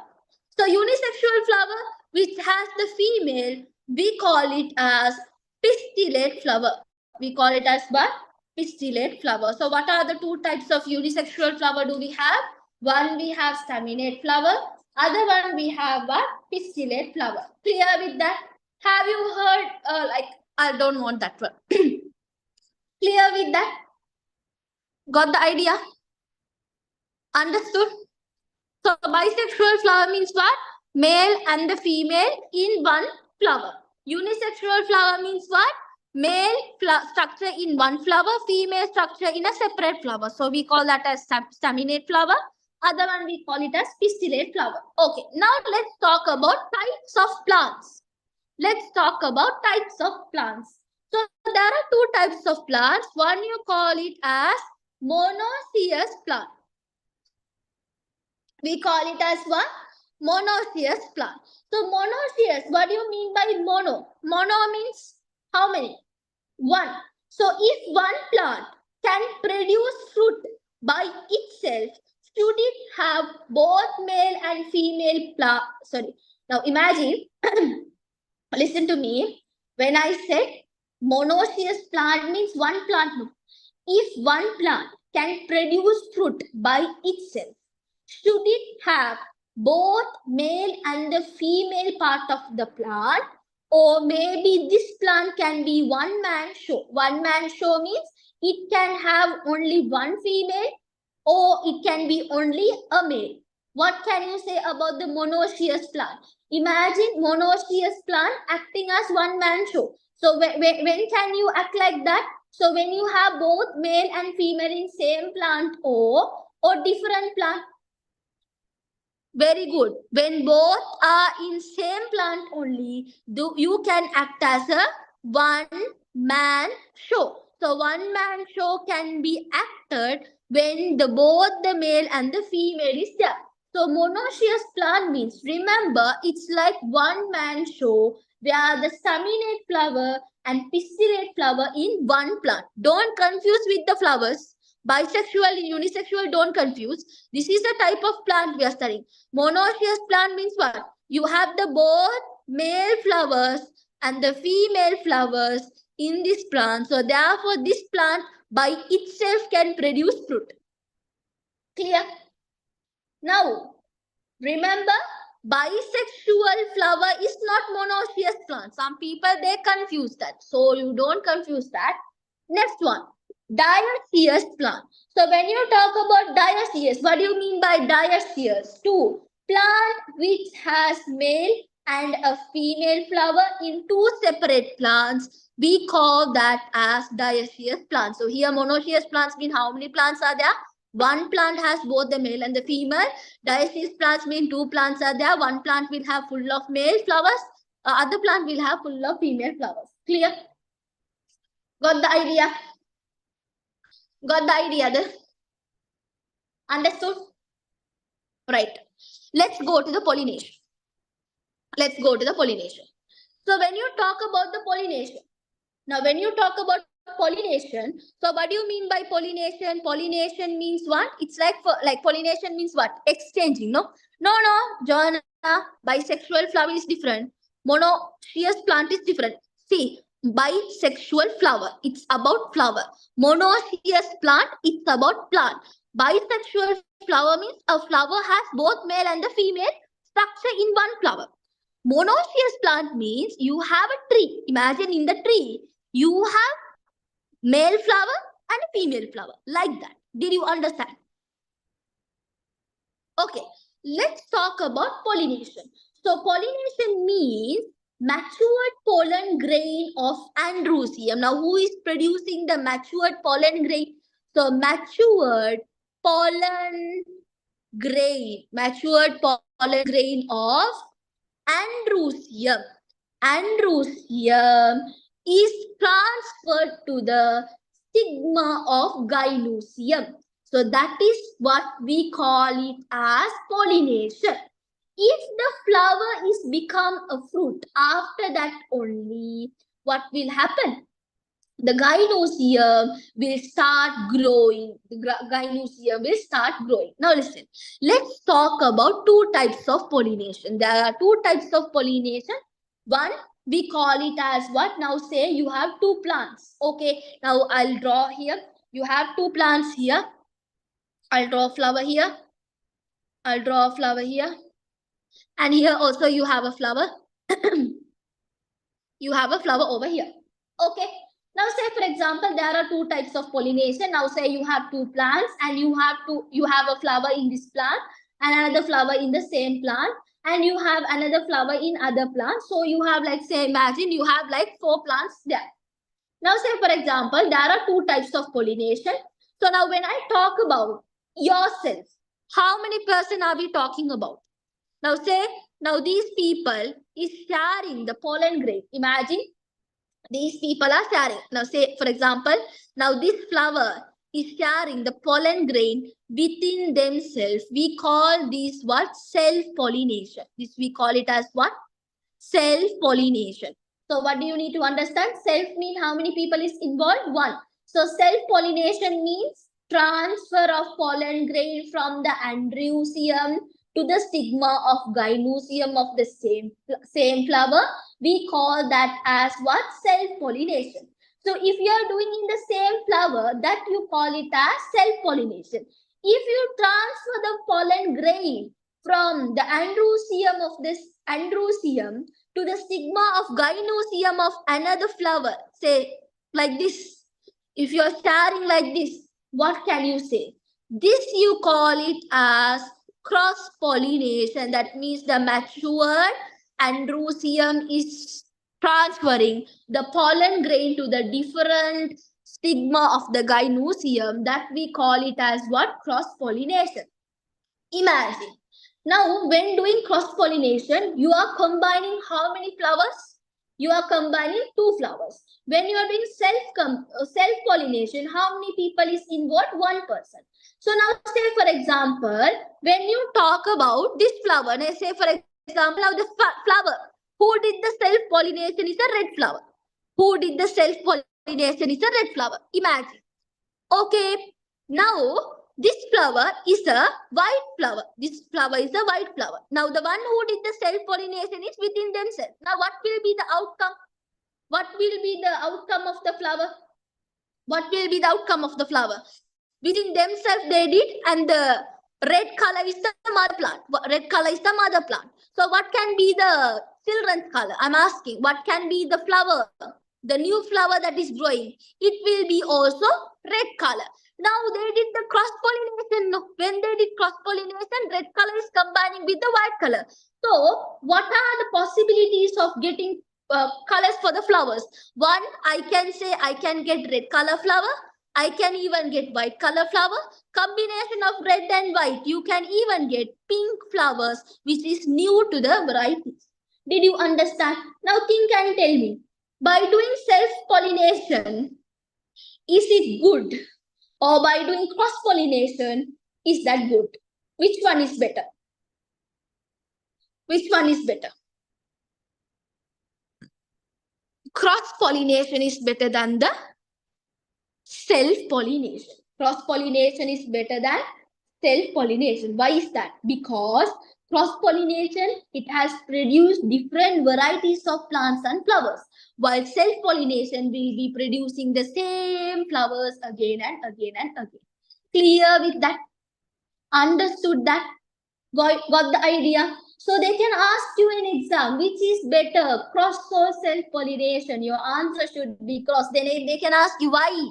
So unisexual flower which has the female, we call it as pistillate flower. We call it as what? Pistillate flower. So what are the two types of unisexual flower do we have? One we have staminate flower, other one we have what? Pistillate flower. Clear with that? Have you heard like I don't want that one. Clear with that? Got the idea? Understood? So bisexual flower means what? Male and the female in one flower. Unisexual flower means what? Male structure in one flower, female structure in a separate flower. So we call that as staminate flower. Other one we call it as pistillate flower. Okay, now let's talk about types of plants. Let's talk about types of plants. So there are two types of plants. One you call it as monoecious plant. We call it as what? Monoecious plant. So monoecious, what do you mean by mono? Mono means how many? One. So if one plant can produce fruit by itself, should it have both male and female plant? Sorry. Now imagine, listen to me. When I said monoecious plant means one plant. No. If one plant can produce fruit by itself, should it have both male and the female part of the plant? Or maybe this plant can be one man show. One man show means it can have only one female or it can be only a male. What can you say about the monoecious plant? Imagine monoecious plant acting as one man show. So when can you act like that? So when you have both male and female in same plant or different plant. Very good. When both are in same plant only, you can act as a one man show. So one man show can be acted when both the male and the female is there. So monoecious plant means, remember, it's like one man show where the staminate flower and pistillate flower in one plant. Don't confuse with the flowers. Bisexual and unisexual, don't confuse. This is the type of plant we are studying. Monoecious plant means what? You have the both male flowers and the female flowers in this plant. So therefore this plant by itself can produce fruit. Clear? Now, remember, bisexual flower is not monoecious plant. Some people, they confuse that. So you don't confuse that. Next one, dioecious plant. So when you talk about dioecious, what do you mean by dioecious? Two, plant which has male and a female flower in two separate plants. We call that as dioecious plants. So here monoecious plants mean how many plants are there? One plant has both the male and the female. Dioecious plants mean two plants are there. One plant will have full of male flowers. Other plant will have full of female flowers. Clear? Got the idea? Got the idea there? Understood? Right. Let's go to the pollination. Let's go to the pollination. So when you talk about the pollination, now when you talk about pollination, so what do you mean by pollination? Pollination means what? It's like pollination means what? Exchanging, no? No, Joanna, bisexual flower is different. Monoecious plant is different. See, bisexual flower, it's about flower. Monoecious plant, it's about plant. Bisexual flower means a flower has both male and the female structure in one flower. Monoecious plant means you have a tree. Imagine in the tree, you have male flower and female flower, like that. Did you understand? Okay, let's talk about pollination. So pollination means matured pollen grain of androecium. Now who is producing the matured pollen grain? So matured pollen grain of androecium. Androecium is transferred to the stigma of gynoecium. So that is what we call it as pollination. If the flower is become a fruit, after that only what will happen? The gynoecium will start growing. The gynoecium will start growing. Now listen, let's talk about two types of pollination. There are two types of pollination. One, we call it as what? Now say you have two plants. Okay, now I'll draw here. You have two plants here. I'll draw a flower here. I'll draw a flower here. And here also you have a flower. You have a flower over here. Okay. Now say for example, there are two types of pollination. Now say you have two plants and you have a flower in this plant and another flower in the same plant and you have another flower in other plants. So you have like, say, imagine you have like 4 plants there. Now say for example, there are two types of pollination. So now when I talk about yourself, how many person are we talking about? Now say, now these people is sharing the pollen grain. Imagine these people are sharing. Now say for example, now this flower is sharing the pollen grain within themselves. We call this what? Self-pollination. This we call it as what? Self-pollination. So what do you need to understand? Self mean how many people is involved? One. So self-pollination means transfer of pollen grain from the andreusium to the stigma of gynoecium of the same flower. We call that as what? Self-pollination. So if you are doing in the same flower, that you call it as self-pollination. If you transfer the pollen grain from the andreusium of this andreusium to the stigma of gynoecium of another flower, say like this. If you are sharing like this, what can you say? This you call it as cross pollination. That means the matured andreusium is transferring the pollen grain to the different stigma of the gynoecium. That we call it as what? Cross pollination. Imagine. Now, when doing cross pollination, you are combining how many flowers? You are combining two flowers. When you are doing self pollination, how many people is involved? One person. So now, say for example, when you talk about this flower, now say for example, now this flower, who did the self pollination is a red flower. Who did the self pollination is a red flower. Imagine. Okay, now this flower is a white flower. This flower is a white flower. Now the one who did the self-pollination is within themselves. Now what will be the outcome? What will be the outcome of the flower? What will be the outcome of the flower? Within themselves they did, and the red color is the mother plant. Red color is the mother plant. So what can be the children's color? I'm asking, what can be the flower? The new flower that is growing, it will be also red color. Now they did the cross pollination. When they did cross pollination, red color is combining with the white color. So what are the possibilities of getting colors for the flowers? One, I can say I can get red color flower. I can even get white color flower. Combination of red and white, you can even get pink flowers, which is new to the varieties. Did you understand? Now think and tell me, by doing self-pollination, is it good? Or by doing cross-pollination, is that good? Which one is better? Which one is better? Cross-pollination is better than the self-pollination. Cross-pollination is better than self-pollination. Why is that? Because cross-pollination, it has produced different varieties of plants and flowers, while self-pollination will be producing the same flowers again and again and again. Clear with that? Understood that? Got the idea? So they can ask you in exam, which is better, cross or self-pollination? Your answer should be cross. Then they can ask you why.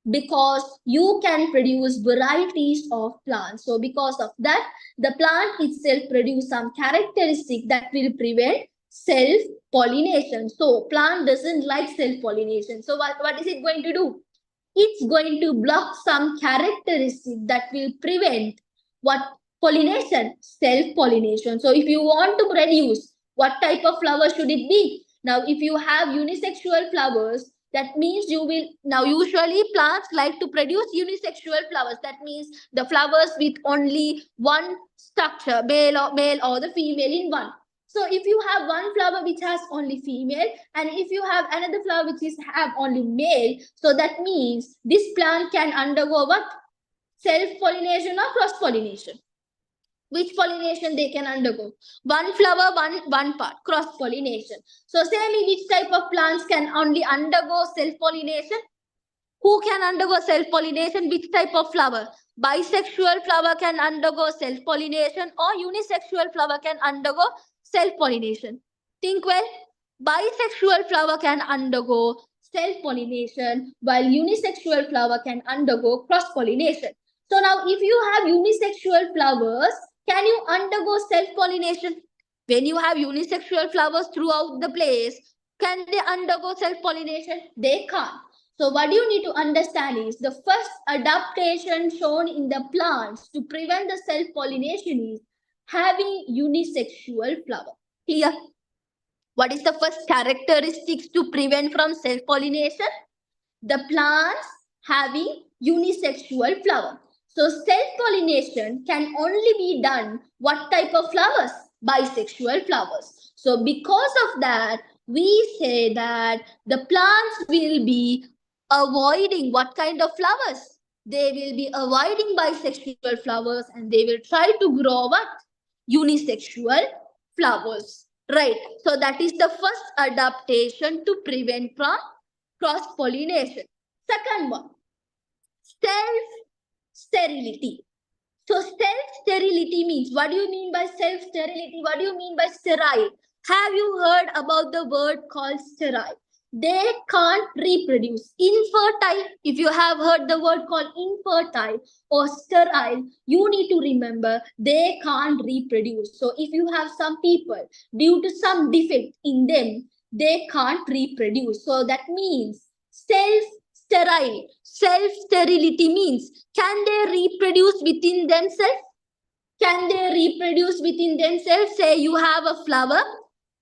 Because you can produce varieties of plants. So because of that, the plant itself produce some characteristic that will prevent self-pollination. So plant doesn't like self-pollination. So what is it going to do? It's going to block some characteristic that will prevent what? Pollination, self-pollination. So if you want to produce, what type of flower should it be? Now, if you have unisexual flowers, that means you will, now usually plants like to produce unisexual flowers. That means the flowers with only one structure, male or the female in one. So if you have one flower which has only female, and if you have another flower which is have only male, so that means this plant can undergo what? Self-pollination or cross-pollination. Which pollination they can undergo? One flower, one part, cross-pollination. So say me which type of plants can only undergo self-pollination? Who can undergo self-pollination? Which type of flower? Bisexual flower can undergo self-pollination, or unisexual flower can undergo self-pollination. Think well. Bisexual flower can undergo self-pollination, while unisexual flower can undergo cross-pollination. So now if you have unisexual flowers, can you undergo self-pollination? When you have unisexual flowers throughout the place, Can they undergo self-pollination? They can't. So what you need to understand is the first adaptation shown in the plants to prevent the self-pollination is having unisexual flower. Clear? What is the first characteristics to prevent from self-pollination? The plants having unisexual flower. So self-pollination can only be done what type of flowers? Bisexual flowers. So because of that, we say that the plants will be avoiding what kind of flowers? They will be avoiding bisexual flowers and they will try to grow what? Unisexual flowers. Right. So that is the first adaptation to prevent from cross pollination. Second one, self sterility. So self sterility means, what do you mean by self sterility? What do you mean by sterile? Have you heard about the word called sterile? They can't reproduce. Infertile, if you have heard the word called infertile or sterile, you need to remember they can't reproduce. So if you have some people, due to some defect in them, they can't reproduce. So that means self sterile. Self sterility means, can they reproduce within themselves? Can they reproduce within themselves? Say you have a flower,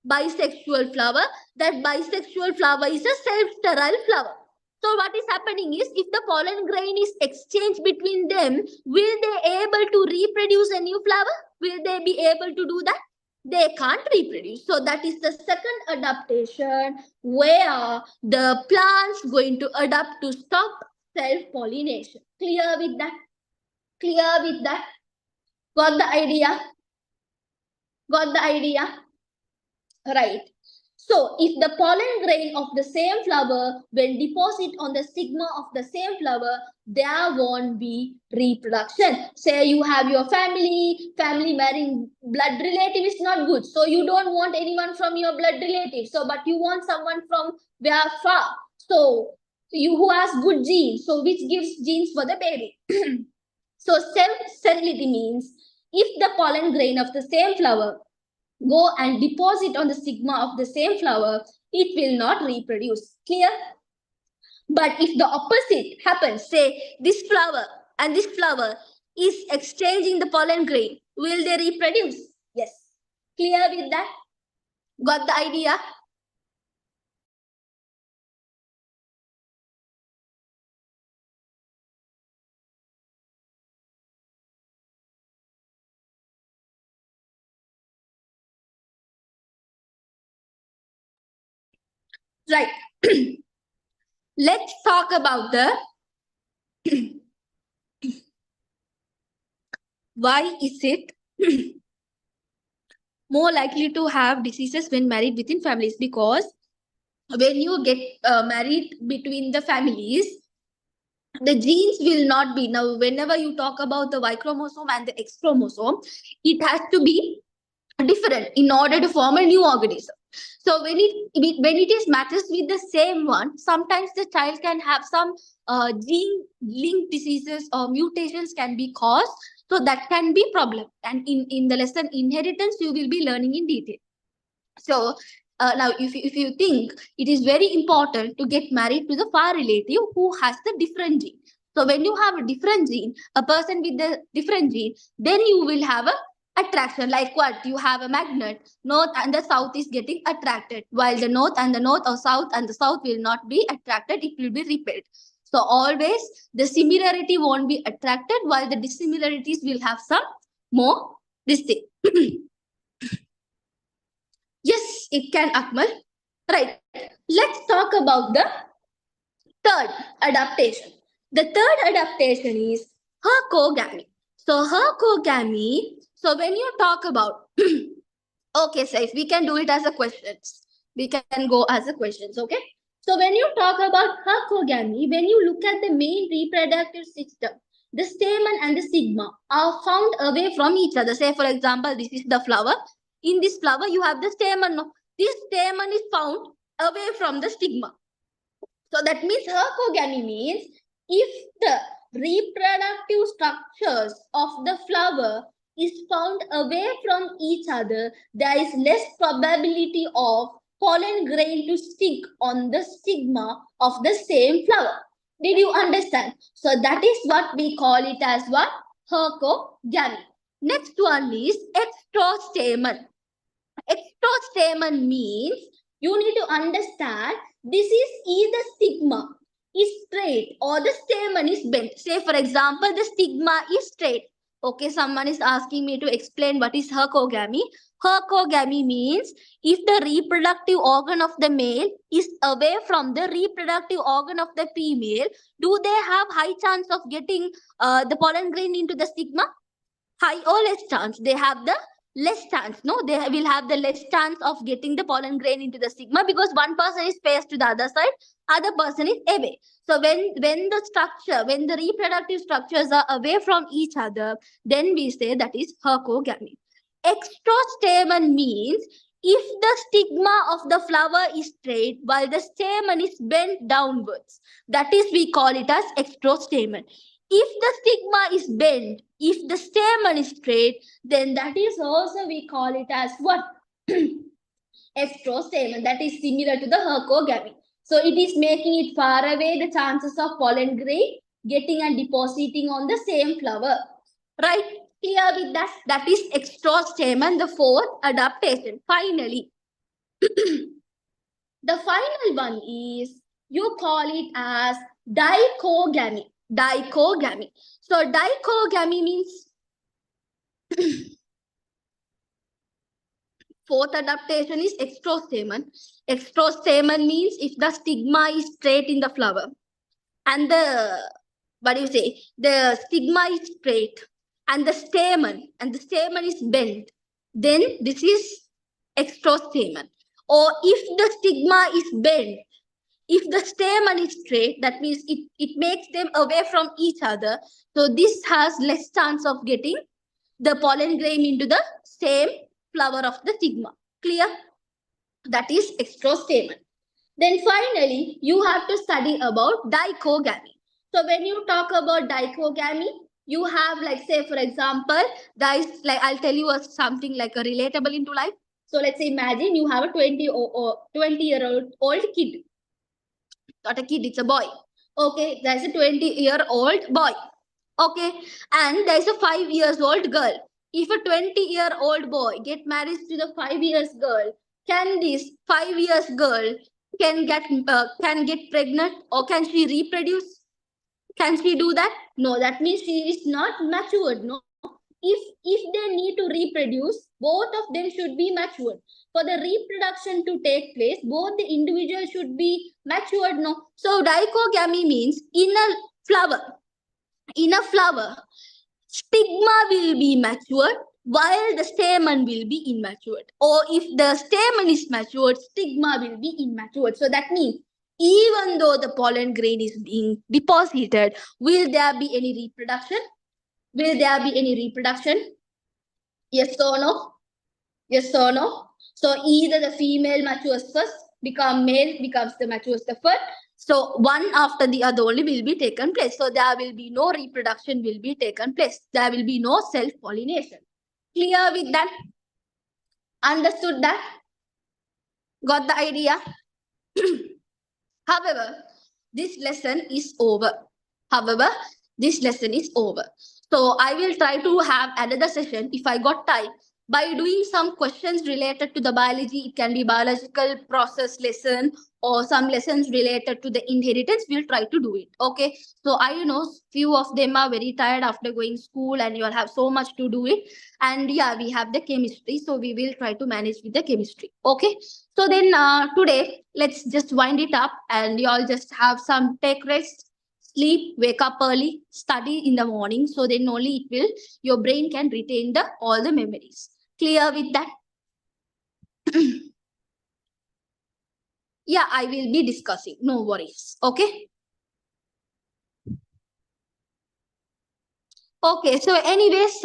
bisexual flower. That bisexual flower is a self sterile flower. So what is happening is, if the pollen grain is exchanged between them, will they able to reproduce a new flower? Will they be able to do that? They can't reproduce. So that is the second adaptation where the plants going to adapt to stop self-pollination. Clear with that? Clear with that? Got the idea? Got the idea? Right. So if the pollen grain of the same flower when deposit on the stigma of the same flower, there won't be reproduction. Say you have your family marrying blood relative is not good. So you don't want anyone from your blood relative. So but you want someone from where far. So you who has good genes. So which gives genes for the baby. So self-sterility means, if the pollen grain of the same flower go and deposit on the stigma of the same flower, it will not reproduce. Clear? But if the opposite happens, say this flower and this flower is exchanging the pollen grain, will they reproduce? Yes. Clear with that? Got the idea? Right. Let's talk about the why is it more likely to have diseases when married within families. Because when you get married between the families, the genes will not be. Now whenever you talk about the Y chromosome and the X chromosome, it has to be different in order to form a new organism. So when it is matches with the same one, sometimes the child can have some gene linked diseases or mutations can be caused. So that can be problem. And in the lesson inheritance, you will be learning in detail. So now if you think, it is very important to get married to the far relative who has the different gene. So when you have a different gene, a person with the different gene, then you will have a attraction. Like what? You have a magnet, north and the south is getting attracted, while the north or south and the south will not be attracted, it will be repelled. So always the similarity won't be attracted, while the dissimilarities will have some more this thing. Yes, it can, Akmal. Right. Let's talk about the third adaptation. The third adaptation is hercogamy. So hercogamy, so when you talk about, okay, Saif, we can do it as a questions. We can go as a questions, okay? So when you talk about hercogamy, when you look at the main reproductive system, the stamen and the stigma are found away from each other. Say, for example, this is the flower. In this flower, you have the stamen. No? This stamen is found away from the stigma. So that means hercogamy means, if the reproductive structures of the flower is found away from each other, there is less probability of pollen grain to stick on the stigma of the same flower. Did you understand? So that is what we call it as what? Hercogamy. Next one is extrostamen. Extrostamen means you need to understand this is either stigma is straight or the stamen is bent. Say for example, the stigma is straight. Okay, someone is asking me to explain what is hercogamy. Hercogamy means if the reproductive organ of the male is away from the reproductive organ of the female, do they have high chance of getting the pollen grain into the stigma? High or less chance? They have the less chance. No, they will have the less chance of getting the pollen grain into the stigma because one person is faced to the other side, other person is away. So when the reproductive structures are away from each other, then we say that is hercogamy. Extrostamen means if the stigma of the flower is straight while the stamen is bent downwards, that is we call it as extrostamen. If the stigma is bent, if the stamen is straight, then that is also we call it as what? Extrostamen. That is similar to the hercogamy. So it is making it far away the chances of pollen grain getting and depositing on the same flower. Right? Clear with that? That is extrostamen, the fourth adaptation. Finally, the final one is you call it as dichogamy. Dichogamy. So dichogamy means fourth adaptation is extrostamen. Extrostamen means if the stigma is straight in the flower and the stigma is straight and the stamen is bent, then this is extrostamen. Or if the stigma is bent, if the stamen is straight, that means it makes them away from each other. So this has less chance of getting the pollen grain into the same flower of the stigma. Clear? That is extrostamen. Then finally, you have to study about dichogamy. So when you talk about dichogamy, you have like say for example, guys, like I'll tell you something like a relatable into life. So let's say imagine you have a 20-year-old kid. Not a kid, it's a boy. Okay, there's a 20-year-old boy. Okay, and there's a 5 years old girl. If a 20-year-old boy get married to the 5 years girl, can this 5 years girl can get pregnant or can she reproduce? Can she do that? No, that means she is not matured. No, if they need to reproduce, both of them should be matured. For the reproduction to take place, both the individuals should be matured. No, so dichogamy means in a flower, stigma will be matured while the stamen will be immature. Or if the stamen is matured, stigma will be immature. So that means even though the pollen grain is being deposited, will there be any reproduction? Will there be any reproduction? Yes or no? Yes or no? So either the female matures first, become male, becomes the matures the first. So one after the other only will be taken place. So there will be no reproduction will be taken place. There will be no self-pollination. Clear with that? Understood that? Got the idea? However, this lesson is over. So I will try to have another session if I got time by doing some questions related to the biology. It can be biological process lesson or some lessons related to the inheritance. We'll try to do it. Okay. So I know few of them are very tired after going school and you'll have so much to do it. And yeah, we have the chemistry. So we will try to manage with the chemistry. Okay. So then today, let's just wind it up and you all just have some take rest, sleep, wake up early, study in the morning. So then only your brain can retain all the memories. Clear with that? Yeah, I will be discussing. No worries. Okay. Okay. So anyways,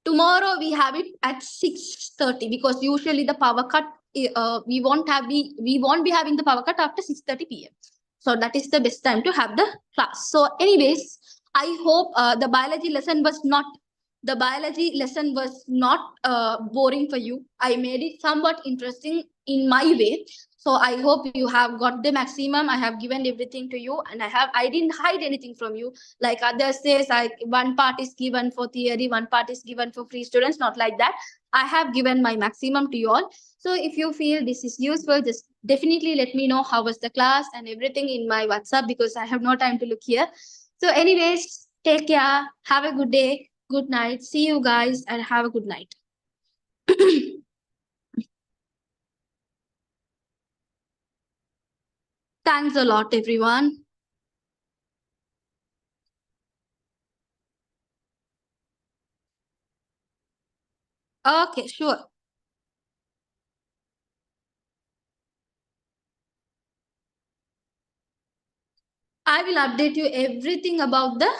tomorrow we have it at 6:30 because usually the power cut we won't be having the power cut after 6:30 p.m. So that is the best time to have the class. So anyways, I hope the biology lesson was not the biology lesson was not boring for you. I made it somewhat interesting in my way. So I hope you have got the maximum. I have given everything to you, and I didn't hide anything from you. Like others says, one part is given for theory, one part is given for free students. Not like that. I have given my maximum to you all. So if you feel this is useful, just definitely let me know how was the class and everything in my WhatsApp, because I have no time to look here. So anyways, take care. Have a good day. Good night. See you guys and have a good night. Thanks a lot, everyone. Okay, sure. I will update you everything about the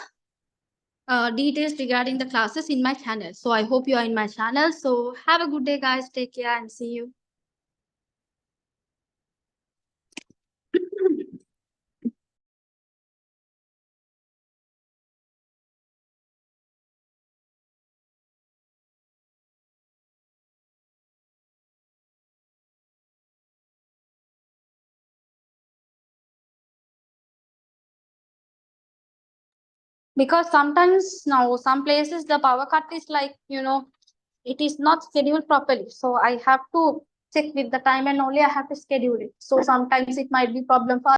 details regarding the classes in my channel. So I hope you are in my channel. So have a good day, guys. Take care and see you. Because sometimes now some places the power cut is like, it is not scheduled properly. So I have to check with the time and only I have to schedule it. So sometimes it might be problem for